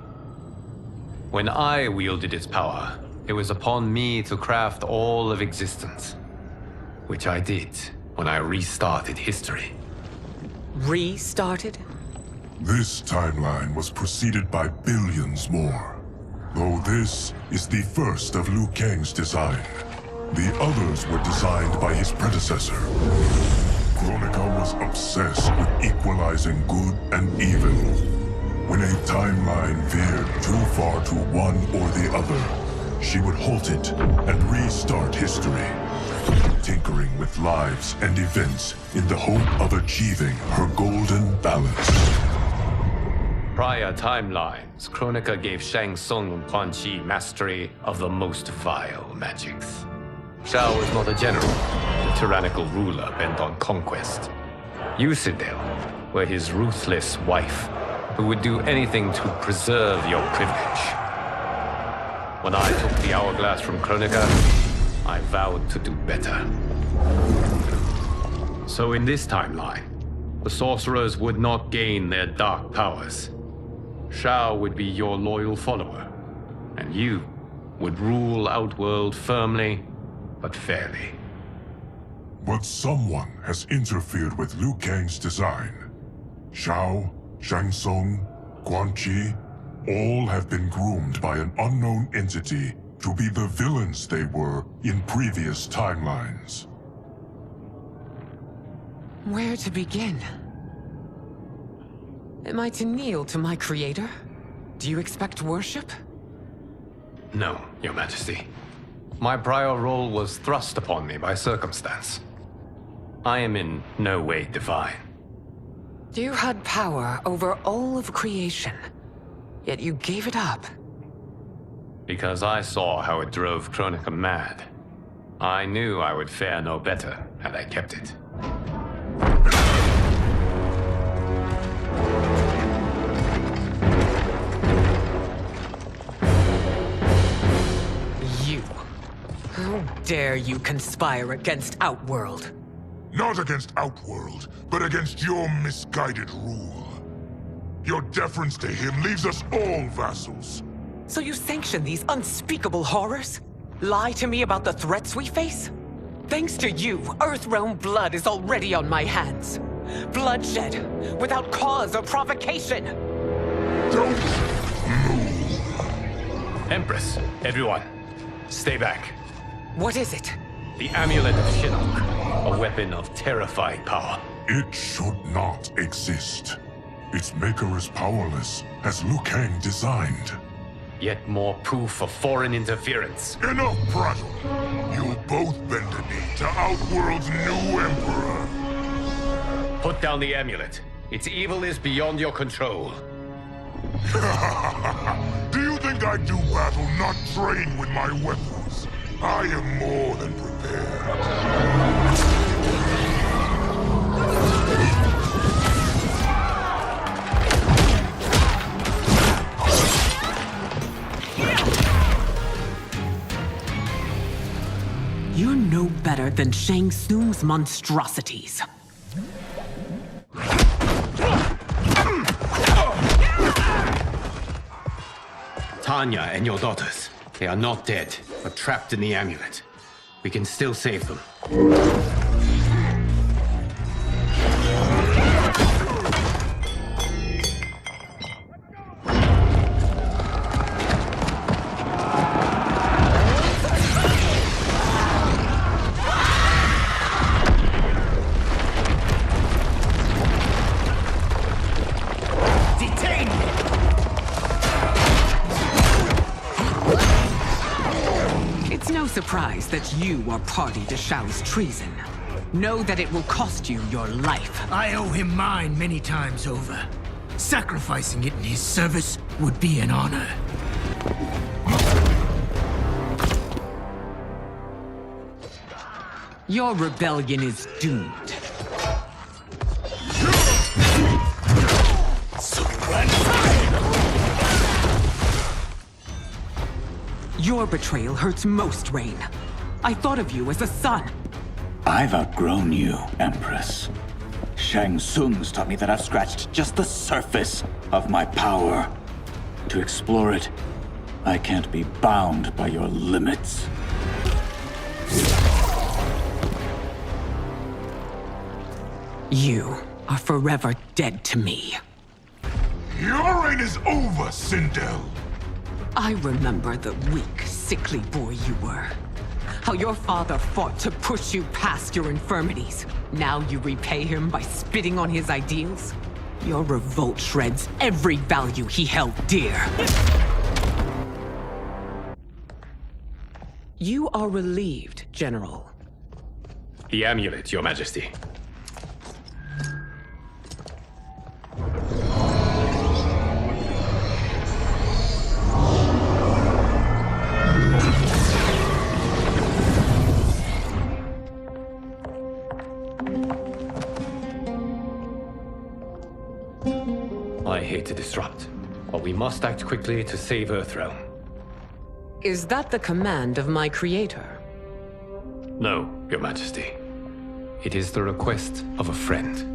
When I wielded its power, it was upon me to craft all of existence, which I did when I restarted history. Restarted? This timeline was preceded by billions more. Though this is the first of Liu Kang's design. The others were designed by his predecessor. Kronika was obsessed with equalizing good and evil. When a timeline veered too far to one or the other, she would halt it and restart history, tinkering with lives and events in the hope of achieving her golden balance. Prior timelines, Kronika gave Shang Tsung and Quan Chi mastery of the most vile magics. Shao was not a general, a tyrannical ruler bent on conquest. You, Sindel, were his ruthless wife, who would do anything to preserve your privilege. When I took the hourglass from Kronika, I vowed to do better. So in this timeline, the sorcerers would not gain their dark powers. Shao would be your loyal follower, and you would rule Outworld firmly, but fairly. But someone has interfered with Liu Kang's design. Shao, Shang Tsung, Quan Chi, all have been groomed by an unknown entity to be the villains they were in previous timelines. Where to begin? Am I to kneel to my creator? Do you expect worship? No, Your Majesty. My prior role was thrust upon me by circumstance. I am in no way divine. You had power over all of creation, yet you gave it up. Because I saw how it drove Kronika mad. I knew I would fare no better had I kept it. How dare you conspire against Outworld? Not against Outworld, but against your misguided rule. Your deference to him leaves us all vassals. So you sanction these unspeakable horrors? Lie to me about the threats we face? Thanks to you, Earthrealm blood is already on my hands. Bloodshed, without cause or provocation. Don't move. Empress, everyone, stay back. What is it? The Amulet of Shinnok, a weapon of terrifying power. It should not exist. Its maker is powerless, as Liu Kang designed. Yet more proof of foreign interference. Enough prattle! You'll both bend a knee to Outworld's new emperor. Put down the amulet. Its evil is beyond your control. Do you think I do battle not trained with my weapons? I am more than prepared. You're no better than Shang Tsung's monstrosities. Tanya and your daughters. They are not dead, but trapped in the amulet. We can still save them. Surprised that you are party to Shao's treason. Know that it will cost you your life. I owe him mine many times over. Sacrificing it in his service would be an honor. Your rebellion is doomed. Your betrayal hurts most, Rain. I thought of you as a son. I've outgrown you, Empress. Shang Tsung's taught me that I've scratched just the surface of my power. To explore it, I can't be bound by your limits. You are forever dead to me. Your reign is over, Sindel. I remember the weak, sickly boy you were. How your father fought to push you past your infirmities. Now you repay him by spitting on his ideals? Your revolt shreds every value he held dear. You are relieved, General. The amulet, Your Majesty. to disrupt, but we must act quickly to save Earthrealm. Is that the command of my creator? No, Your Majesty. It is the request of a friend.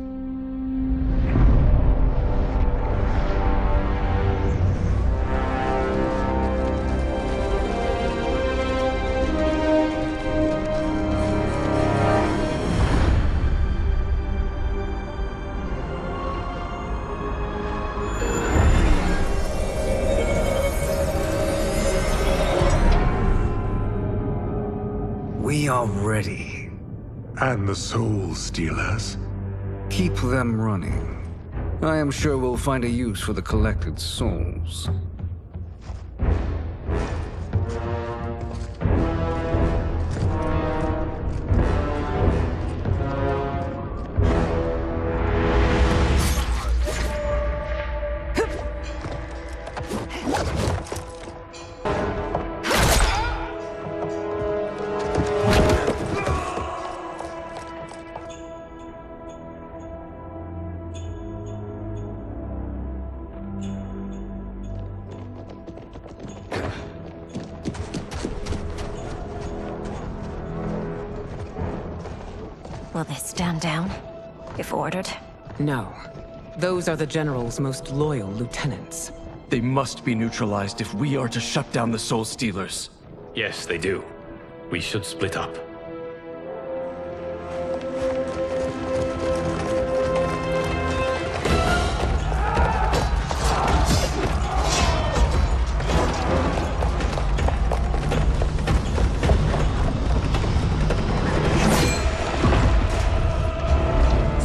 We are ready. And the Soul Stealers? Keep them running. I am sure we'll find a use for the collected souls. Will they stand down, if ordered? No. Those are the General's most loyal lieutenants. They must be neutralized if we are to shut down the Soul Stealers. Yes, they do. We should split up.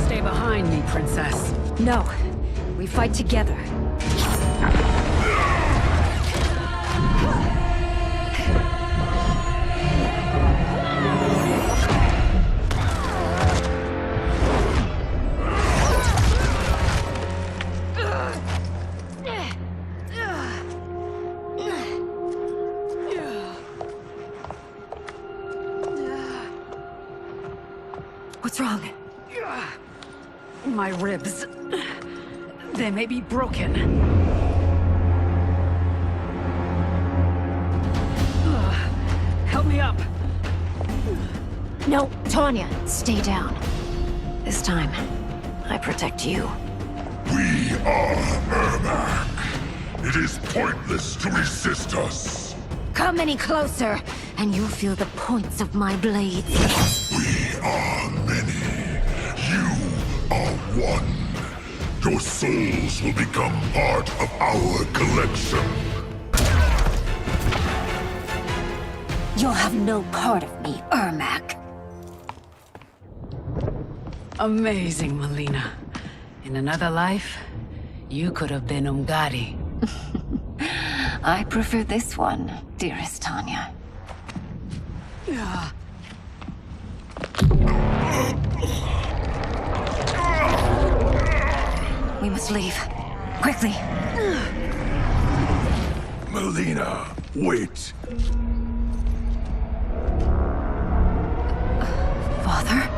Stay behind me, Princess. No. We fight together. What's wrong? My ribs. They may be broken. Help me up. No, Tanya, stay down. This time, I protect you. We are Ermac. It is pointless to resist us. Come any closer, and you'll feel the points of my blades. We are many. You are one. Your souls will become part of our collection. You'll have no part of me, Ermac. Amazing, Melina. In another life, you could have been Umgadi. I prefer this one, dearest Tanya. We must leave. Quickly. Melina, wait. Father?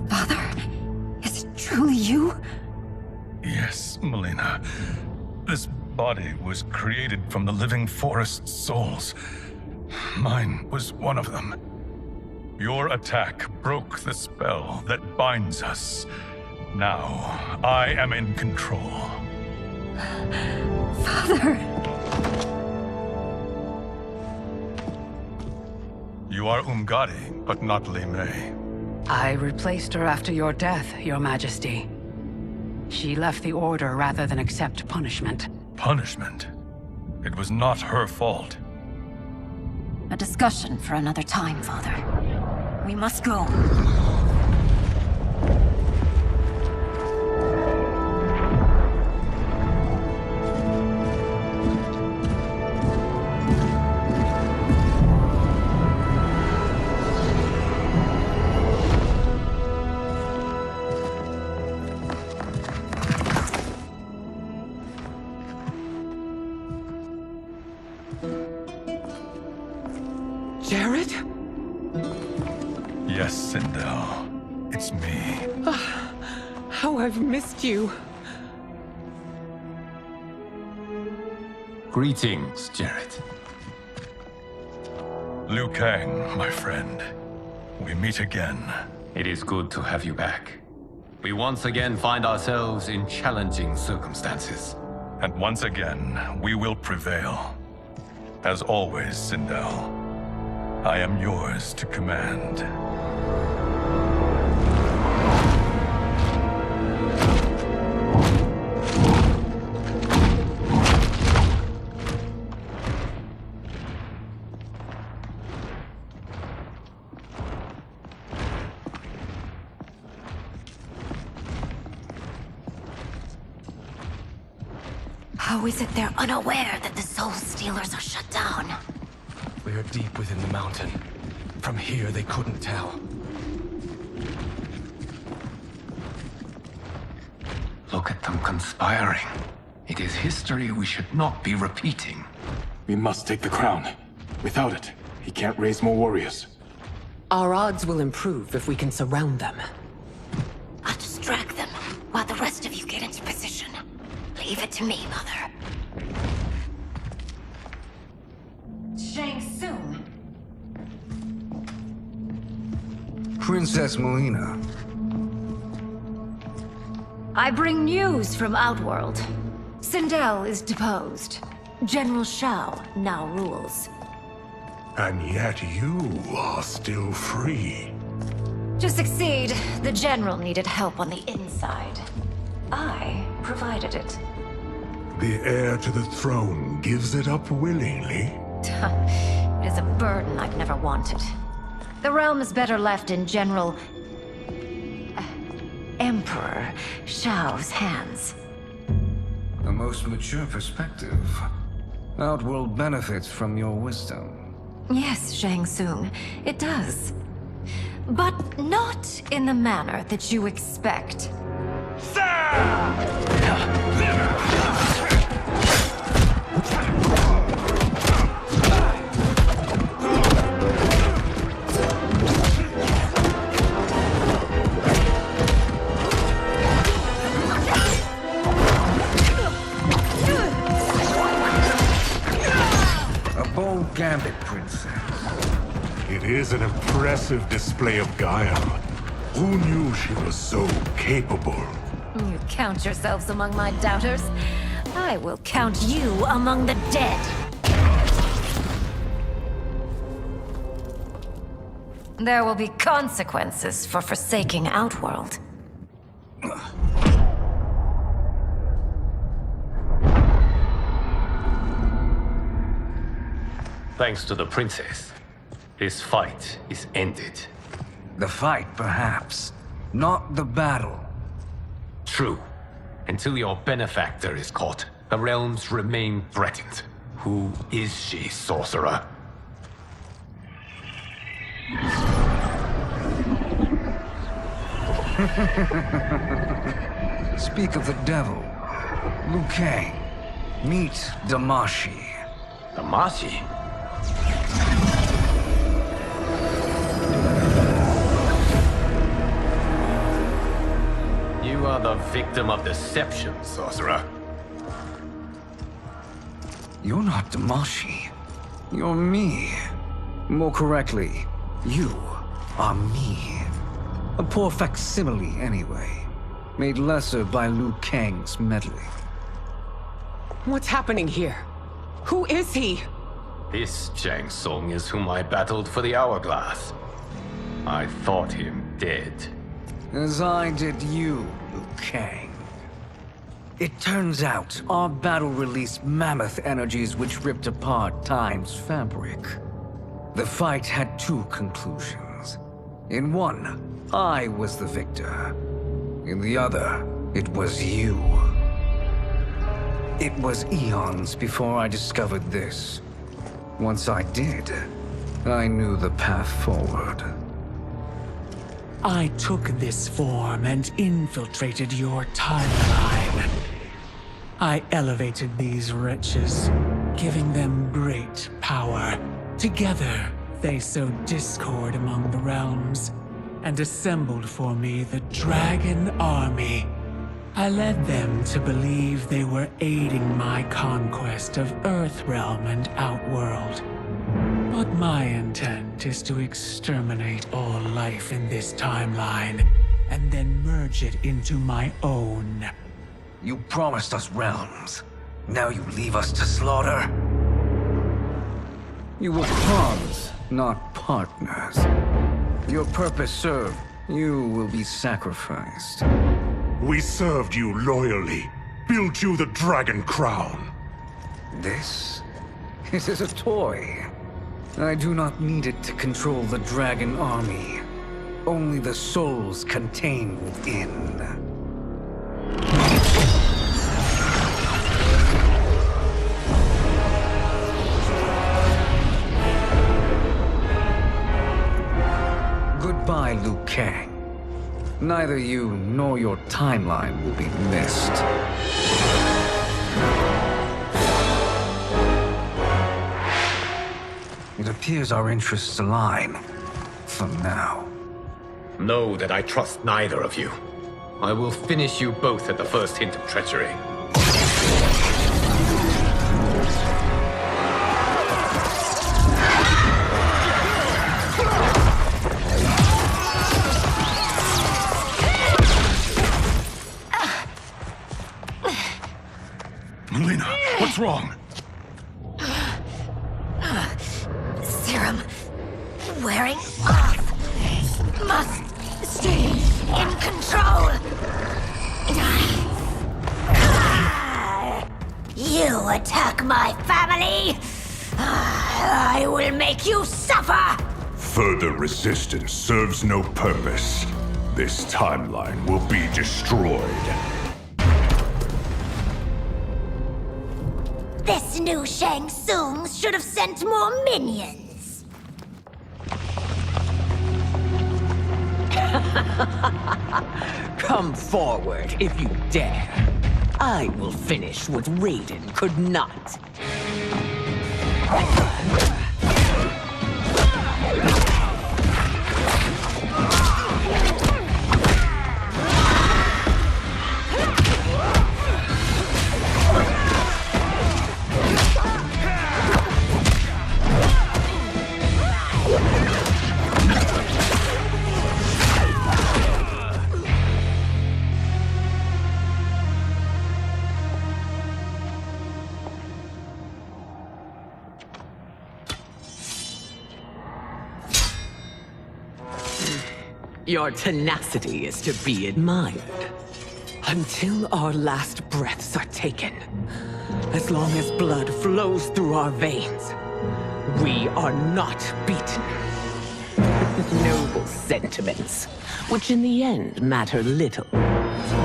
Father, is it truly you? Yes, Melina. This body was created from the living forest souls. Mine was one of them. Your attack broke the spell that binds us. Now, I am in control. Father! You are Umgadi, but not Li Mei. I replaced her after your death, Your Majesty. She left the Order rather than accept punishment. Punishment? It was not her fault. A discussion for another time, Father. We must go. Yes, Sindel. It's me. How I've missed you. Greetings, Jarrett. Liu Kang, my friend. We meet again. It is good to have you back. We once again find ourselves in challenging circumstances. And once again, we will prevail. As always, Sindel, I am yours to command. How is it they're unaware that the Soul Stealers are shut down? We are deep within the mountain. From here, they couldn't tell. Look at them conspiring. It is history we should not be repeating. We must take the crown. Without it, he can't raise more warriors. Our odds will improve if we can surround them. I'll distract them while the rest of you get into position. Leave it to me, Mother. Shang Tsung. Princess Melina. I bring news from Outworld. Sindel is deposed. General Shao now rules. And yet you are still free. To succeed, the General needed help on the inside. I provided it. The heir to the throne gives it up willingly. It is a burden I've never wanted. The realm is better left in General... Emperor Shao's hands. A most mature perspective. Outworld benefits from your wisdom. Yes, Shang Tsung, it does. But not in the manner that you expect. A bold gambit, Princess. It is an impressive display of guile. Who knew she was so capable? You count yourselves among my doubters. I will count you among the dead. There will be consequences for forsaking Outworld. Thanks to the princess, this fight is ended. The fight, perhaps. Not the battle. True. Until your benefactor is caught, the realms remain threatened. Who is she, sorcerer? Speak of the devil. Liu Kang. Meet Damashi. Damashi? You are the victim of deception, sorcerer. You're not Damashi. You're me. More correctly, you are me. A poor facsimile, anyway. Made lesser by Liu Kang's meddling. What's happening here? Who is he? This Shang Tsung is whom I battled for the Hourglass. I thought him dead. As I did you, Liu Kang. It turns out our battle released mammoth energies which ripped apart time's fabric. The fight had two conclusions. In one, I was the victor. In the other, it was you. It was eons before I discovered this. Once I did, I knew the path forward. I took this form and infiltrated your timeline. I elevated these wretches, giving them great power. Together, they sowed discord among the realms, and assembled for me the Dragon Army. I led them to believe they were aiding my conquest of Earthrealm and Outworld. But my intent is to exterminate all life in this timeline, and then merge it into my own. You promised us realms. Now you leave us to slaughter? You were pawns, not partners. Your purpose served. You will be sacrificed. We served you loyally, built you the Dragon Crown. This is a toy. I do not need it to control the Dragon Army. Only the souls contained within. Goodbye, Liu Kang. Neither you nor your timeline will be missed. It appears our interests align. For now. Know that I trust neither of you. I will finish you both at the first hint of treachery. Melina, what's wrong? Serum wearing off. Must stay in control. You attack my family. I will make you suffer. Further resistance serves no purpose. This timeline will be destroyed. This new Shang Tsung should have sent more minions. Come forward if you dare. I will finish what Raiden could not. Your tenacity is to be admired. Until our last breaths are taken, as long as blood flows through our veins, we are not beaten. Noble sentiments, which in the end matter little.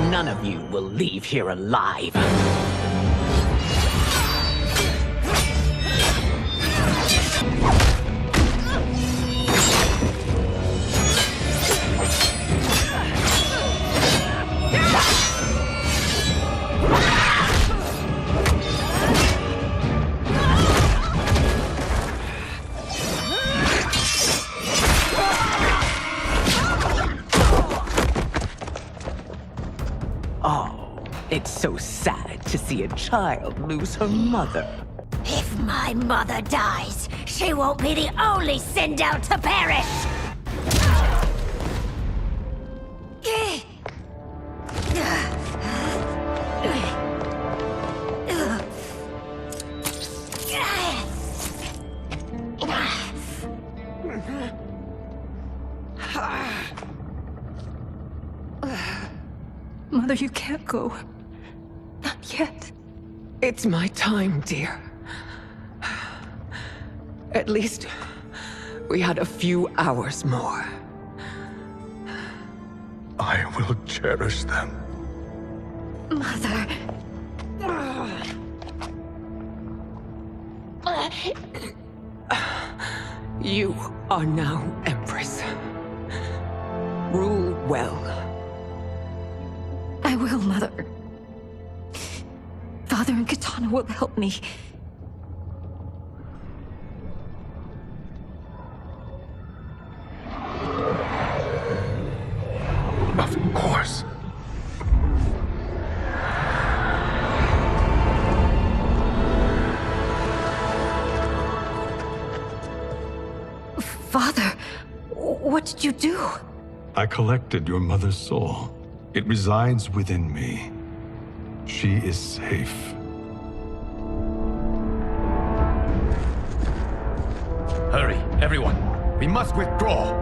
None of you will leave here alive. It's so sad to see a child lose her mother. If my mother dies, she won't be the only Sindel to perish! Mother, you can't go. Not yet. It's my time, dear. At least, we had a few hours more. I will cherish them. Mother. You are now Empress. Rule well. I will, Mother. Father and Katana will help me. Of course. Father, what did you do? I collected your mother's soul. It resides within me. She is safe. Hurry, everyone. We must withdraw.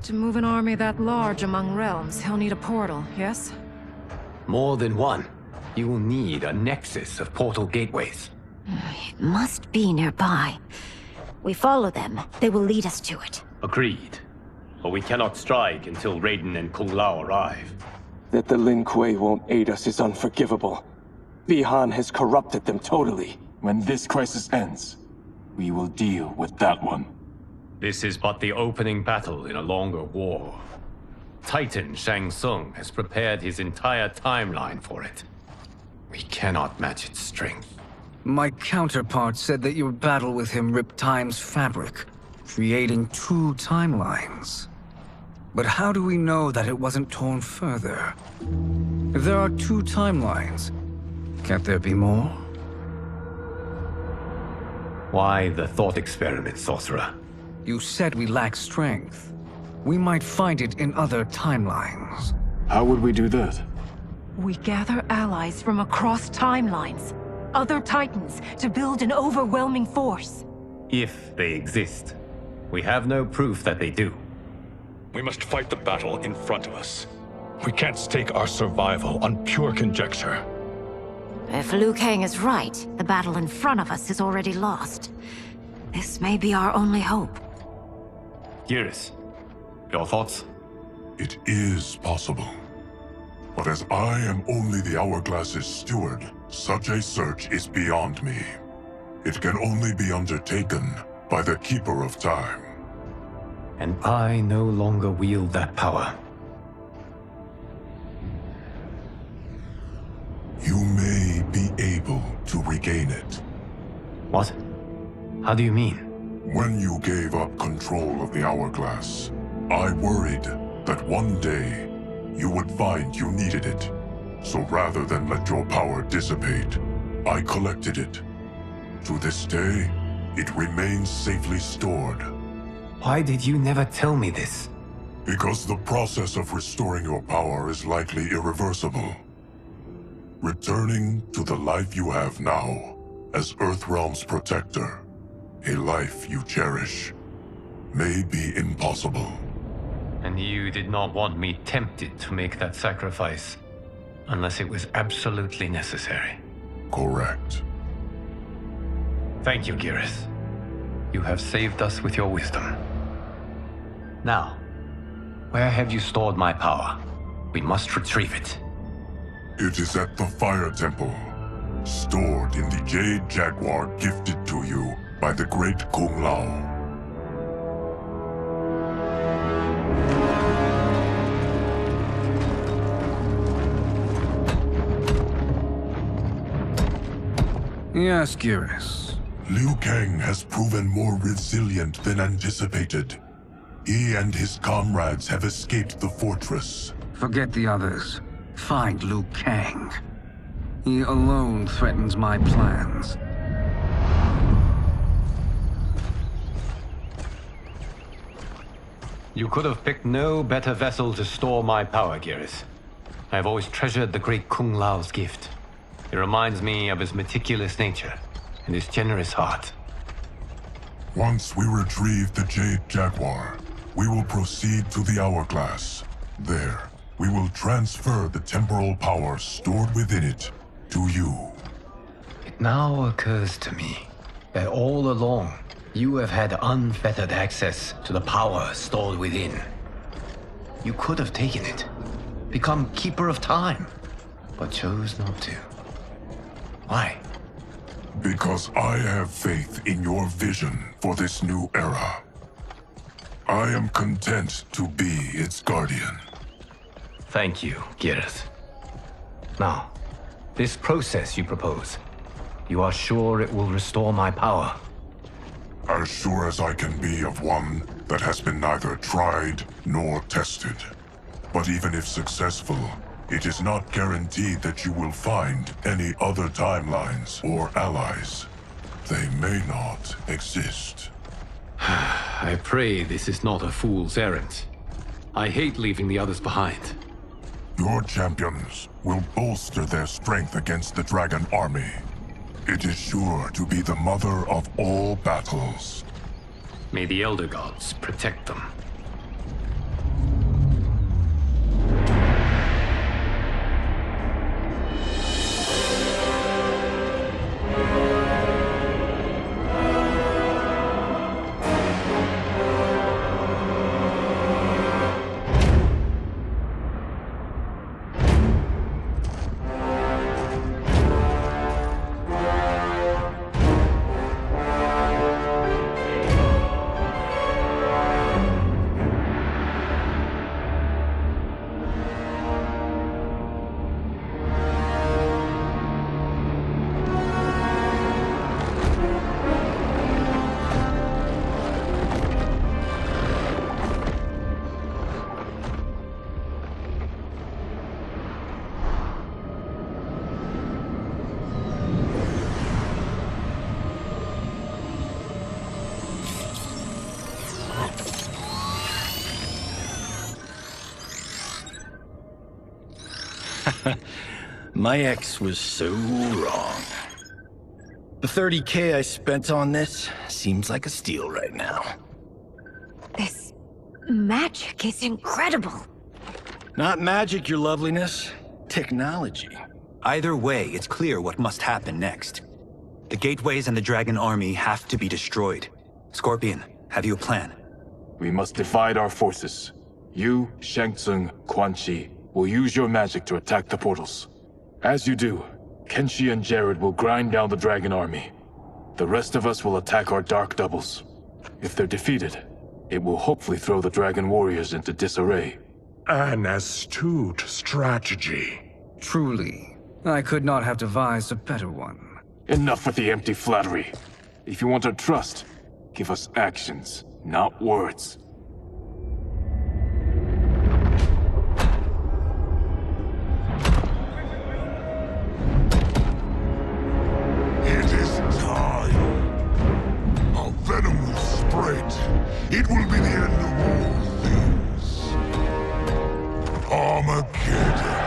To move an army that large among realms, he'll need a portal, yes? More than one. You will need a nexus of portal gateways. It must be nearby. We follow them. They will lead us to it. Agreed. But we cannot strike until Raiden and Kung Lao arrive. That the Lin Kuei won't aid us is unforgivable. Bihan has corrupted them totally. When this crisis ends, we will deal with that one. This is but the opening battle in a longer war. Titan Shang Tsung has prepared his entire timeline for it. We cannot match its strength. My counterpart said that your battle with him ripped time's fabric, creating 2 timelines. But how do we know that it wasn't torn further? If there are 2 timelines, can't there be more? Why the thought experiment, sorcerer? You said we lack strength. We might find it in other timelines. How would we do that? We gather allies from across timelines, other titans, to build an overwhelming force. If they exist. We have no proof that they do. We must fight the battle in front of us. We can't stake our survival on pure conjecture. If Liu Kang is right, the battle in front of us is already lost. This may be our only hope. Geras, your thoughts? It is possible. But as I am only the Hourglass's steward, such a search is beyond me. It can only be undertaken by the Keeper of Time. And I no longer wield that power. You may be able to regain it. What? How do you mean? When you gave up control of the Hourglass, I worried that one day you would find you needed it. So rather than let your power dissipate, I collected it. To this day, it remains safely stored. Why did you never tell me this? Because the process of restoring your power is likely irreversible. Returning to the life you have now, as Earthrealm's protector, a life you cherish, may be impossible. And you did not want me tempted to make that sacrifice, unless it was absolutely necessary. Correct. Thank you, Geras. You have saved us with your wisdom. Now, where have you stored my power? We must retrieve it. It is at the Fire Temple, stored in the Jade Jaguar gifted to you by the great Kung Lao. Yes, Geras. Liu Kang has proven more resilient than anticipated. He and his comrades have escaped the fortress. Forget the others. Find Liu Kang. He alone threatens my plans. You could have picked no better vessel to store my power, Geras. I have always treasured the great Kung Lao's gift. It reminds me of his meticulous nature and his generous heart. Once we retrieve the Jade Jaguar, we will proceed to the Hourglass. There, we will transfer the temporal power stored within it to you. It now occurs to me that all along, you have had unfettered access to the power stored within. You could have taken it, become Keeper of Time, but chose not to. Why? Because I have faith in your vision for this new era. I am content to be its guardian. Thank you, Gareth. Now, this process you propose, you are sure it will restore my power? As sure as I can be of one that has been neither tried nor tested. But even if successful, it is not guaranteed that you will find any other timelines or allies. They may not exist. I pray this is not a fool's errand. I hate leaving the others behind. Your champions will bolster their strength against the Dragon Army. It is sure to be the mother of all battles. May the Elder Gods protect them. My ex was so wrong. The 30K I spent on this seems like a steal right now. This magic is incredible. Not magic, your loveliness. Technology. Either way, it's clear what must happen next. The gateways and the Dragon Army have to be destroyed. Scorpion, have you a plan? We must divide our forces. You, Shang Tsung, Quan Chi, will use your magic to attack the portals. As you do, Kenshi and Jared will grind down the Dragon Army. The rest of us will attack our dark doubles. If they're defeated, it will hopefully throw the Dragon Warriors into disarray. An astute strategy. Truly, I could not have devised a better one. Enough with the empty flattery. If you want our trust, give us actions, not words. It is time. Our venom will spread. It will be the end of all things. Armageddon.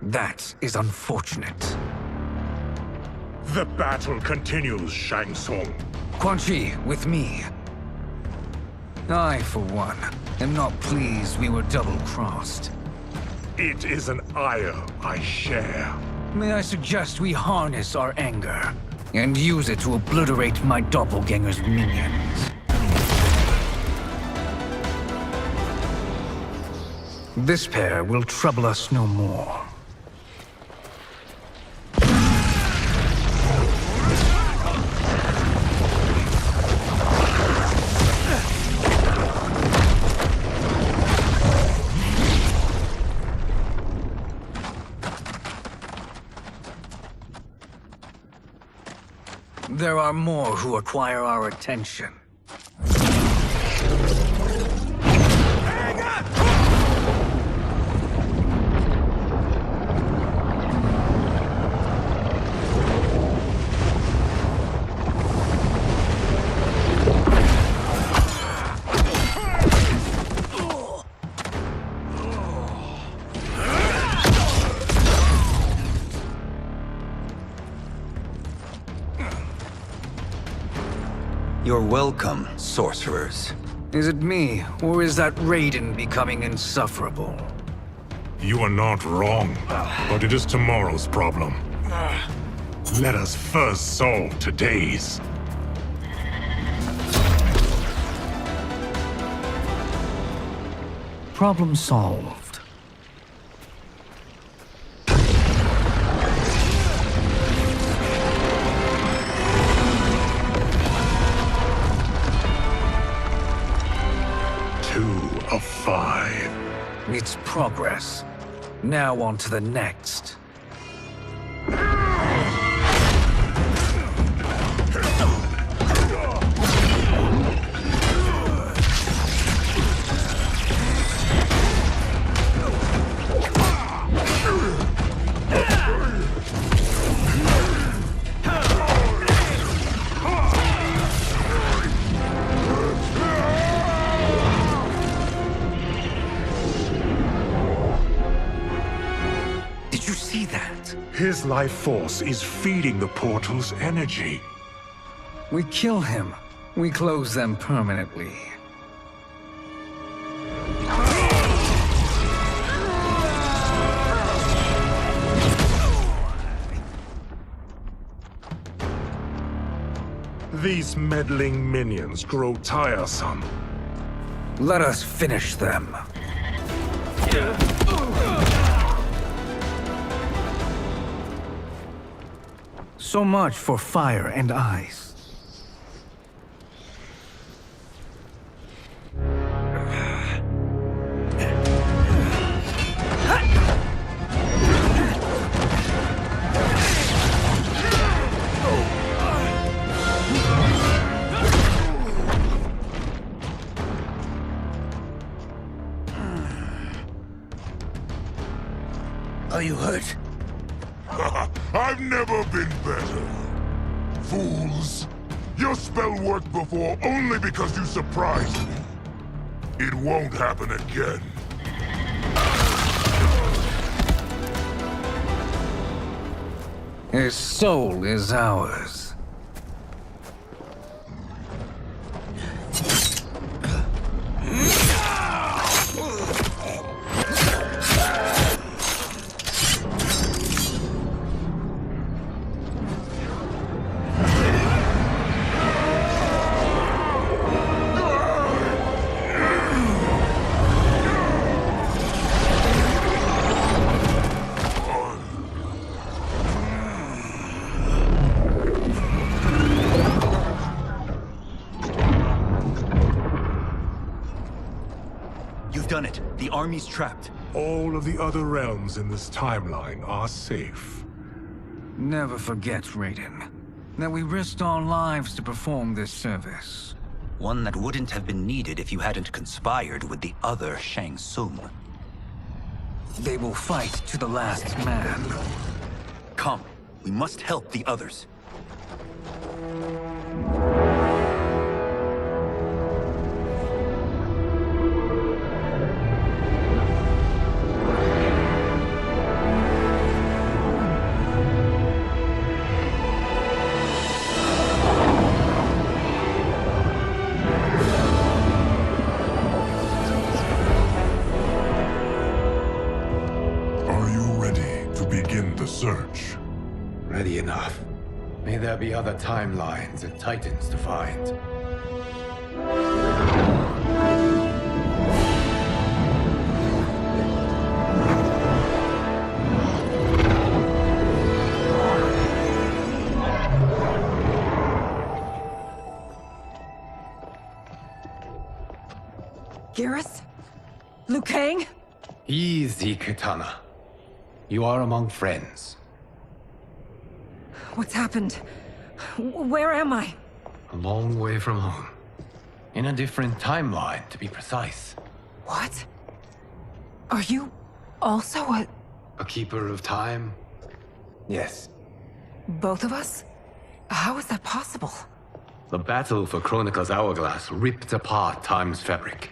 That is unfortunate. The battle continues, Shang Tsung. Quan Chi, with me. I, for one, am not pleased we were double-crossed. It is an ire I share. May I suggest we harness our anger and use it to obliterate my doppelganger's minions? This pair will trouble us no more. There are more who acquire our attention. You're welcome, sorcerers. Is it me, or is that Raiden becoming insufferable? You are not wrong, but it is tomorrow's problem. Let us first solve today's. Problem solved. Of 5. It's progress. Now on to the next. His life force is feeding the portal's energy. We kill him. We close them permanently. These meddling minions grow tiresome. Let us finish them. So much for fire and ice. Are you hurt? I've never been better. Fools! Your spell worked before only because you surprised me. It won't happen again. His soul is ours. Done it. The army's trapped. All of the other realms in this timeline are safe. Never forget, Raiden, that we risked our lives to perform this service. One that wouldn't have been needed if you hadn't conspired with the other Shang Tsung. They will fight to the last man. Come, we must help the others. Search. Ready enough. May there be other timelines and titans to find. Garrus? Liu Kang? Easy, Kitana. You are among friends. What's happened? Where am I? A long way from home. In a different timeline, to be precise. What? Are you also a keeper of time? Yes. both of us? How is that possible? The battle for Chronica's hourglass ripped apart time's fabric.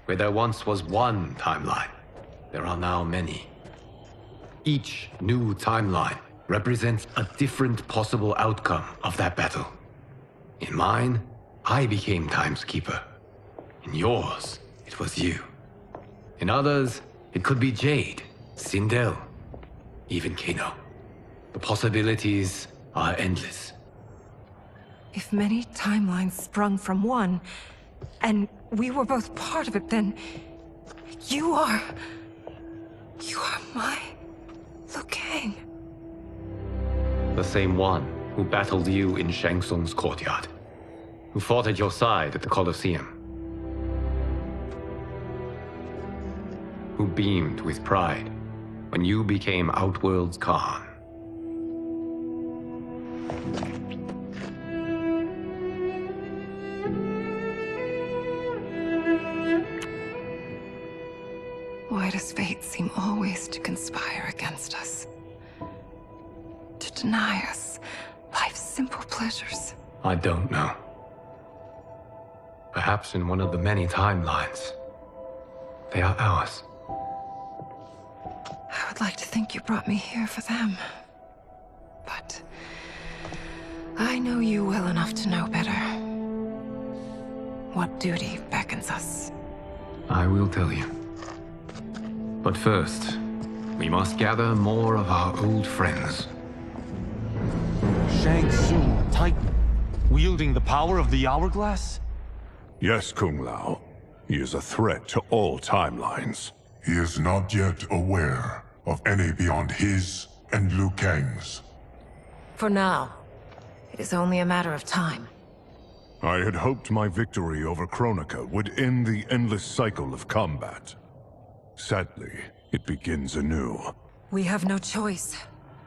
Where there once was one timeline, there are now many. Each new timeline represents a different possible outcome of that battle. In mine, I became Time's Keeper. In yours, it was you. In others, it could be Jade, Sindel, even Kano. The possibilities are endless. If many timelines sprung from one, and we were both part of it, then you are my Liu Kang. The same one who battled you in Shang Tsung's courtyard, who fought at your side at the Colosseum, who beamed with pride when you became Outworld's Khan. Why does fate seem always to conspire against us? To deny us life's simple pleasures? I don't know. Perhaps in one of the many timelines, they are ours. I would like to think you brought me here for them. But I know you well enough to know better. What duty beckons us? I will tell you. But first, we must gather more of our old friends. Shang Tsung, Titan, wielding the power of the hourglass? Yes, Kung Lao. He is a threat to all timelines. He is not yet aware of any beyond his and Liu Kang's. For now, it is only a matter of time. I had hoped my victory over Chronica would end the endless cycle of combat. Sadly, it begins anew. We have no choice.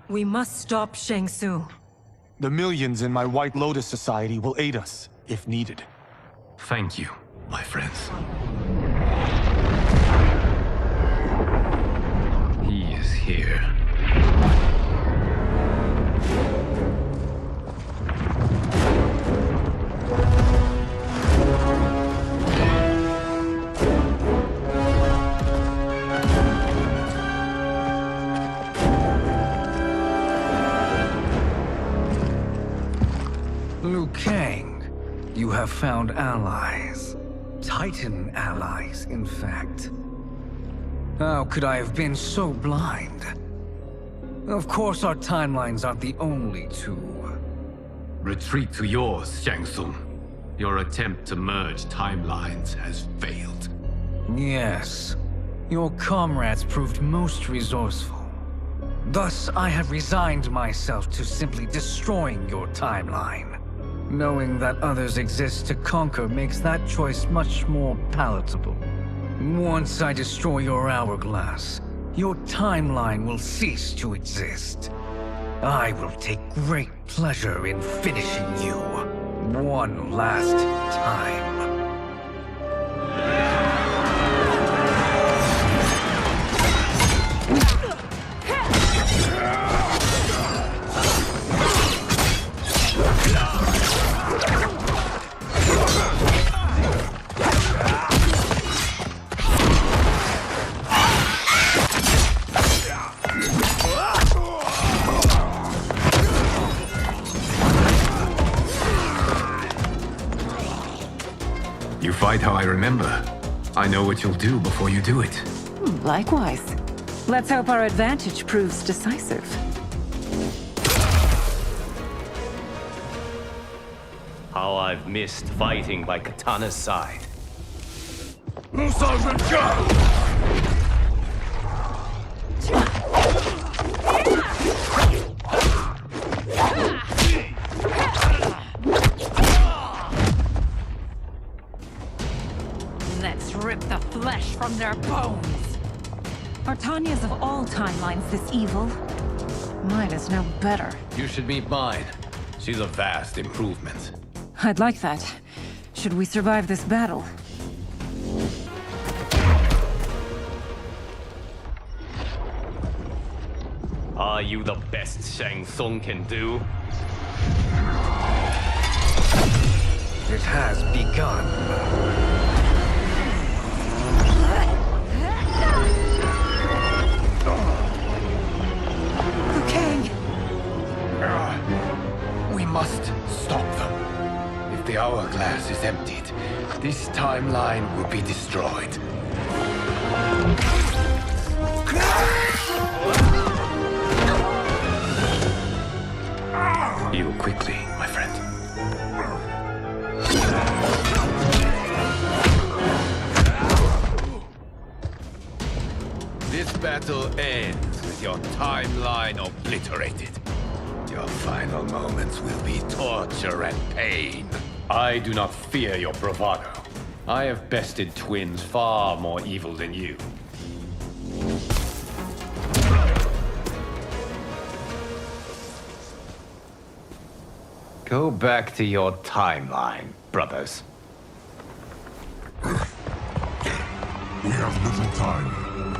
We must stop Shang Tsung. The millions in my White Lotus Society will aid us, if needed. Thank you, my friends. He is here. Liu Kang, you have found allies. Titan allies, in fact. How could I have been so blind? Of course our timelines aren't the only two. Retreat to yours, Shang Tsung. Your attempt to merge timelines has failed. Yes. Your comrades proved most resourceful. Thus, I have resigned myself to simply destroying your timeline. Knowing that others exist to conquer makes that choice much more palatable. Once I destroy your hourglass, your timeline will cease to exist. I will take great pleasure in finishing you one last time. You fight how I remember. I know what you'll do before you do it. Likewise. Let's hope our advantage proves decisive. How I've missed fighting by Katana's side. Let's rip the flesh from their bones. Are Tanya's of all timelines this evil? Mine is no better. You should meet mine. She's a vast improvement. I'd like that. Should we survive this battle? Are you the best Shang Tsung can do? It has begun. Liu Kang! We must stop them. If the hourglass is emptied, this timeline will be destroyed. Heal quickly, my friend. This battle ends with your timeline obliterated. Your final moments will be torture and pain. I do not fear your bravado. I have bested twins far more evil than you. Go back to your timeline, brothers. We have little time.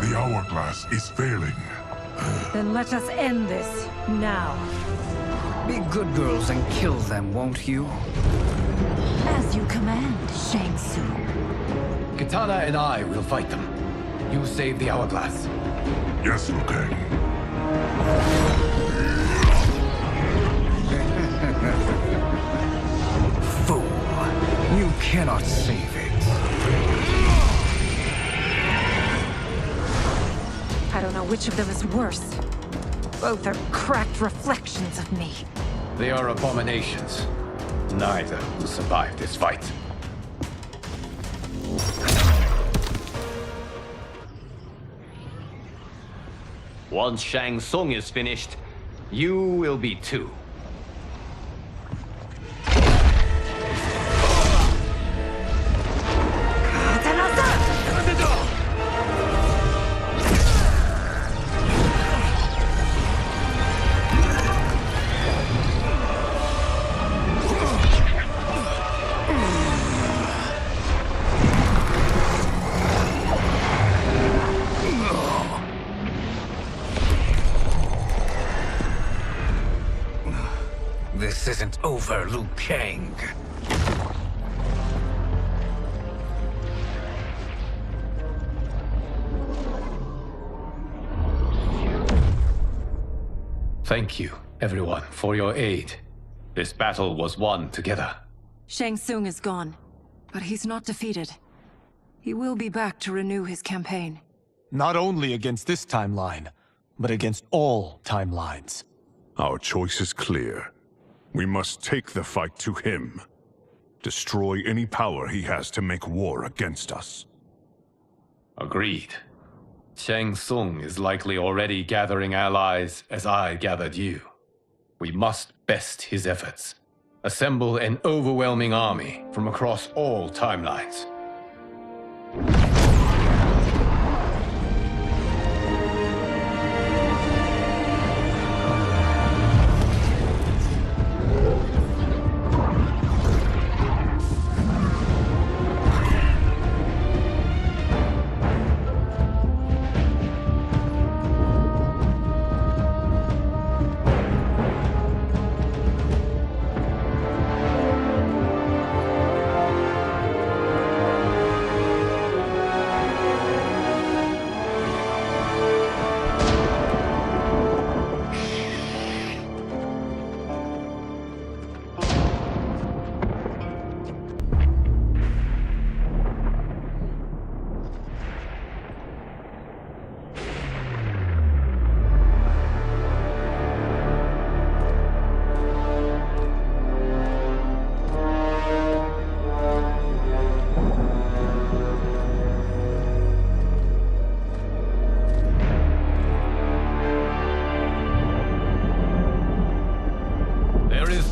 The hourglass is failing. Then let us end this, now. Be good girls and kill them, won't you? As you command, Shang Tsung. Katana and I will fight them. You save the hourglass. Yes, Liu Kang. Fool. You cannot save it. I don't know which of them is worse. Both are cracked reflections of me. They are abominations. Neither will survive this fight. Once Shang Tsung is finished, you will be too. This isn't over, Liu Kang. Thank you, everyone, for your aid. This battle was won together. Shang Tsung is gone, but he's not defeated. He will be back to renew his campaign. Not only against this timeline, but against all timelines. Our choice is clear. We must take the fight to him. Destroy any power he has to make war against us. Agreed. Shang Tsung is likely already gathering allies as I gathered you. We must best his efforts. Assemble an overwhelming army from across all timelines.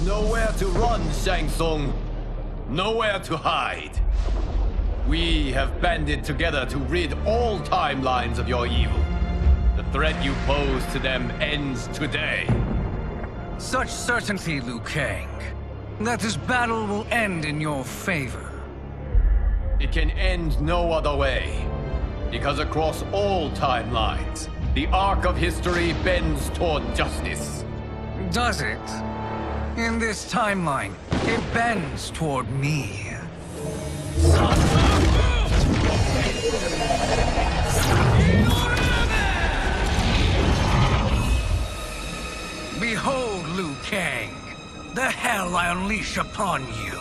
Nowhere to run, Shang Tsung. Nowhere to hide. We have banded together to rid all timelines of your evil. The threat you pose to them ends today. Such certainty, Liu Kang, that this battle will end in your favor. It can end no other way. Because across all timelines, the arc of history bends toward justice. Does it? In this timeline, it bends toward me. Behold, Liu Kang, the hell I unleash upon you.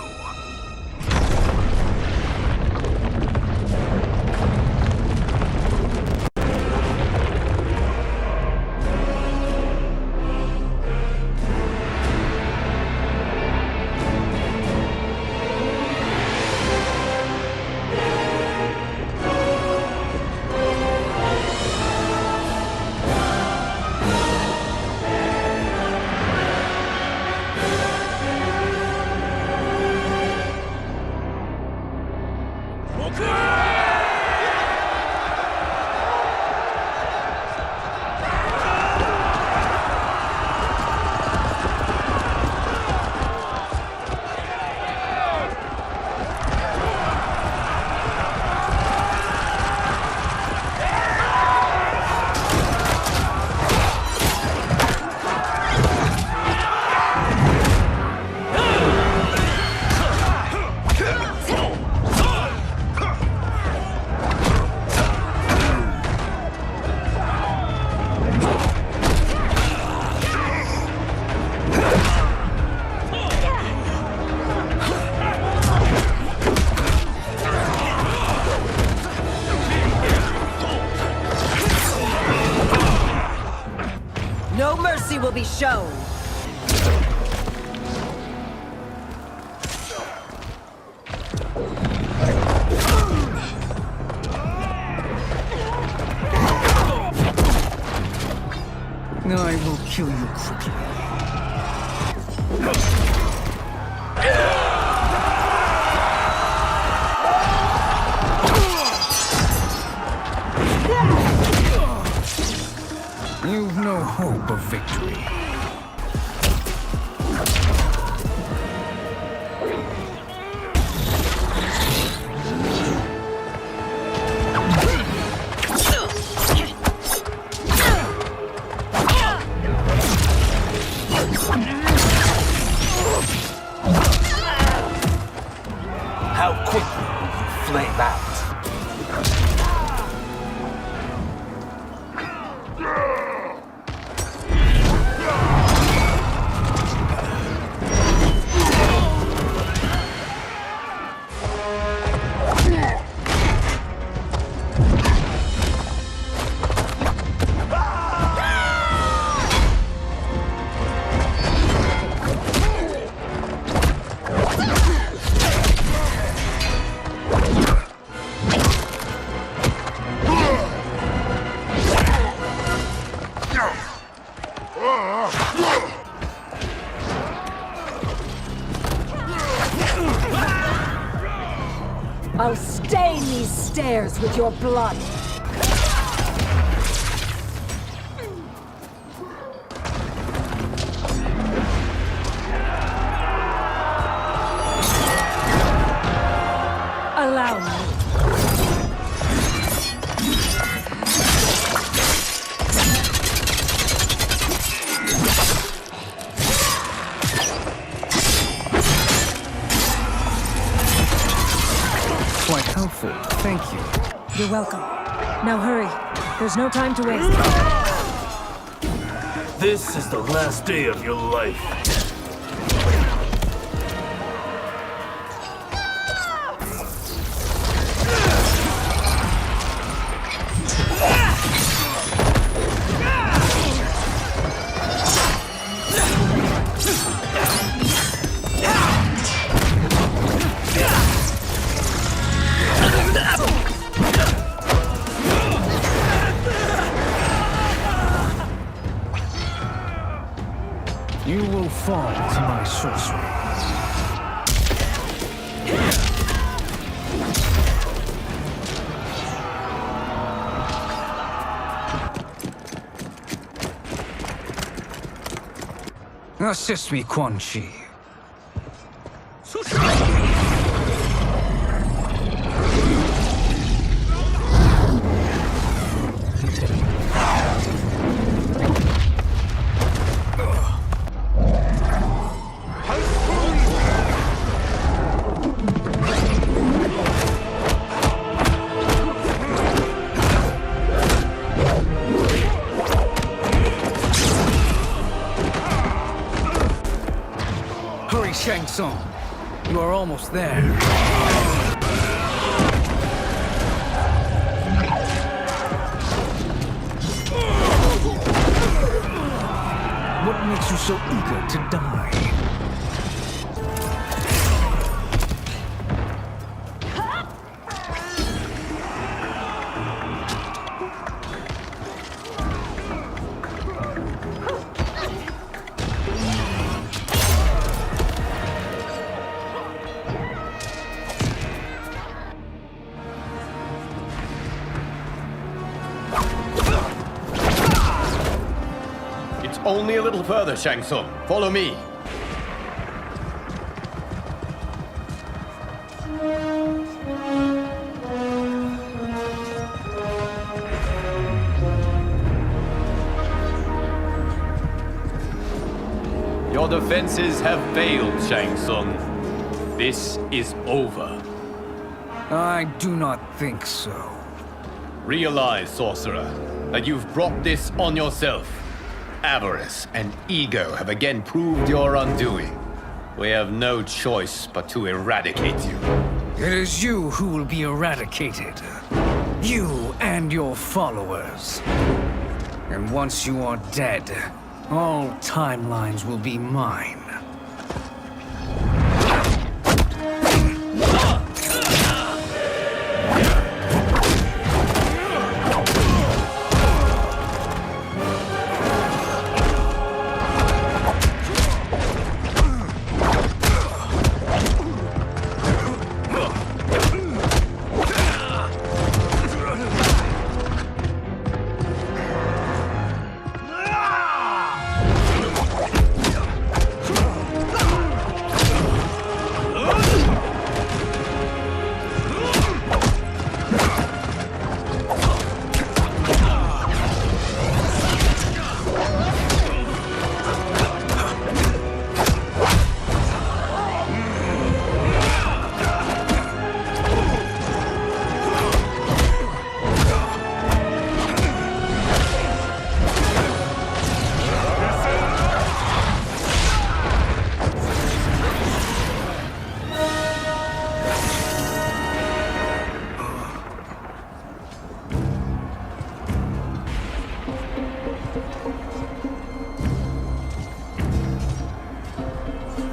No mercy will be shown. I will kill you quickly. You've no hope of victory. How quickly will you flame out? I'll stain these stairs with your blood. Allow me. Quite helpful, thank you. You're welcome. Now hurry. There's no time to waste. This is the last day of your life. You will fall to my sorcery. Assist me, Quan Chi. Hurry, Shang Tsung. You are almost there. What makes you so eager to die? Only a little further, Shang Tsung. Follow me. Your defenses have failed, Shang Tsung. This is over. I do not think so. Realize, sorcerer, that you've brought this on yourself. Avarice and ego have again proved your undoing. We have no choice but to eradicate you. It is you who will be eradicated. You and your followers. And once you are dead, all timelines will be mine.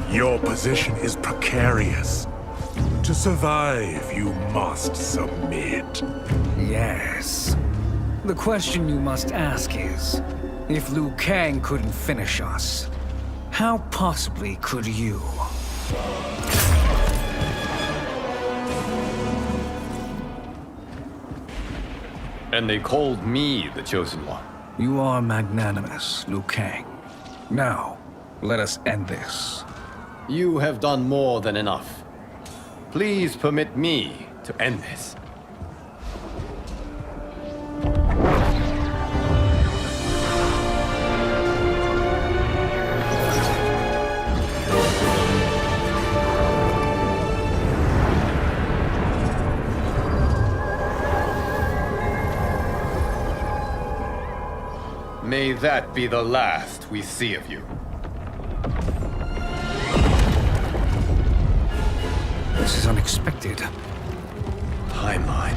Your position is precarious. To survive, you must submit. Yes. The question you must ask is, if Liu Kang couldn't finish us, how possibly could you? And they called me the Chosen One. You are magnanimous, Liu Kang. Now, let us end this. You have done more than enough. Please permit me to end this. May that be the last we see of you. This is unexpected. Timeline.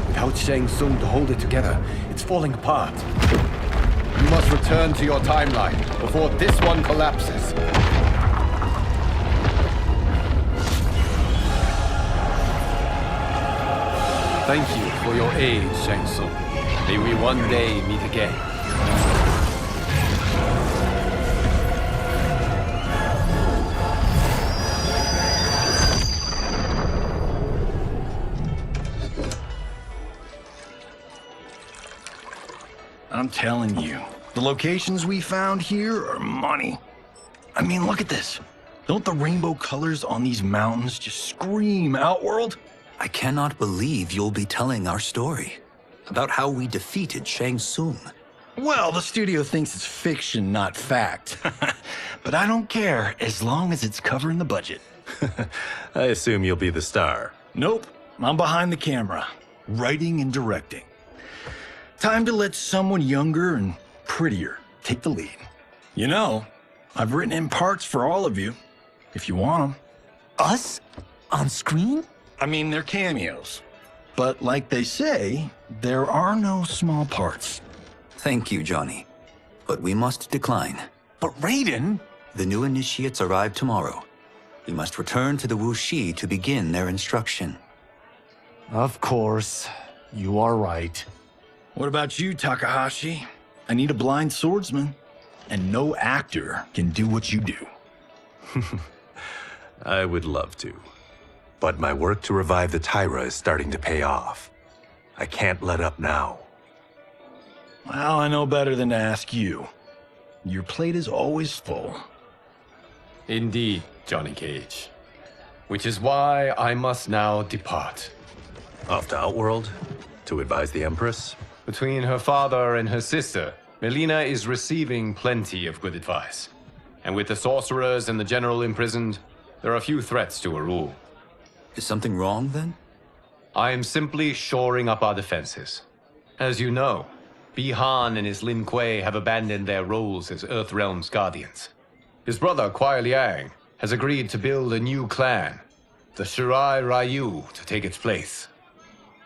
Without Shang Tsung to hold it together, it's falling apart. You must return to your timeline before this one collapses. Thank you for your aid, Shang Tsung. May we one day meet again. I'm telling you, the locations we found here are money. I mean, look at this. Don't the rainbow colors on these mountains just scream Outworld? I cannot believe you'll be telling our story about how we defeated Shang Tsung. Well, the studio thinks it's fiction, not fact. But I don't care, as long as it's covering the budget. I assume you'll be the star. Nope, I'm behind the camera, writing and directing. Time to let someone younger and prettier take the lead. You know, I've written in parts for all of you, if you want them. Us? On screen? I mean, they're cameos. But like they say, there are no small parts. Thank you, Johnny. But we must decline. But Raiden? The new initiates arrive tomorrow. We must return to the Wuxi to begin their instruction. Of course. You are right. What about you, Takahashi? I need a blind swordsman, and no actor can do what you do. I would love to. But my work to revive the Tyra is starting to pay off. I can't let up now. Well, I know better than to ask you. Your plate is always full. Indeed, Johnny Cage. Which is why I must now depart. Off to Outworld? To advise the Empress? Between her father and her sister, Melina is receiving plenty of good advice. And with the sorcerers and the general imprisoned, there are few threats to her rule. Is something wrong, then? I am simply shoring up our defenses. As you know, Bi-Han and his Lin Kuei have abandoned their roles as Earthrealm's guardians. His brother, Kuai Liang, has agreed to build a new clan, the Shirai Ryu, to take its place.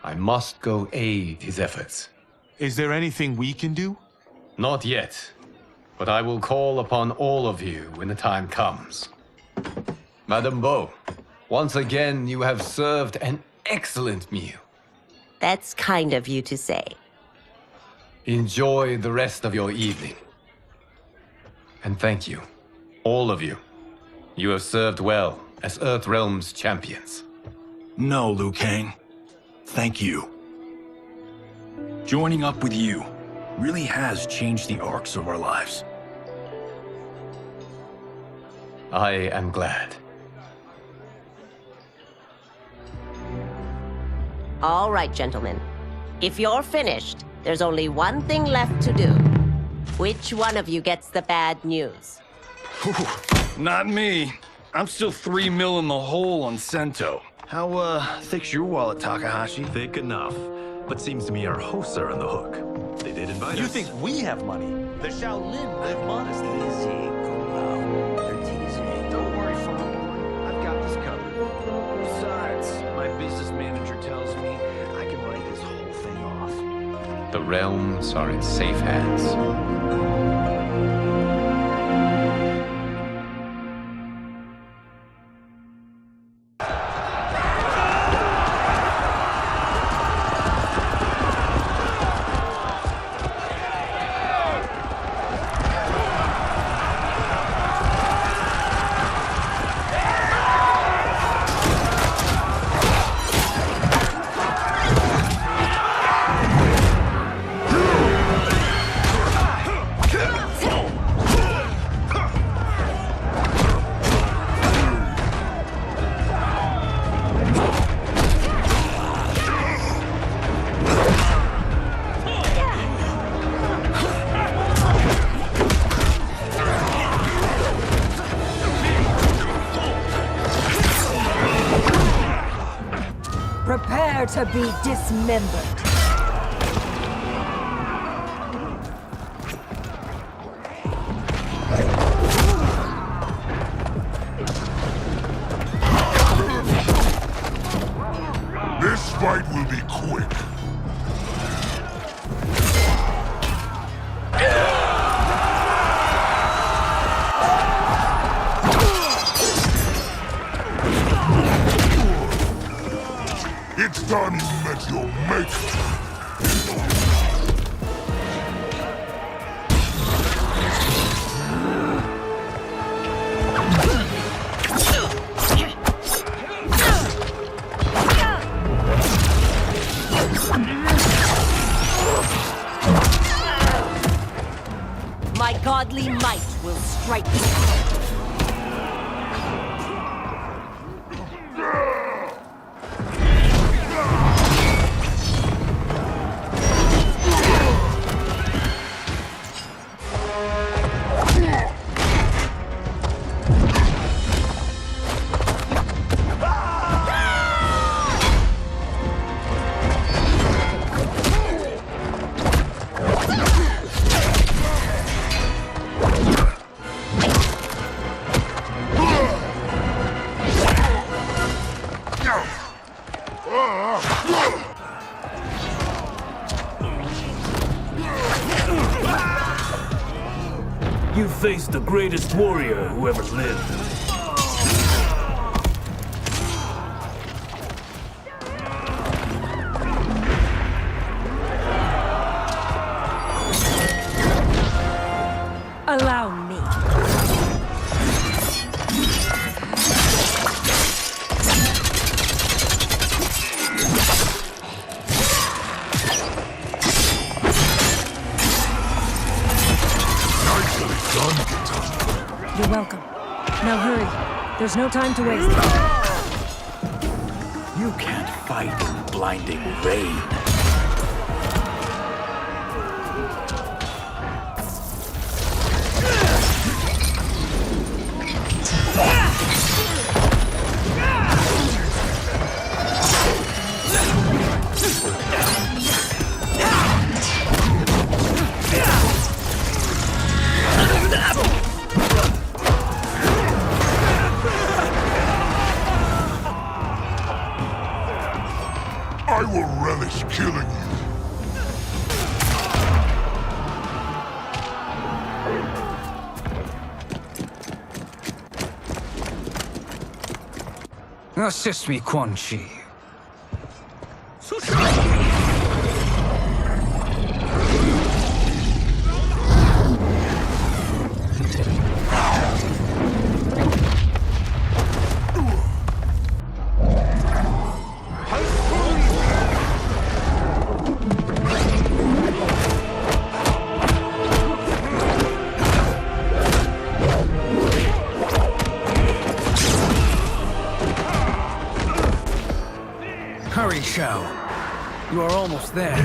I must go aid his efforts. Is there anything we can do? Not yet, but I will call upon all of you when the time comes. Madame Bo, once again you have served an excellent meal. That's kind of you to say. Enjoy the rest of your evening. And thank you, all of you. You have served well as Earthrealm's champions. No, Liu Kang. Thank you. Joining up with you really has changed the arcs of our lives. I am glad. All right, gentlemen. If you're finished, there's only one thing left to do. Which one of you gets the bad news? Not me. I'm still 3 mil in the hole on Sento. How, thick's your wallet, Takahashi? Thick enough. But seems to me our hosts are on the hook. They did invite us. You think we have money? The Shaolin live modestly. Don't worry, Farm Boy. I've got this covered. Besides, my business manager tells me I can write this whole thing off. The realms are in safe hands. Prepare to be dismembered. This fight will be quick. It's time you met your maker. My godly might will strike you. You faced the greatest warrior who ever lived. Allow me. You're welcome. Now hurry. There's no time to waste. You can't fight in blinding rain. I will relish killing you. Assist me, Quan Chi. Hurry, Shao. You are almost there.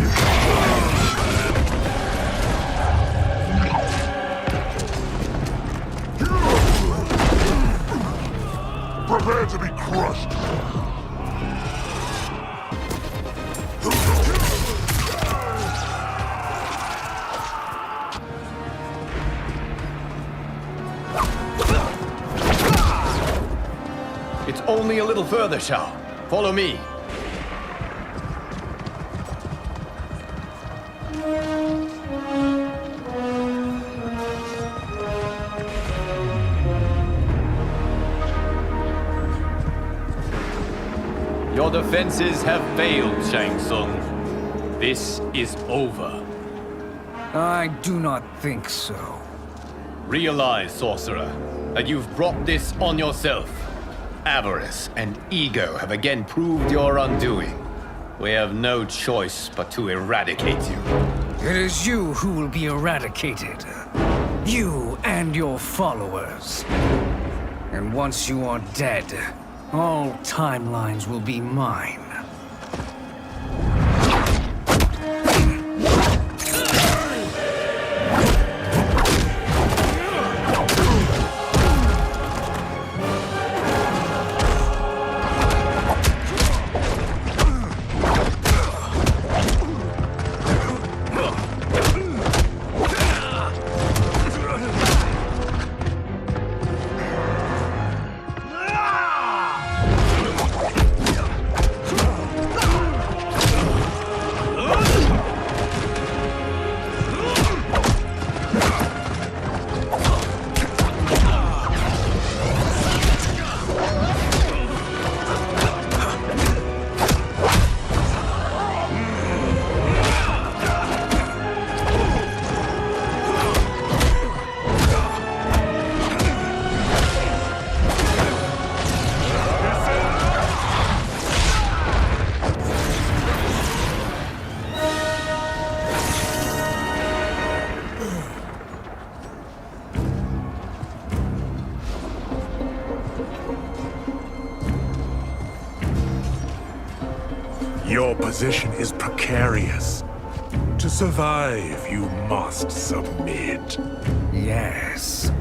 Prepare to be crushed. It's only a little further, Shao. Follow me. Your defenses have failed, Shang Tsung. This is over. I do not think so. Realize, sorcerer, that you've brought this on yourself. Avarice and ego have again proved your undoing. We have no choice but to eradicate you. It is you who will be eradicated. You and your followers. And once you are dead, all timelines will be mine. Your position is precarious. To survive, you must submit. Yes.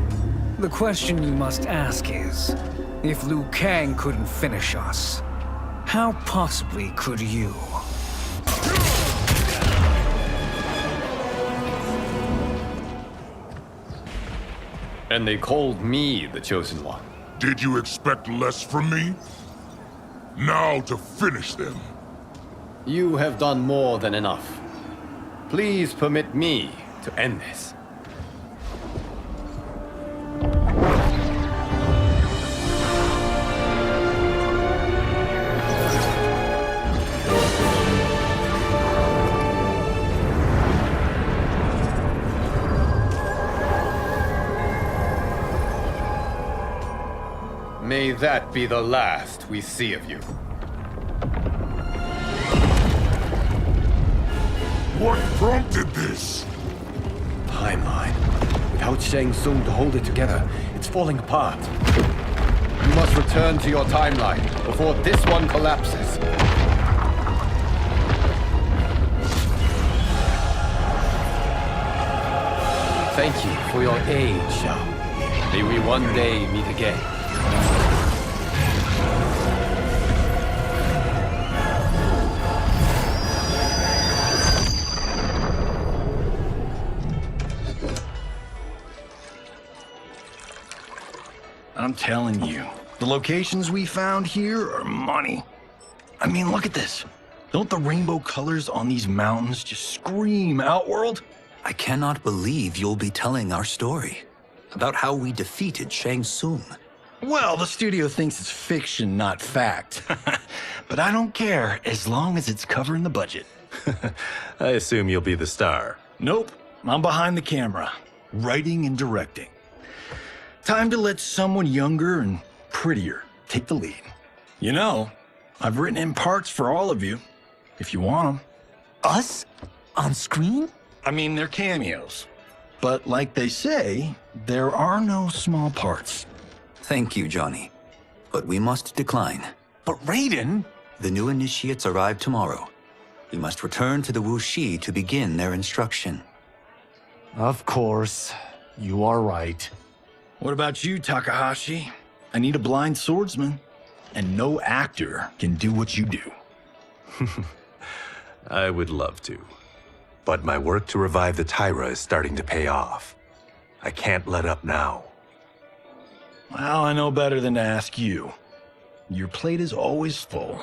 The question you must ask is, if Liu Kang couldn't finish us, how possibly could you? And they called me the Chosen One. Did you expect less from me? Now to finish them. You have done more than enough. Please permit me to end this. May that be the last we see of you. What prompted this? Timeline. Without Shang Tsung to hold it together, it's falling apart. You must return to your timeline before this one collapses. Thank you for your aid, Shao. May we one day meet again. I'm telling you, the locations we found here are money. I mean, look at this. Don't the rainbow colors on these mountains just scream Outworld? I cannot believe you'll be telling our story about how we defeated Shang Tsung. Well, the studio thinks it's fiction, not fact. But I don't care, as long as it's covering the budget. I assume you'll be the star. Nope, I'm behind the camera, writing and directing. Time to let someone younger and prettier take the lead. You know, I've written in parts for all of you, if you want them. Us? On screen? I mean, they're cameos. But like they say, there are no small parts. Thank you, Johnny. But we must decline. But Raiden? The new initiates arrive tomorrow. We must return to the Wuxi to begin their instruction. Of course. You are right. What about you, Takahashi? I need a blind swordsman, and no actor can do what you do. I would love to. But my work to revive the Tyra is starting to pay off. I can't let up now. Well, I know better than to ask you. Your plate is always full.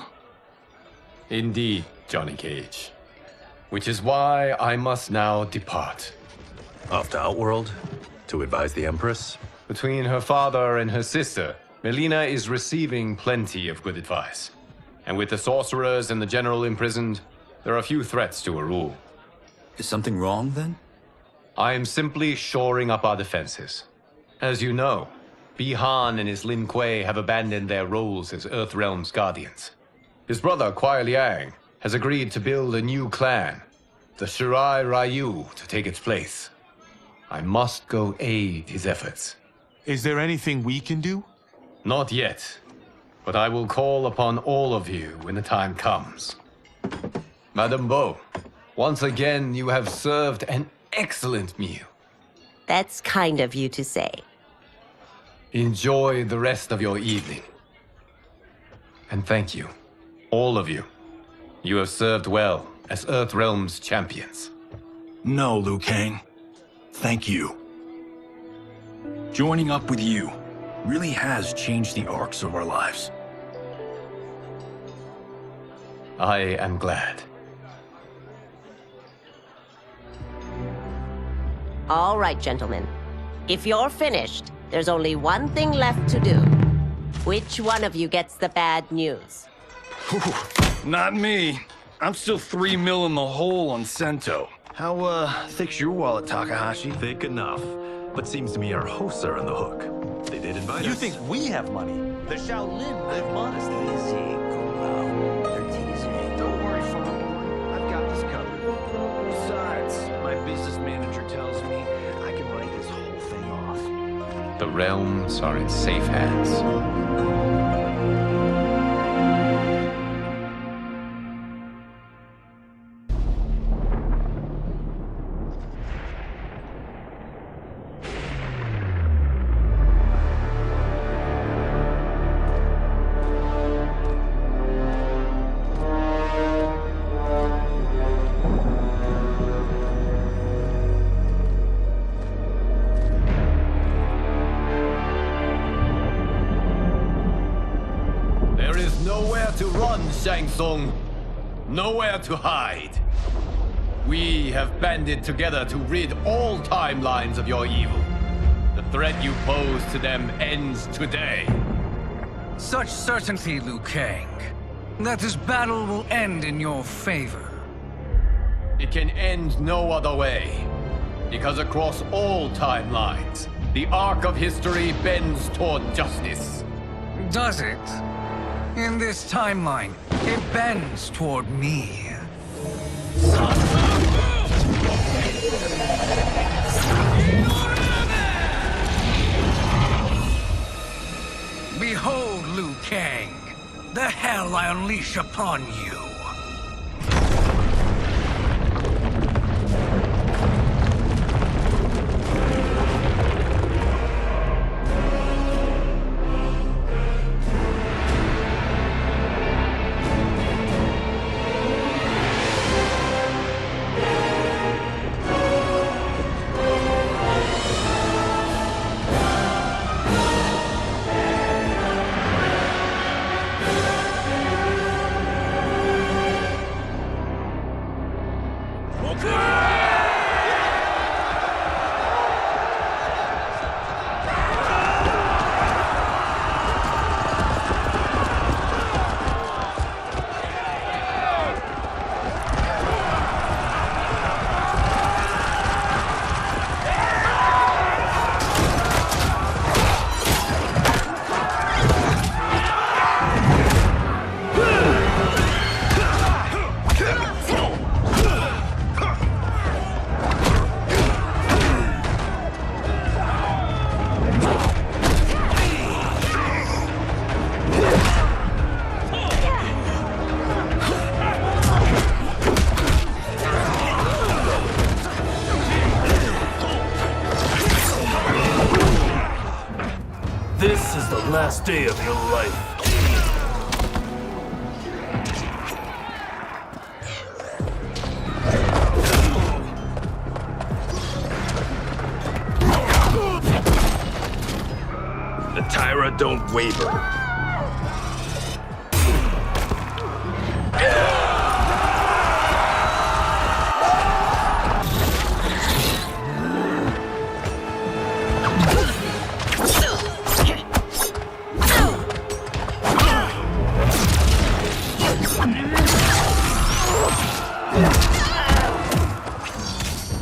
Indeed, Johnny Cage. Which is why I must now depart. Off to Outworld? To advise the Empress? Between her father and her sister, Melina is receiving plenty of good advice. And with the sorcerers and the general imprisoned, there are few threats to her rule. Is something wrong, then? I am simply shoring up our defenses. As you know, Bi-Han and his Lin Kuei have abandoned their roles as Earthrealm's guardians. His brother, Kuai Liang, has agreed to build a new clan, the Shirai Ryu, to take its place. I must go aid his efforts. Is there anything we can do? Not yet, but I will call upon all of you when the time comes. Madame Bo, once again you have served an excellent meal. That's kind of you to say. Enjoy the rest of your evening. And thank you, all of you. You have served well as Earthrealm's champions. No, Liu Kang. Thank you. Joining up with you really has changed the arcs of our lives. I am glad. All right, gentlemen. If you're finished, there's only one thing left to do. Which one of you gets the bad news? Not me. I'm still 3 mil in the hole on Sento. How, thick's your wallet, Takahashi? Thick enough. But seems to me our hosts are on the hook. They did invite us. You think we have money? The Shaolin live modestly. Don't worry, farm boy. I've got this covered. Besides, my business manager tells me I can write this whole thing off. The realms are in safe hands. Nowhere to run, Shang Tsung. Nowhere to hide. We have banded together to rid all timelines of your evil. The threat you pose to them ends today. Such certainty, Liu Kang, that this battle will end in your favor. It can end no other way. Because across all timelines, the arc of history bends toward justice. Does it? In this timeline, it bends toward me. Behold, Liu Kang, the hell I unleash upon you. This is the last day of your life. The Tyra don't waver.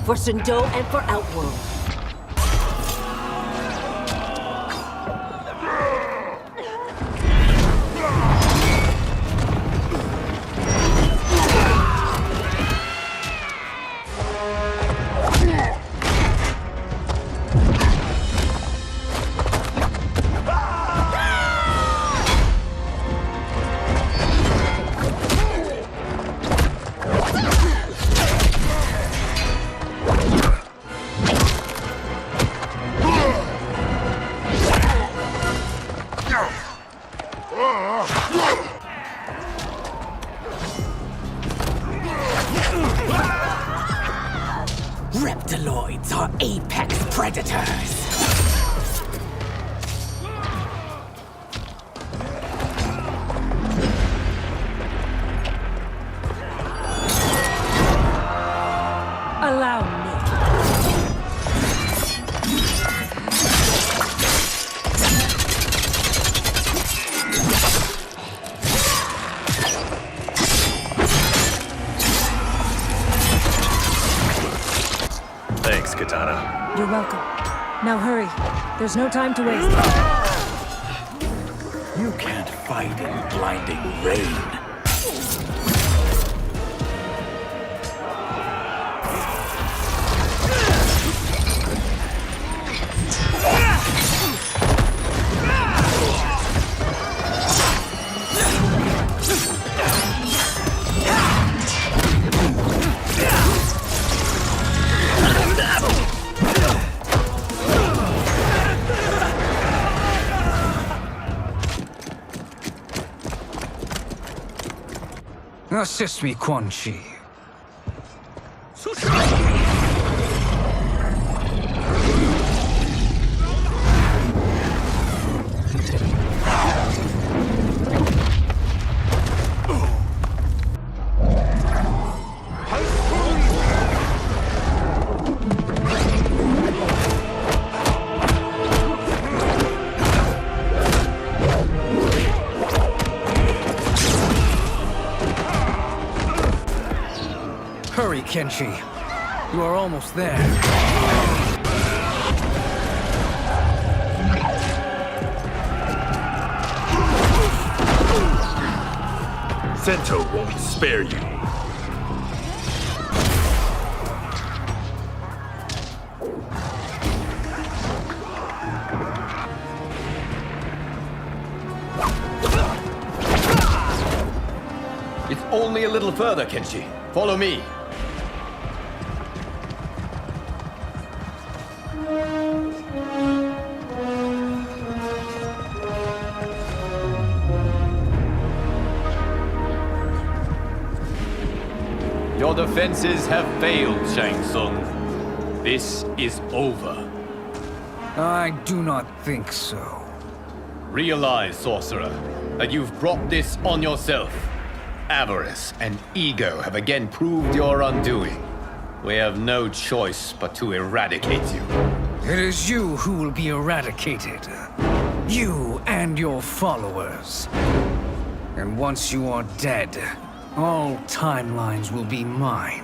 For Sindel and for Outworld. Reptiloids are apex predators. Allow me. Thanks, Katana. You're welcome. Now hurry. There's no time to waste. You can't fight in blinding rain. Assist me, Quan Chi. Hurry, Kenshi. You are almost there. Sento won't spare you. It's only a little further, Kenshi. Follow me. Your defenses have failed, Shang Tsung. This is over. I do not think so. Realize, sorcerer, that you've brought this on yourself. Avarice and ego have again proved your undoing. We have no choice but to eradicate you. It is you who will be eradicated. You and your followers. And once you are dead, all timelines will be mine.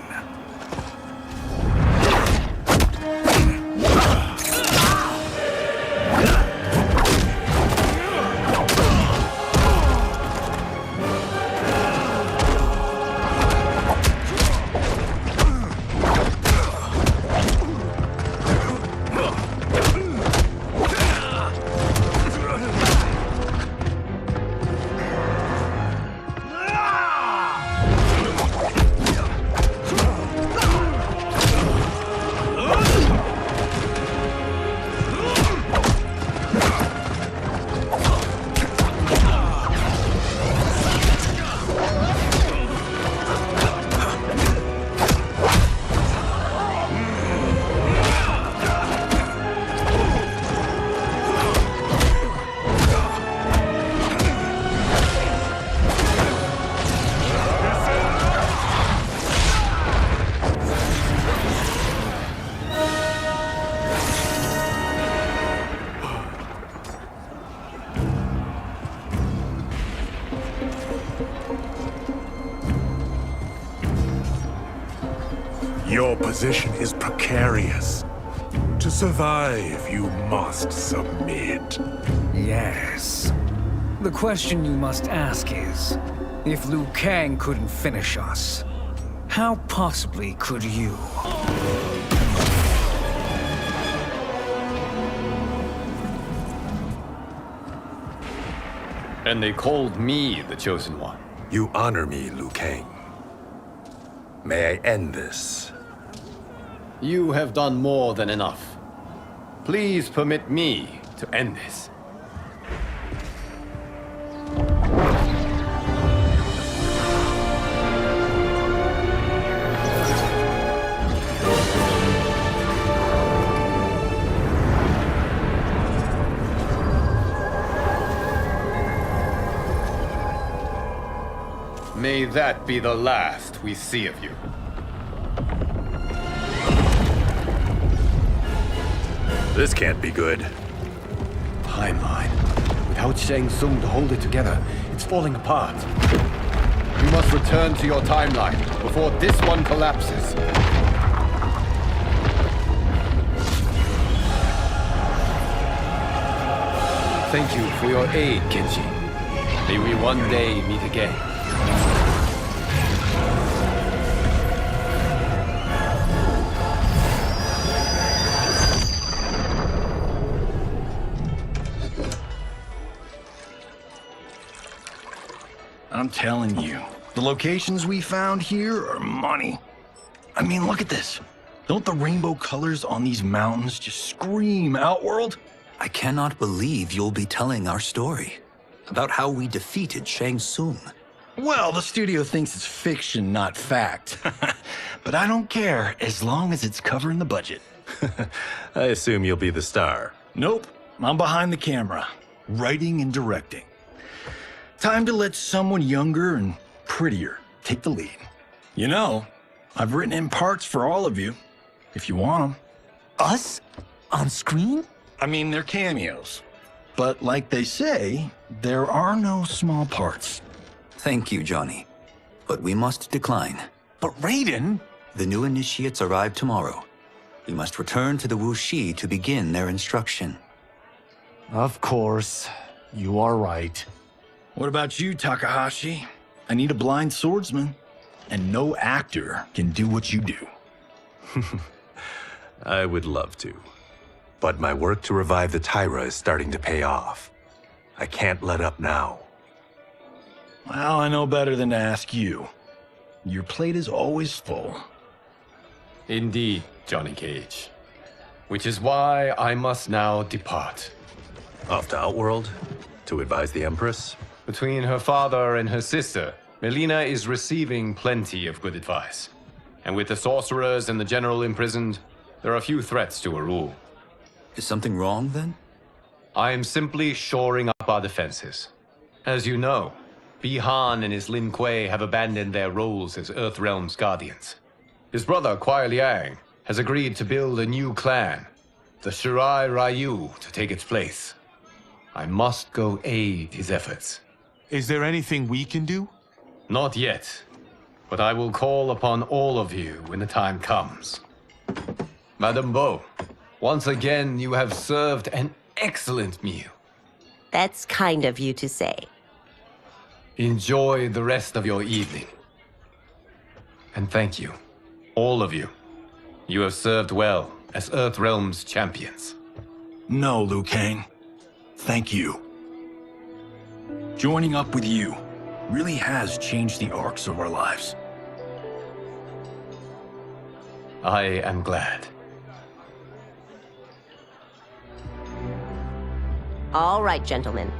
Your position is precarious. To survive, you must submit. Yes. The question you must ask is, if Liu Kang couldn't finish us, how possibly could you? And they called me the Chosen One. You honor me, Liu Kang. May I end this? You have done more than enough. Please permit me to end this. May that be the last we see of you. This can't be good. Timeline. Without Shang Tsung to hold it together, it's falling apart. You must return to your timeline before this one collapses. Thank you for your aid, Kenshi. May we one day meet again. I'm telling you, the locations we found here are money. I mean, look at this. Don't the rainbow colors on these mountains just scream Outworld? I cannot believe you'll be telling our story about how we defeated Shang Tsung. Well, the studio thinks it's fiction, not fact. But I don't care, as long as it's covering the budget. I assume you'll be the star. Nope, I'm behind the camera, writing and directing. Time to let someone younger and prettier take the lead. You know, I've written in parts for all of you, if you want them. Us? On screen? I mean, they're cameos. But like they say, there are no small parts. Thank you, Johnny. But we must decline. But Raiden? The new initiates arrive tomorrow. We must return to the Wuxi to begin their instruction. Of course. You are right. What about you, Takahashi? I need a blind swordsman, and no actor can do what you do. I would love to. But my work to revive the Tyra is starting to pay off. I can't let up now. Well, I know better than to ask you. Your plate is always full. Indeed, Johnny Cage. Which is why I must now depart. Off to Outworld? To advise the Empress? Between her father and her sister, Melina is receiving plenty of good advice. And with the sorcerers and the general imprisoned, there are few threats to her rule. Is something wrong, then? I am simply shoring up our defenses. As you know, Bi-Han and his Lin Kuei have abandoned their roles as Earthrealm's guardians. His brother, Kuai Liang, has agreed to build a new clan, the Shirai Ryu, to take its place. I must go aid his efforts. Is there anything we can do? Not yet, but I will call upon all of you when the time comes. Madame Bo, once again you have served an excellent meal. That's kind of you to say. Enjoy the rest of your evening. And thank you, all of you. You have served well as Earthrealm's champions. No, Liu Kang. Thank you. Joining up with you really has changed the arcs of our lives. I am glad. All right, gentlemen.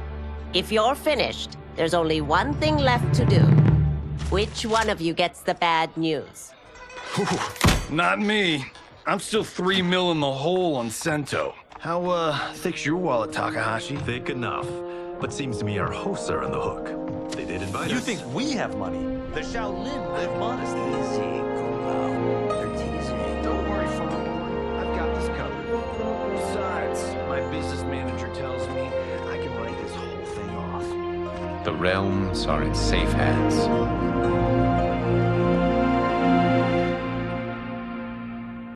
If you're finished, there's only one thing left to do. Which one of you gets the bad news? Not me. I'm still 3 mil in the hole on Sento. How, thick's your wallet, Takahashi? Thick enough. But seems to me our hosts are on the hook. They did invite us. You think we have money? The Shaolin live modestly. Easy, Kumbao. They're teasing. Don't worry, Father. I've got this covered. Besides, my business manager tells me I can write this whole thing off. The realms are in safe hands.